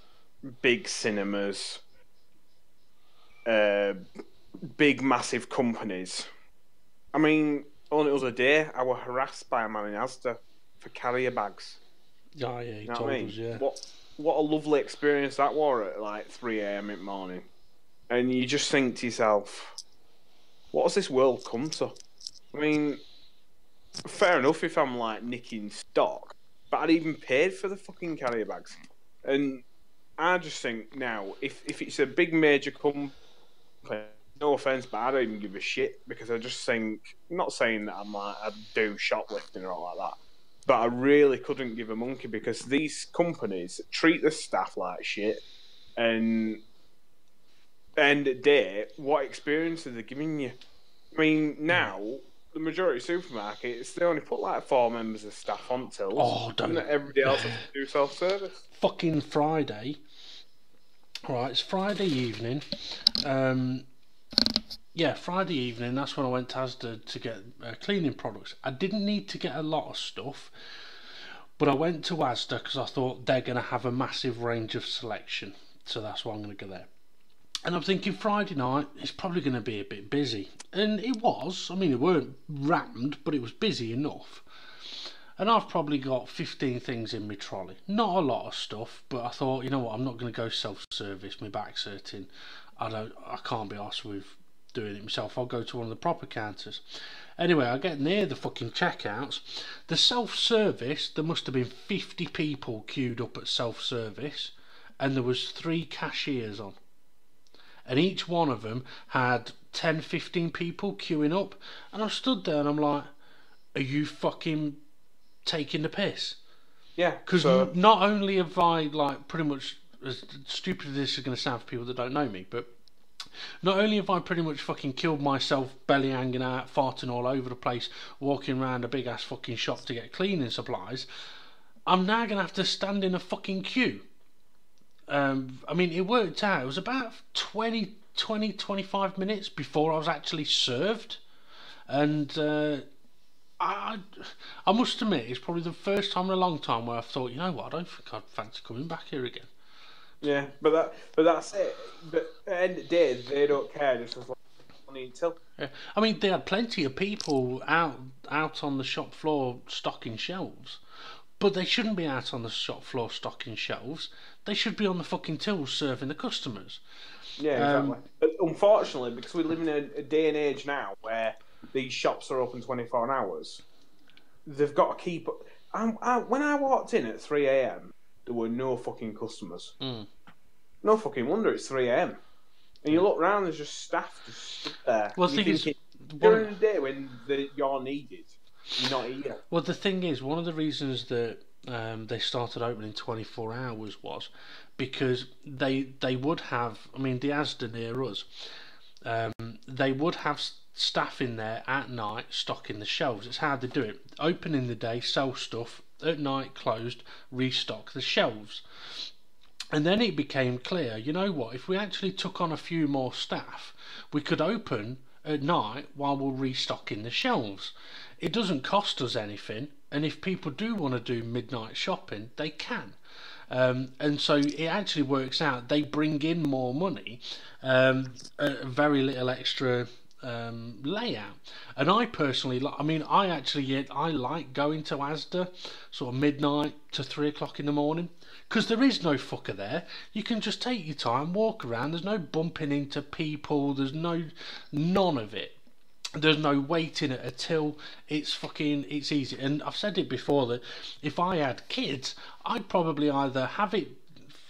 big cinemas, big massive companies. I mean, only the other day I was harassed by a man in Asda for carrier bags. Oh yeah, he told us, yeah. What a lovely experience that was at like 3 a.m. in the morning. And you just think to yourself, what has this world come to? I mean, fair enough if I'm like nicking stock, but I'd even paid for the fucking carrier bags. And I just think now, if it's a big major company, no offense, but I don't even give a shit, because I just think, I'm not saying that I do shoplifting or all like that, but I really couldn't give a monkey, because these companies treat the staff like shit, and end of the day, what experience are they giving you? I mean, now the majority of supermarkets, they only put like 4 members of staff on tills. Oh, don't. And everybody else has to do self-service. Fucking Friday. Right, it's Friday evening. Yeah, Friday evening, that's when I went to Asda to get cleaning products. I didn't need to get a lot of stuff, but I went to Asda because I thought they're going to have a massive range of selection. So that's why I'm going to go there. And I'm thinking Friday night, it's probably going to be a bit busy. And it was. I mean, it weren't rammed, but it was busy enough. And I've probably got 15 things in my trolley. Not a lot of stuff, but I thought, you know what, I'm not going to go self-service, my back's hurting. I can't be arsed with doing it myself. I'll go to one of the proper counters. Anyway, I get near the fucking checkouts. The self-service, there must have been 50 people queued up at self-service, and there was 3 cashiers on. And each one of them had 10, 15 people queuing up. And I stood there and I'm like, are you fucking taking the piss? Yeah. Because not only have I, like, pretty much, as stupid as this is going to sound for people that don't know me, but not only have I pretty much fucking killed myself, belly hanging out, farting all over the place, walking around a big ass fucking shop to get cleaning supplies, I'm now going to have to stand in a fucking queue. I mean, it worked out. It was about 25 minutes before I was actually served. And I must admit, it's probably the first time in a long time where I've thought, you know what, I don't think I'd fancy coming back here again. Yeah, but that's it. But at the end of the day, they don't care. Just as long as money until. Yeah. I mean, they had plenty of people out on the shop floor stocking shelves. But they shouldn't be out on the shop floor stocking shelves. They should be on the fucking tills serving the customers. Yeah, exactly. But unfortunately, because we live in a day and age now where these shops are open 24 hours, they've got to keep... when I walked in at 3 a.m, there were no fucking customers. No fucking wonder it's 3 a.m. And you look around, there's just staff just stood there. Well, the thing is, during the day when you're needed, you're not here. Well, the thing is, one of the reasons that they started opening 24 hours was because they would have, I mean, the Asda near us, they would have staff in there at night stocking the shelves. It's how they do it. Open in the day, sell stuff, at night closed, restock the shelves. And then it became clear, you know what, if we actually took on a few more staff, we could open at night while we're restocking the shelves. It doesn't cost us anything, and if people do want to do midnight shopping, they can. And so it actually works out. They bring in more money, very little extra layout. And I personally, I mean, I like going to Asda sort of midnight to 3 o'clock in the morning, because there is no fucker there. You can just take your time, walk around. There's no bumping into people. There's none of it. There's no waiting at a till. It's easy. And I've said it before that if I had kids, I'd probably either have it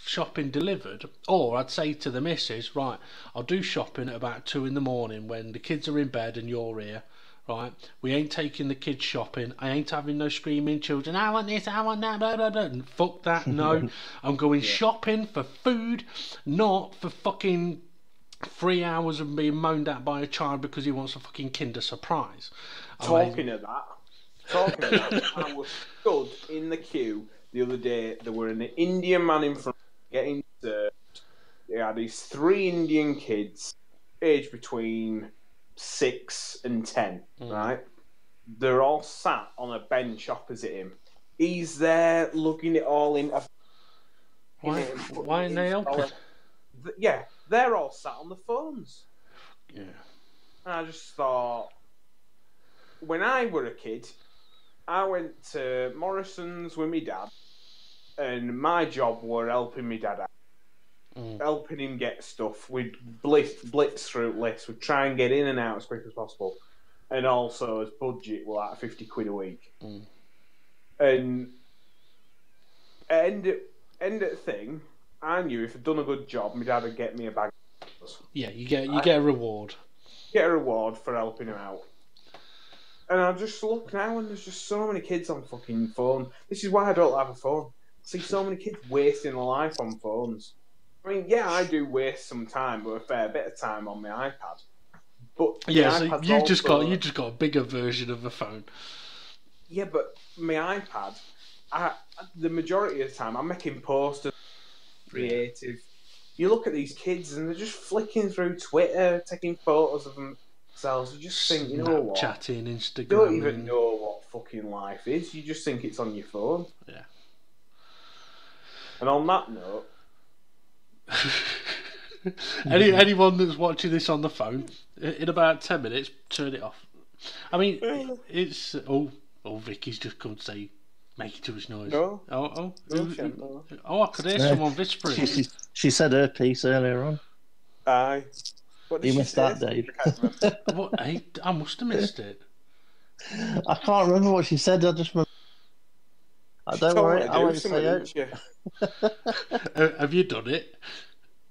shopping delivered, or I'd say to the missus, right, I'll do shopping at about 2 in the morning when the kids are in bed and you're here, right? We ain't taking the kids shopping. I ain't having no screaming children, I want this, I want that, blah, blah, blah. And fuck that, no. I'm going shopping for food, not for fucking 3 hours of being moaned at by a child because he wants a fucking Kinder Surprise. Talking of that, I was stood in the queue the other day. There were an Indian man in front getting served. They had these 3 Indian kids, aged between 6 and 10, right? They're all sat on a bench opposite him. He's there looking it all in. Why ain't they helping? Yeah, they're all sat on the phones. Yeah. And I just thought, when I were a kid, I went to Morrison's with my dad, and my job were helping my dad out, helping him get stuff. We'd blitz through lists, we'd try and get in and out as quick as possible, and also as budget were like 50 quid a week. And end of the thing, I knew if I'd done a good job, my dad would get me a bag. Yeah, you get a reward. Get a reward for helping him out. And I just look now, and there's just so many kids on fucking phone. This is why I don't have a phone. I see so many kids wasting their life on phones. I mean, yeah, I do waste some time, but a fair bit of time on my iPad. But Yeah, so you just got a bigger version of a phone. Yeah, but my iPad, the majority of the time, I'm making posters, creative. You look at these kids, and they're just flicking through Twitter, taking photos of themselves. You just think, you know what? Chatting, Instagram. You don't even know what fucking life is. You just think it's on your phone. Yeah. And on that note... anyone that's watching this on the phone, in about 10 minutes, turn it off. I mean, it's... Oh, Vicky's just come to say, make too much noise. No. Oh, I could hear No. someone whispering. She said her piece earlier on. Aye. What did You she missed say? that, Dave. I can't remember. What, I must have missed it. I can't remember what she said. I just remember. Don't worry, I won't say it. You? Have you done it?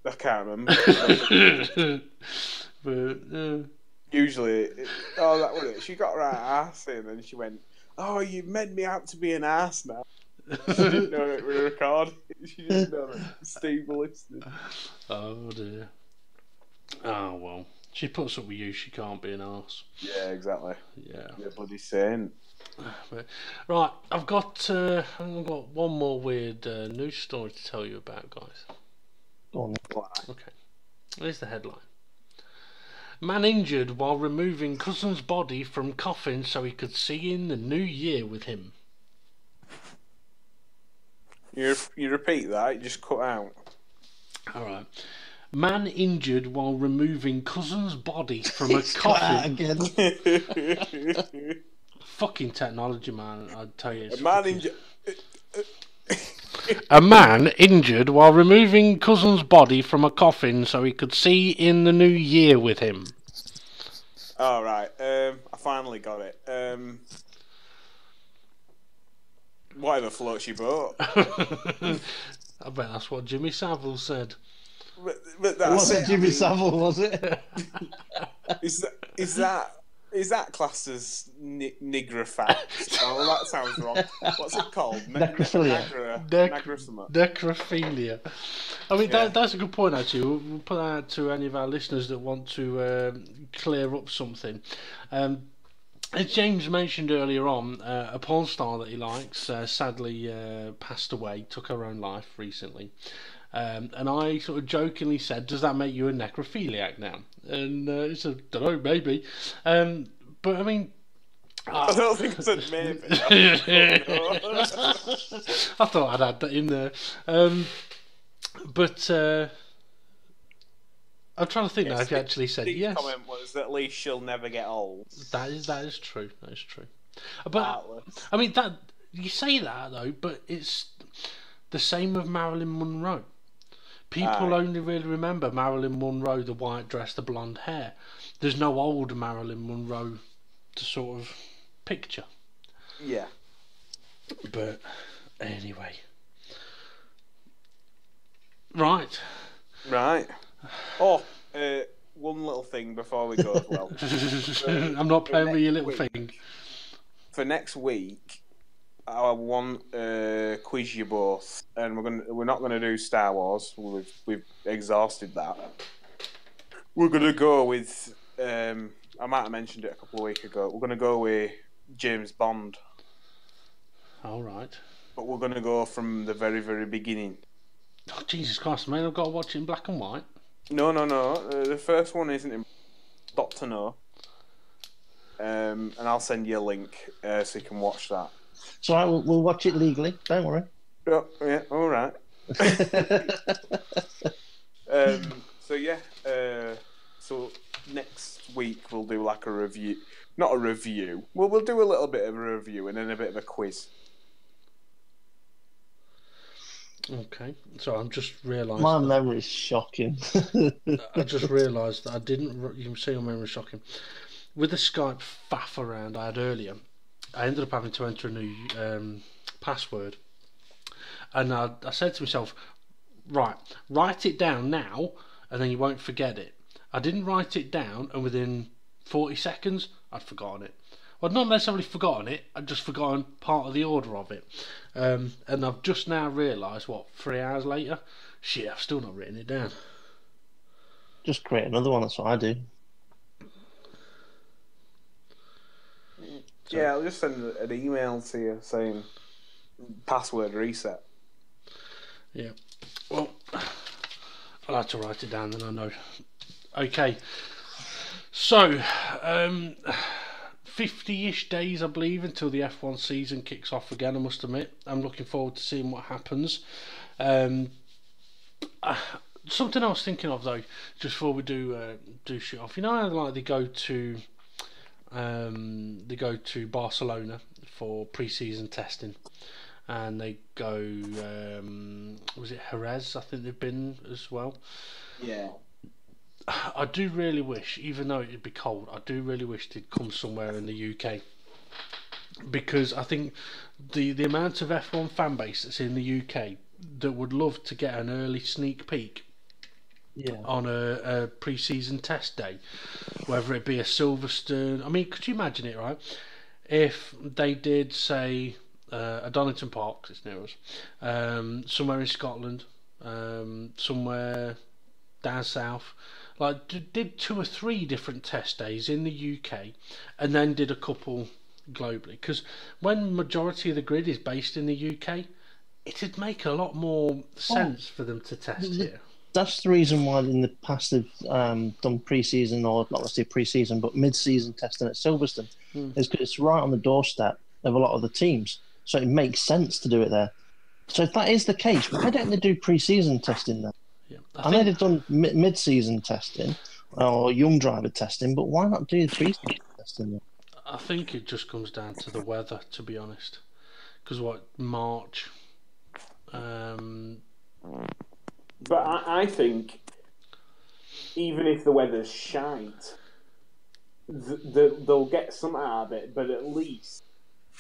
I can't remember. But, Usually, that was it. She got her ass in, and she went, "Oh, you've made me out to be an ass now." She didn't know it was recording. She didn't know that Steve was listening. Oh dear. Oh well. She puts up with you. She can't be an arse. Yeah, exactly. Yeah. You're a bloody saint. But, right, I've got one more weird news story to tell you about, guys. Go on. Okay. Here's the headline. Man injured while removing cousin's body from coffin so he could see in the new year with him. You repeat that, it just cut out. Alright. Man injured while removing cousin's body from a coffin. Again. Fucking technology, man. I tell you. A man A man injured while removing cousin's body from a coffin so he could see in the new year with him. All right. I finally got it. Whatever floats your boat. I bet that's what Jimmy Savile said. But It that's wasn't Jimmy Savile, was it? Is that classed as nigrophilia? Oh, that sounds wrong. What's it called? Necrophilia. Necrophilia. I mean, Yeah. that's a good point, actually. We'll put that out to any of our listeners that want to clear up something. As James mentioned earlier on, a porn star that he likes sadly passed away, took her own life recently. And I sort of jokingly said, does that make you a necrophiliac now? And he said, don't know, maybe. But I mean... I don't think I said maybe. I thought I'd add that in there. But I'm trying to think now if you actually said Steve's yes. comment was, at least she'll never get old. That is true. That is true. But Heartless. I mean, that you say that though, but it's the same with Marilyn Monroe. People only really remember Marilyn Monroe, the white dress, the blonde hair. There's no old Marilyn Monroe to sort of picture. Yeah. But anyway, right. Oh, one little thing before we go as well. I'm not playing with your little week. thing. For next week, I want to quiz you both, and we're not gonna do Star Wars. We've exhausted that. We're gonna go with I might have mentioned it a couple of weeks ago. We're gonna go with James Bond. All right. But we're gonna go from the very, very beginning. Oh, Jesus Christ, man! I've got to watch it in black and white. No. The first one isn't in Doctor No. And I'll send you a link so you can watch that. It's all right, we'll watch it legally. Don't worry. Oh, yeah, all right. So next week we'll do like a review. Not a review. We'll do a little bit of a review and then a bit of a quiz. Okay, so I'm just realised. My memory's shocking. I just realised that I didn't. You can see your memory shocking. With the Skype faff around I had earlier, I ended up having to enter a new password, and I said to myself, right, write it down now, and then you won't forget it. I didn't write it down, and within 40 seconds, I'd forgotten it. Well, not necessarily forgotten it, I'd just forgotten part of the order of it. And I've just now realised, 3 hours later? Shit, I've still not written it down. Just create another one, that's what I do. So, yeah, I'll just send an email to you saying password reset. Yeah. Well, I'll have to write it down, then I know. Okay. So, 50-ish days, I believe, until the F1 season kicks off again, I must admit. I'm looking forward to seeing what happens. Something I was thinking of, though, just before we do shit off. You know how they go to Barcelona for pre-season testing, and they go was it Jerez? I think they've been as well. Yeah. I do really wish, even though it'd be cold, I do really wish they'd come somewhere in the UK, because I think the amount of F1 fan base that's in the UK that would love to get an early sneak peek on a pre-season test day, whether it be a Silverstone. I mean, could you imagine it, right? If they did, say, a Donington Park, 'cause it's near us, somewhere in Scotland, somewhere down south, like did 2 or 3 different test days in the UK, and then did a couple globally. Because when majority of the grid is based in the UK, it'd make a lot more sense for them to test here. That's the reason why in the past they've done pre-season, or not let's say pre-season, but mid-season testing at Silverstone, is because it's right on the doorstep of a lot of the teams, so it makes sense to do it there. So if that is the case, why don't they do pre-season testing then? Yeah, I know they've done mid-season testing or young driver testing, but why not do the pre-season testing then? I think it just comes down to the weather, to be honest. Because March. But I think even if the weather's shite, they'll get some out of it. But at least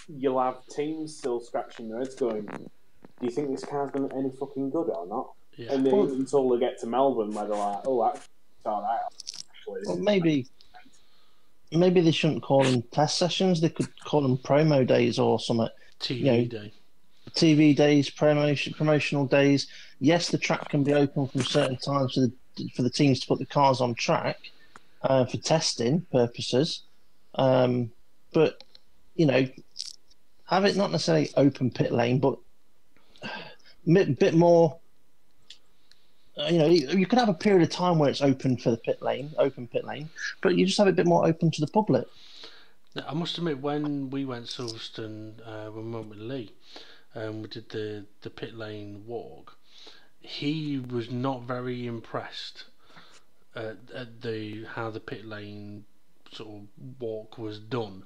you'll have teams still scratching their heads, going, "Do you think this car's going to be any fucking good or not?" Yeah. And then until they get to Melbourne, where they're like, "Oh, actually, it's all right." Well, maybe they shouldn't call them test sessions. They could call them promo days or something. TV day. TV days, promotional days. Yes, the track can be open from certain times for the teams to put the cars on track for testing purposes. But have it not necessarily open pit lane, but a bit more. You could have a period of time where it's open for the open pit lane, but you just have it a bit more open to the public. I must admit, when we went Silverstone, when we went with Lee, we did the pit lane walk, he was not very impressed at how the pit lane sort of walk was done,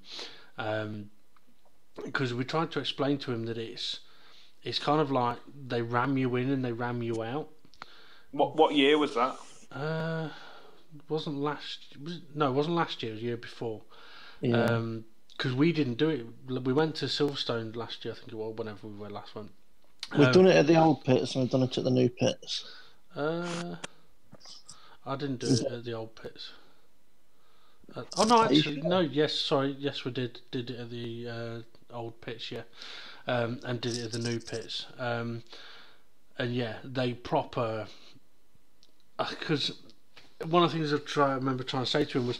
because we tried to explain to him that it's kind of like they ram you in and they ram you out. What year was that? It wasn't last year. It wasn't last year. It was the year before. Yeah. Because we didn't do it. We went to Silverstone last year, I think it was, whenever we were last one. We've done it at the old pits and we've done it at the new pits. I didn't do it at the old pits. Oh no, actually, no. Yes, sorry. Yes, we did it at the old pits, yeah, and did it at the new pits. And yeah, they proper. Because one of the things I remember trying to say to him was,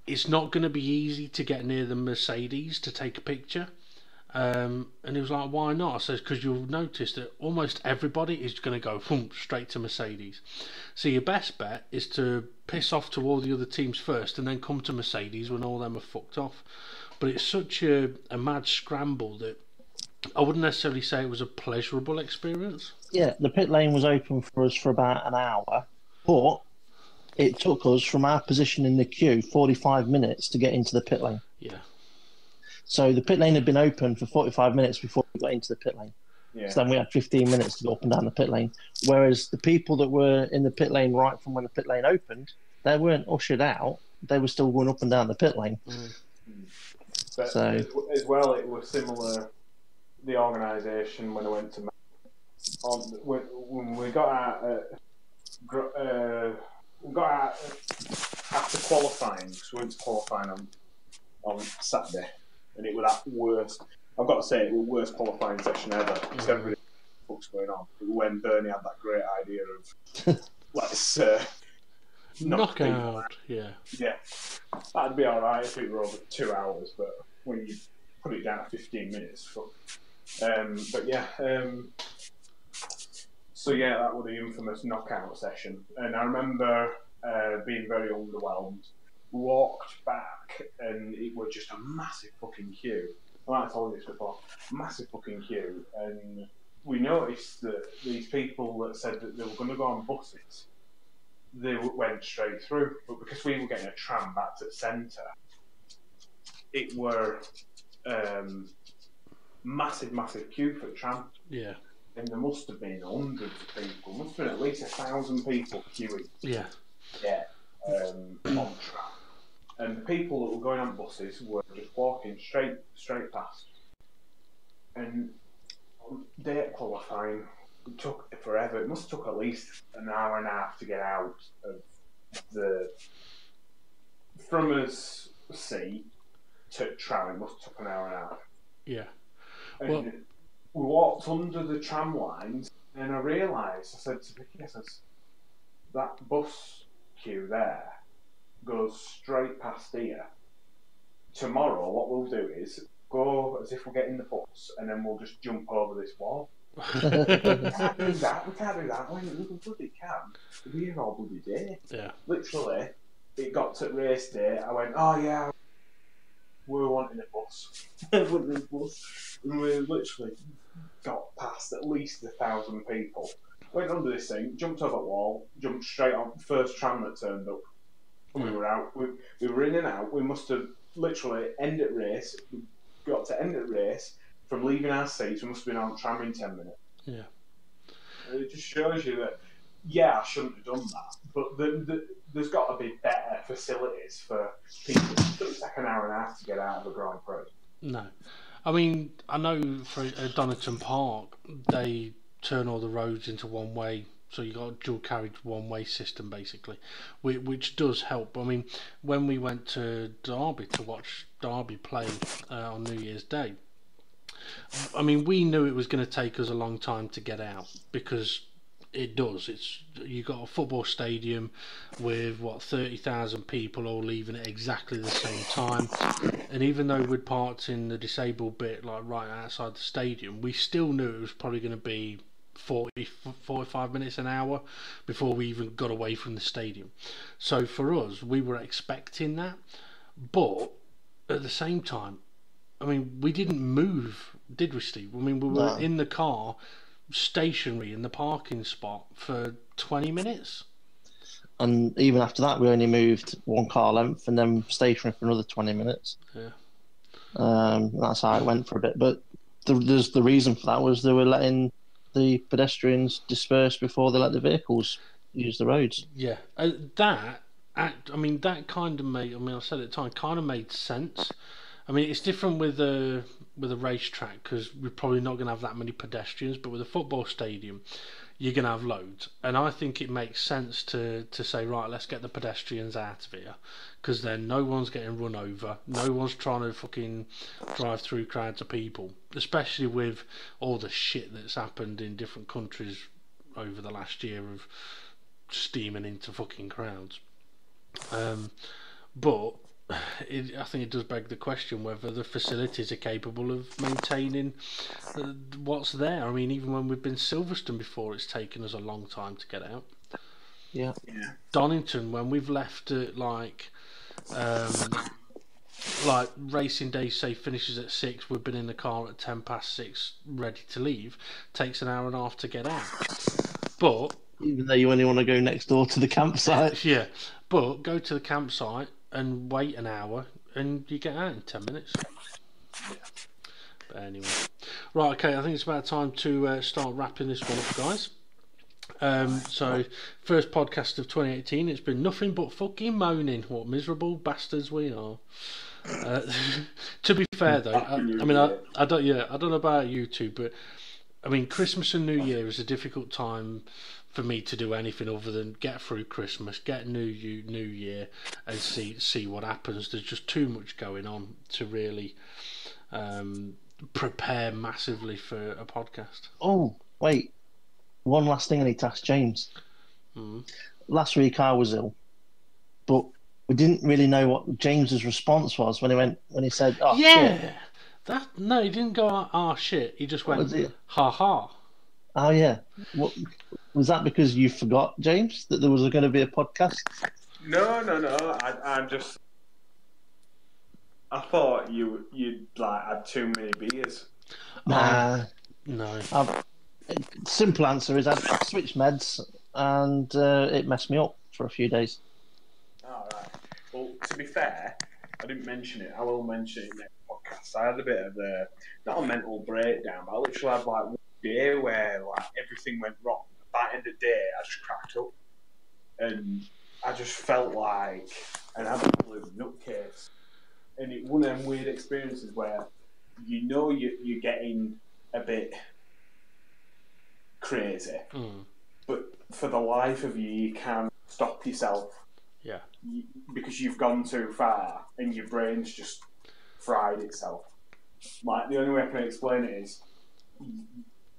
it's not going to be easy to get near the Mercedes to take a picture. And he was like, why not? I said, because you'll notice that almost everybody is going to go straight to Mercedes. So your best bet is to piss off to all the other teams first and then come to Mercedes when all them are fucked off. But it's such a mad scramble that I wouldn't necessarily say it was a pleasurable experience. Yeah, the pit lane was open for us for about an hour, but it took us from our position in the queue 45 minutes to get into the pit lane. Yeah. So the pit lane had been open for 45 minutes before we got into the pit lane. Yeah. So then we had 15 minutes to go up and down the pit lane. Whereas the people that were in the pit lane right from when the pit lane opened, they weren't ushered out. They were still going up and down the pit lane. But as well, it was similar, the organisation, when I went to when we got out. We got out after qualifying. So we went to qualifying on Saturday, and it was that worst. I've got to say, it was the worst qualifying session ever. Because everybody what's going on. It was when Bernie had that great idea of let's knock knockout. Yeah, that'd be all right if it were over 2 hours, but when you put it down to 15 minutes, fuck. But yeah. So yeah, that was the infamous knockout session, and I remember being very underwhelmed. Walked back, and it was just a massive fucking queue. I might have told you this before. Massive fucking queue, and we noticed that these people that said that they were going to go on buses, they went straight through. But because we were getting a tram back to the centre, it were massive queue for the tram. Yeah. And there must have been hundreds of people. Must have been at least 1,000 people queuing. Yeah. Yeah. On tram. And the people that were going on buses were just walking straight past. And day at qualifying, it took forever. It must have took at least an hour and a half to get out of from us seat to tram. It must have took an hour and a half. Yeah. And we walked under the tram lines, and I realised, I said to Vicky, that bus queue there goes straight past here. Tomorrow, what we'll do is go as if we're getting the bus, and then we'll just jump over this wall. We can't do that. We bloody can. We're here all bloody day. Yeah. Literally, it got to race day. I went, oh yeah, we were wanting a bus. And we literally got past at least 1,000 people. Went under this thing, jumped over that wall, jumped straight on first tram that turned up. And we were out. We were in and out. We must have literally ended race. We got to end at race. From leaving our seats, we must have been on tram in 10 minutes. Yeah. And it just shows you that, yeah, I shouldn't have done that. But there's got to be better facilities for people. It doesn't take an hour and a half to get out of a Grand Prix. No. I mean, I know for Donington Park, they turn all the roads into one way. So you got a dual carriage one-way system basically, which does help. I mean, when we went to Derby to watch Derby play on New Year's Day, I mean, we knew it was going to take us a long time to get out because it does. You got a football stadium with 30,000 people all leaving at exactly the same time, and even though we'd parked in the disabled bit like right outside the stadium, we still knew it was probably going to be 45 minutes, an hour before we even got away from the stadium. So for us, we were expecting that, but at the same time, I mean, we didn't move, did we, Steve? I mean, we were in the car, stationary in the parking spot for 20 minutes. And even after that, we only moved one car length and then stationary for another 20 minutes. Yeah. That's how it went for a bit. But the reason for that was they were letting the pedestrians disperse before they let the vehicles use the roads. Yeah, that kind of made. I mean, I said at the time, kind of made sense. I mean, it's different with a racetrack because we're probably not going to have that many pedestrians, but with a football stadium, you're going to have loads. And I think it makes sense to say, right, let's get the pedestrians out of here, because then no one's getting run over, no one's trying to fucking drive through crowds of people, especially with all the shit that's happened in different countries over the last year of steaming into fucking crowds. But I think it does beg the question whether the facilities are capable of maintaining what's there. I mean, even when we've been Silverstone before, it's taken us a long time to get out. Yeah. Donington, when we've left at like racing day, say finishes at 6, we've been in the car at 6:10, ready to leave. Takes an hour and a half to get out. But even though you only want to go next door to the campsite. Yeah, but go to the campsite and wait an hour and you get out in 10 minutes. Yeah. But anyway, right, okay, I think it's about time to start wrapping this one up, guys. So first podcast of 2018, it's been nothing but fucking moaning. What miserable bastards we are. To be fair though, I don't know about you two, but I mean, Christmas and New Year is a difficult time for me to do anything other than get through Christmas, get New Year, and see what happens. There's just too much going on to really prepare massively for a podcast. Oh, wait. One last thing I need to ask James. Last week I was ill, but we didn't really know what James's response was when he said, "Oh shit." No, he didn't go, "Oh shit." He just went, "Ha ha." Oh yeah. What was that? Because you forgot, James, that there was going to be a podcast? No. I thought you'd like had too many beers. Nah. No. Simple answer is I switched meds and it messed me up for a few days. All right. Well, to be fair, I didn't mention it. I will mention it next podcast. I had a bit of not a mental breakdown, but I literally had like one day where like everything went wrong. By the end of the day, I just cracked up, and I just felt like an absolute nutcase. And it one of them weird experiences where you know you're getting a bit crazy, but for the life of you, you can't stop yourself. Yeah. Because you've gone too far and your brain's just fried itself. Like, the only way I can explain it is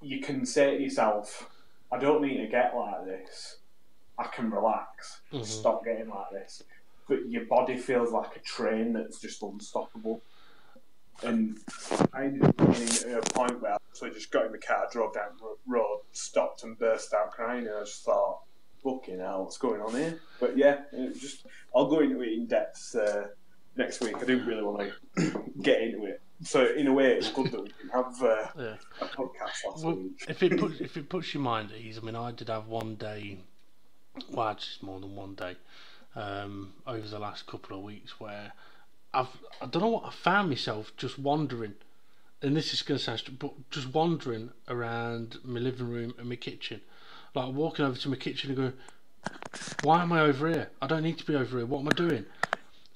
you can say to yourself, I don't need to get like this. I can relax, stop getting like this. But your body feels like a train that's just unstoppable. And I ended up getting to a point where I just got in the car, drove down the road, stopped and burst out crying, and I just thought, fucking hell, what's going on here? But yeah, I'll go into it in depth next week. I didn't really want to get into it. So in a way, it's good that we can have a podcast last week. If it puts your mind at ease, I mean, I did have one day, well, actually it's more than one day, over the last couple of weeks where I don't know what, I found myself just wandering, and this is going to sound stupid, but just wandering around my living room and my kitchen, like walking over to my kitchen and going, why am I over here? I don't need to be over here. What am I doing?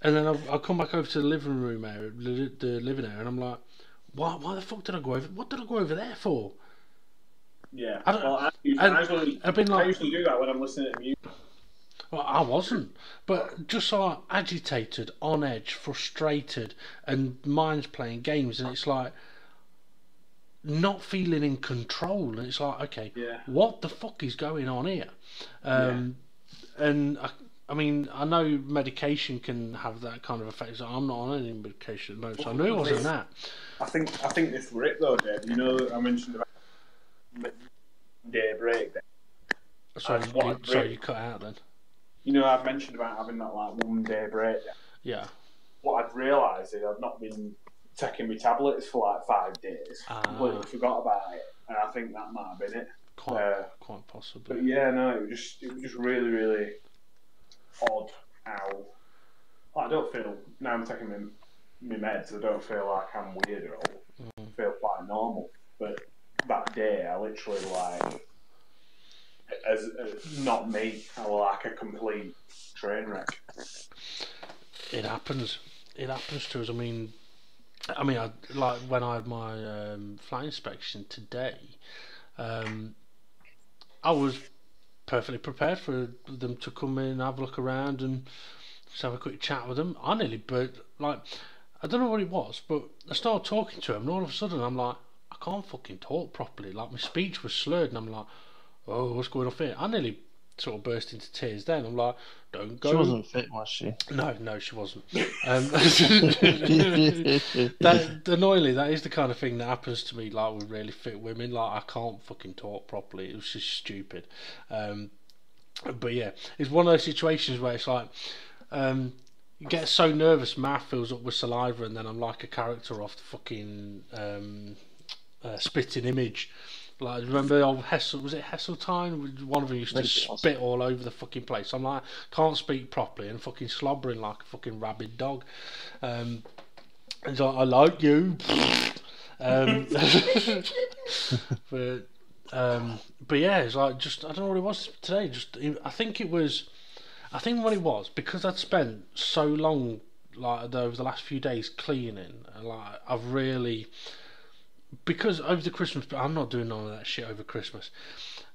And then I'll come back over to the living room area, the living area, and I'm like, why the fuck did I go over? What did I go over there for? Yeah. I usually do that when I'm listening to music. Well, I wasn't, but just so agitated, on edge, frustrated, and mind's playing games, and it's like not feeling in control, and it's like, okay, what the fuck is going on here? And I mean, I know medication can have that kind of effect. So I'm not on any medication at the moment, so I knew it wasn't that. I think this were it though, Dave. You know, I mentioned about day break. Sorry, you cut out then. You know, I've mentioned about having that like 1 day break. Yeah. What I'd realised is I've not been taking my tablets for like 5 days. Completely forgot about it, and I think that might have been it. Quite possibly. But yeah, no, it was just really, really odd how I don't feel now I'm taking my meds. I don't feel like I'm weird at all. I feel quite normal. But that day, I literally like. As not me, I was like a complete train wreck. It happens. It happens to us. I mean, I like when I had my flight inspection today. I was perfectly prepared for them to come in, have a look around, and just have a quick chat with them. I nearly burnt. Like, I don't know what it was, but I started talking to them, and all of a sudden I'm like, I can't fucking talk properly. Like, my speech was slurred, and I'm like, oh, what's going on here? I nearly sort of burst into tears then. I'm like, don't go. She wasn't fit, was she? No, she wasn't. Annoyingly, that is the kind of thing that happens to me, like with really fit women. Like, I can't fucking talk properly. It was just stupid. But yeah, it's one of those situations where it's like, you get so nervous, mouth fills up with saliva, and then I'm like a character off the fucking Spitting Image. Like, remember old Hessel, was it Heseltine? One of them used to spit all over the fucking place. I'm like, can't speak properly and fucking slobbering like a fucking rabid dog. And he's like, I like you. But yeah, it's like, just, I don't know what it was today. I think what it was, because I'd spent so long, like, over the last few days cleaning, and like, I've really because over the Christmas, I'm not doing none of that shit over Christmas,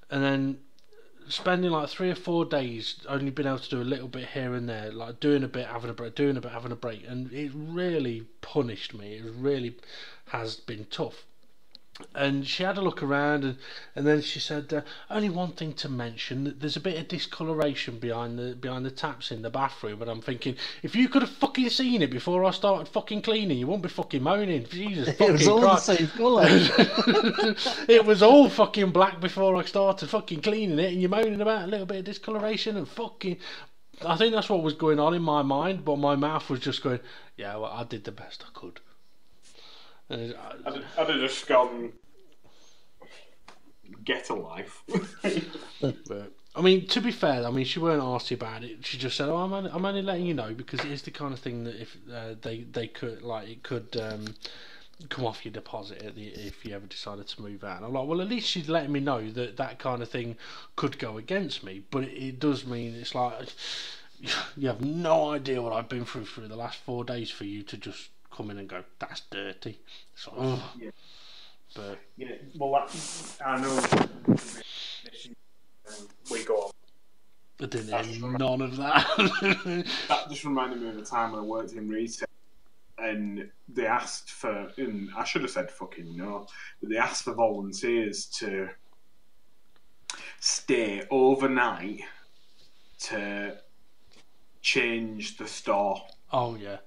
and then spending like 3 or 4 days only being able to do a little bit here and there, like doing a bit, having a break, doing a bit, having a break, and it really punished me. It really has been tough. And she had a look around, and then she said, only one thing to mention, there's a bit of discoloration behind the taps in the bathroom. And I'm thinking, if you could have fucking seen it before I started fucking cleaning, you wouldn't be fucking moaning. Jesus fucking It was all the Christ. same colour. It was all fucking black before I started fucking cleaning it, and you're moaning about a little bit of discoloration and fucking... I think that's what was going on in my mind, but my mouth was just going, yeah, well, I did the best I could. I'd have just gone, get a life. But, I mean, to be fair, I mean, she weren't arsy about it. She just said, "Oh, I'm only letting you know because it is the kind of thing that if they could, like, it could come off your deposit if you ever decided to move out." And I'm like, well, at least she's letting me know that kind of thing could go against me. But it does mean it's like you have no idea what I've been through the last 4 days for you to just come in and go, that's dirty. So, yeah. But yeah, well, I know. We go on. I didn't hear none of that. That just reminded me of the time when I worked in retail, and they asked for, and I should have said fucking no, but they asked for volunteers to stay overnight to change the store. Oh yeah.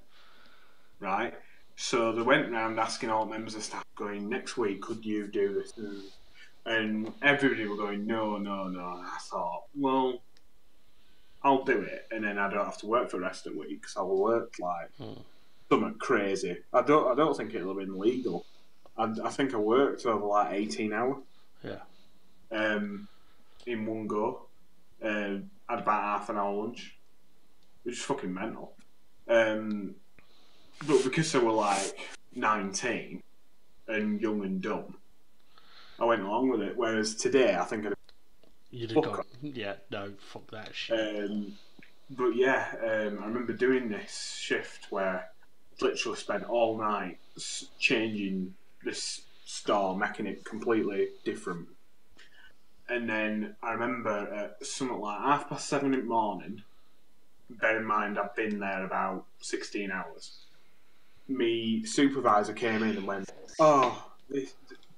Right? So they went round asking all members of staff, going, next week, could you do this? And everybody were going, no. And I thought, well, I'll do it, and then I don't have to work for the rest of the week, because I will work like something crazy. I don't think it'll have been legal. I think I worked over like 18 hours. Yeah. In one go. Had about half an hour lunch, which is fucking mental. But because they were like 19 and young and dumb, I went along with it. Whereas today, I think You'd have gone, yeah, no, fuck that shit. But yeah, I remember doing this shift where I literally spent all night changing this store, making it completely different. And then I remember at something like 7:30 in the morning, bear in mind I've been there about 16 hours, me supervisor came in and went, oh,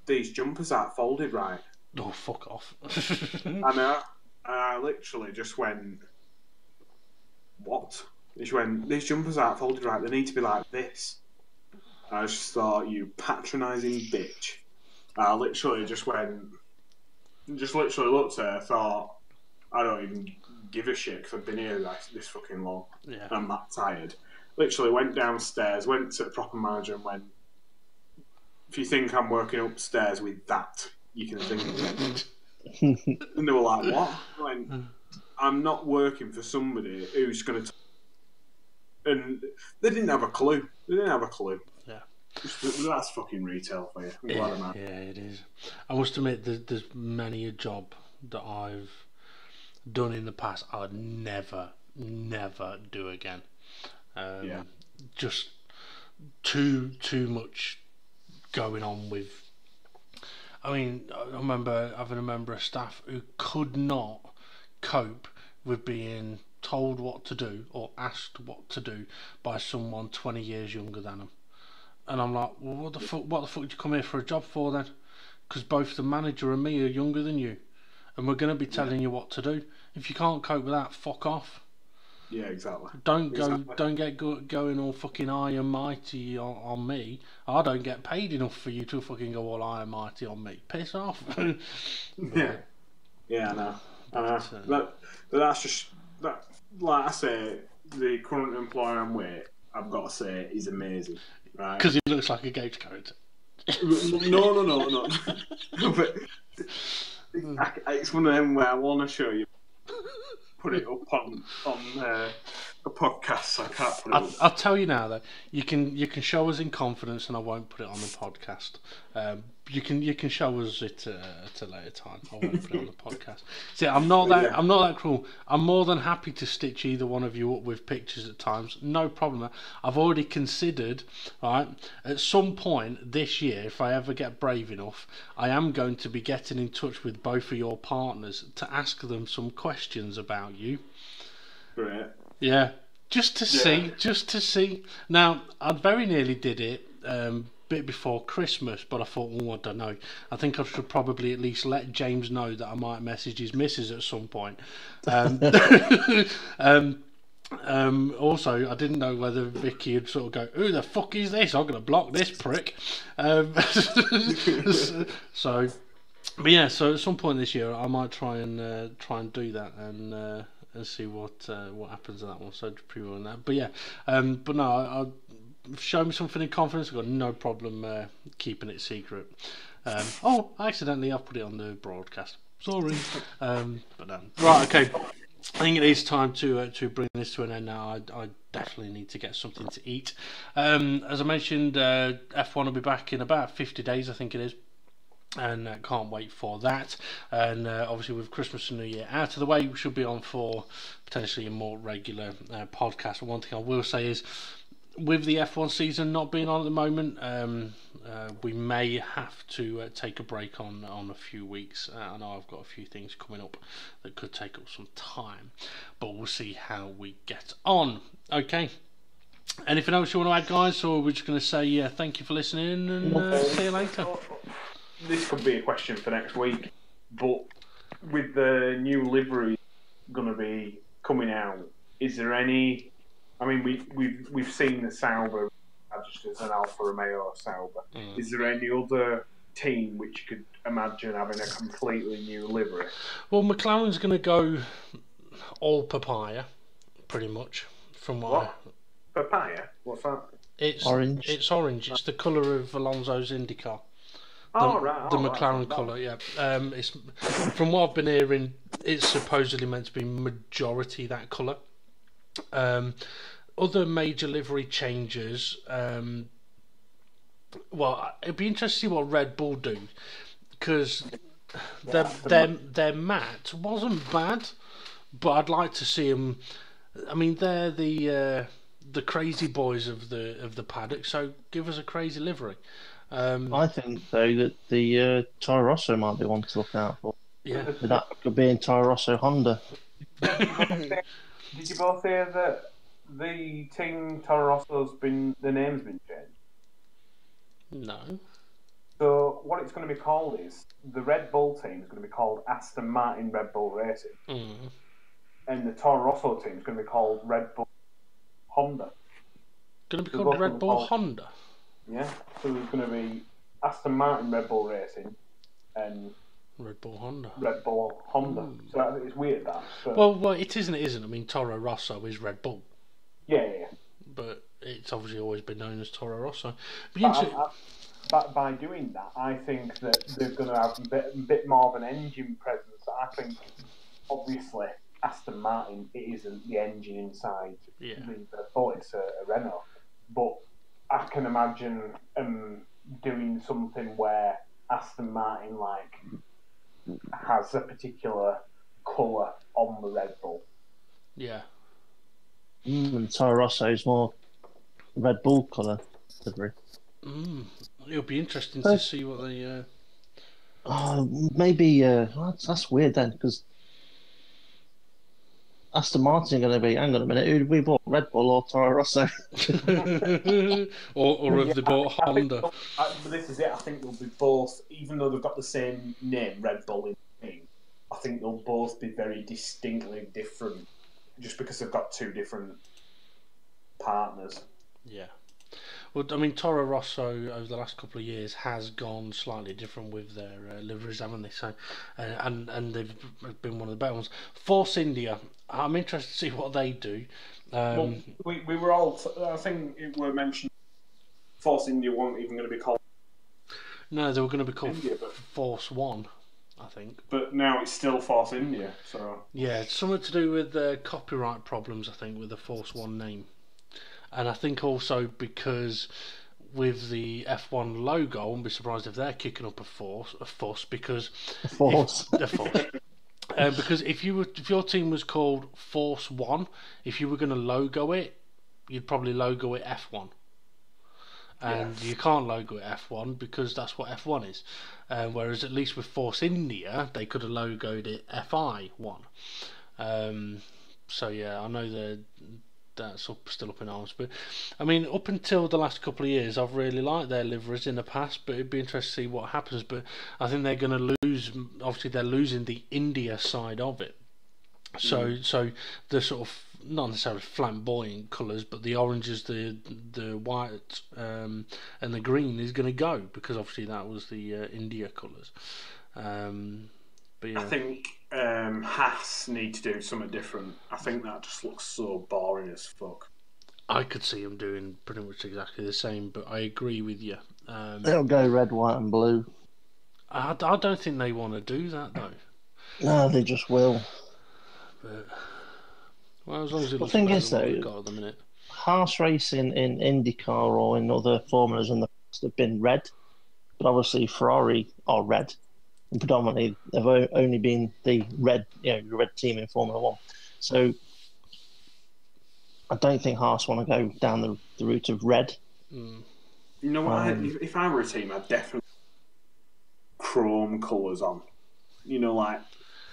these jumpers aren't folded right. Oh, fuck off. And I literally just went, what? She went, these jumpers aren't folded right, they need to be like this. I just thought, you patronising bitch. I literally just went, literally looked at her, thought, I don't even give a shit because I've been here this fucking long. Yeah. I'm that tired. Literally went downstairs, went to the proper manager and went, if you think I'm working upstairs with that, you can think of it. And they were like, what? I went, I'm not working for somebody who's going to... And they didn't have a clue. Yeah. That's fucking retail for you. I'm glad I'm out. Yeah, it is. I must admit, there's many a job that I've done in the past I'd never do again. Just too much going on with. I mean, I remember having a member of staff who could not cope with being told what to do or asked what to do by someone 20 years younger than them. And I'm like, well, what the fuck did you come here for a job for then? Because both the manager and me are younger than you, and we're going to be telling you what to do. If you can't cope with that, fuck off. Yeah, exactly. Don't get going all fucking high and mighty on me. I don't get paid enough for you to fucking go all high and mighty on me. Piss off. Yeah, I know. But that's just that. Like I say, the current employer I'm with, I've got to say, is amazing. Right? Because he looks like a Games character. No. But it's one of them where I want to show you. Put it up on a podcast, so I can't put it up. I'll tell you now though, you can show us in confidence and I won't put it on the podcast. you can show us it at a later time. I won't put it on the podcast. See, I'm not that cruel. I'm more than happy to stitch either one of you up with pictures at times. No problem. I've already considered, right, at some point this year, if I ever get brave enough, I am going to be getting in touch with both of your partners to ask them some questions about you. Great. Yeah. Just to see. Now, I very nearly did it bit before Christmas, but I thought, I don't know. I think I should probably at least let James know that I might message his missus at some point. Also, I didn't know whether Vicky would sort of go, "Who the fuck is this? I'm going to block this prick." So, but yeah. So at some point this year, I might try and do that and see what happens to that one. So pretty well on that. But yeah, but no, I'll show me something in confidence. I've got no problem keeping it secret. Accidentally I've put it on the broadcast. Sorry. But right, okay. I think it is time to bring this to an end now. I definitely need to get something to eat. As I mentioned, F1 will be back in about 50 days, I think it is. And can't wait for that. And obviously with Christmas and New Year out of the way, we should be on for potentially a more regular podcast. And one thing I will say is, with the F1 season not being on at the moment, we may have to take a break on a few weeks. I know I've got a few things coming up that could take up some time, but we'll see how we get on. Okay. Anything else you want to add, guys, or we're just going to say thank you for listening and see you later? This could be a question for next week, but with the new livery going to be coming out, is there any? I mean, we've seen the Sauber registered as an Alfa Romeo Sauber. Is there any other team which you could imagine having a completely new livery? Well, McLaren's going to go all papaya, pretty much. From what? Papaya? What's that? It's orange. It's orange. It's the colour of Alonso's IndyCar. The McLaren colour, yeah. It's from what I've been hearing, it's supposedly meant to be majority that colour. Other major livery changes. Well, it'd be interesting to see what Red Bull do, because their mat wasn't bad, but I'd like to see them. I mean, they're the crazy boys of the paddock, so give us a crazy livery. I think though that the Toro Rosso might be one to look out for. Yeah, that could be in Toro Rosso Honda. Did you both hear that the team Toro Rosso's the name's been changed? No. So what it's going to be called is the Red Bull team is going to be called Aston Martin Red Bull Racing, and the Toro Rosso team is going to be called Red Bull Honda. Going to be called Red Bull Honda. Yeah, so there's going to be Aston Martin Red Bull Racing and Red Bull Honda. Red Bull Honda. So it's weird that. But well, it isn't. It isn't. I mean, Toro Rosso is Red Bull. Yeah. But it's obviously always been known as Toro Rosso. But by doing that, I think that they're going to have a bit more of an engine presence. I think, obviously, Aston Martin, it isn't the engine inside the Bull, it's a Renault. But I can imagine doing something where Aston Martin has a particular colour on the Red Bull. Yeah. And Toro Rosso is more Red Bull colour livery. It'll be interesting to see what they. Maybe that's weird then, because Aston Martin going to be. Hang on a minute, who did we bought? Red Bull or Toro Rosso? or have they bought Honda? But this is it. I think they'll be both, even though they've got the same name, Red Bull in the name. I think they'll both be very distinctly different, just because they've got two different partners. Yeah. Well, I mean, Toro Rosso over the last couple of years has gone slightly different with their liveries, haven't they? So, and they've been one of the better ones. Force India, I'm interested to see what they do. Well, we were all. I think it were mentioned. Force India weren't even going to be called. No, they were going to be called India, Force One, I think. But now it's still Force India. So yeah, it's something to do with copyright problems, I think, with the Force One name. And I think also because with the F1 logo. I wouldn't be surprised if they're kicking up a fuss because because if your team was called Force One, if you were going to logo it, you'd probably logo it F1. And you can't logo it F1 because that's what F1 is. Whereas at least with Force India, they could have logoed it FI1. So yeah, I know that's still up in arms, but I mean, up until the last couple of years, I've really liked their liveries in the past. But it'd be interesting to see what happens. But I think they're going to lose. Obviously, they're losing the India side of it. So the sort of not necessarily flamboyant colours, but the oranges, the white, and the green is going to go because obviously that was the India colours. But yeah. I think Haas need to do something different. I think that just looks so boring as fuck. I could see them doing pretty much exactly the same, but I agree with you. They'll go red, white, and blue. I don't think they want to do that though. No, they just will. But well, as long as it looks thing better is, than what though, they've got at the minute. Haas racing in IndyCar or in other formulas in the past have been red, but obviously Ferrari are red, and predominantly they've only been the red, red team in Formula One. So I don't think Haas want to go down the route of red. You know what? If I were a team, I'd definitely chrome colours on.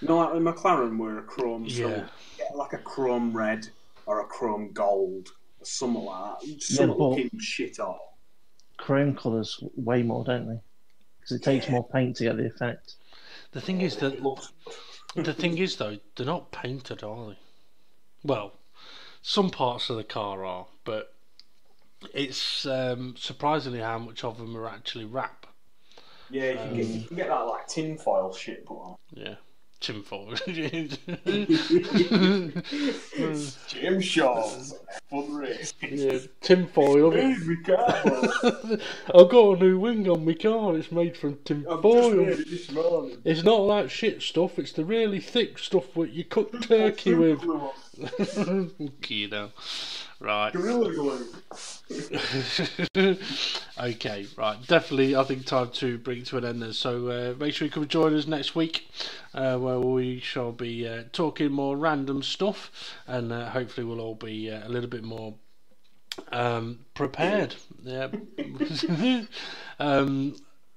Like the McLaren were a chrome silver. Get like a chrome red or a chrome gold or something like that. Something looking shit off. Chrome colours way more, don't they? Because it takes more paint to get the effect. The thing is though, they're not painted, are they? Well, some parts of the car are, but it's surprisingly how much of them are actually wrap. Yeah, you can get that like tinfoil shit put on. Yeah. Tinfoil. Jim Shaw's fun race. Yeah, tinfoil. I've got a new wing on my car. It's made from tinfoil. It's not that shit stuff. It's the really thick stuff that you cook turkey with. Okay, now. Right. Okay, right. Definitely, I think time to bring it to an end then. So make sure you come join us next week, where we shall be talking more random stuff, and hopefully we'll all be a little bit more prepared. Yeah.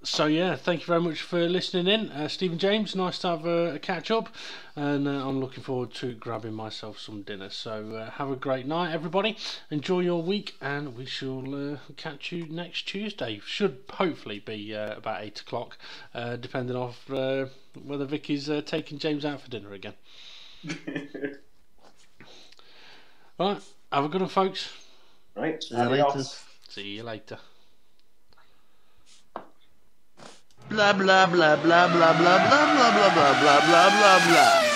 So yeah, thank you very much for listening in, Stephen James. Nice to have a catch up, and I'm looking forward to grabbing myself some dinner. So have a great night, everybody. Enjoy your week, and we shall catch you next Tuesday. Should hopefully be about 8 o'clock, depending on whether Vicky's taking James out for dinner again. Right, have a good one, folks. Right, See you later. See you later. Blah blah blah blah blah blah blah blah blah blah blah blah blah blah.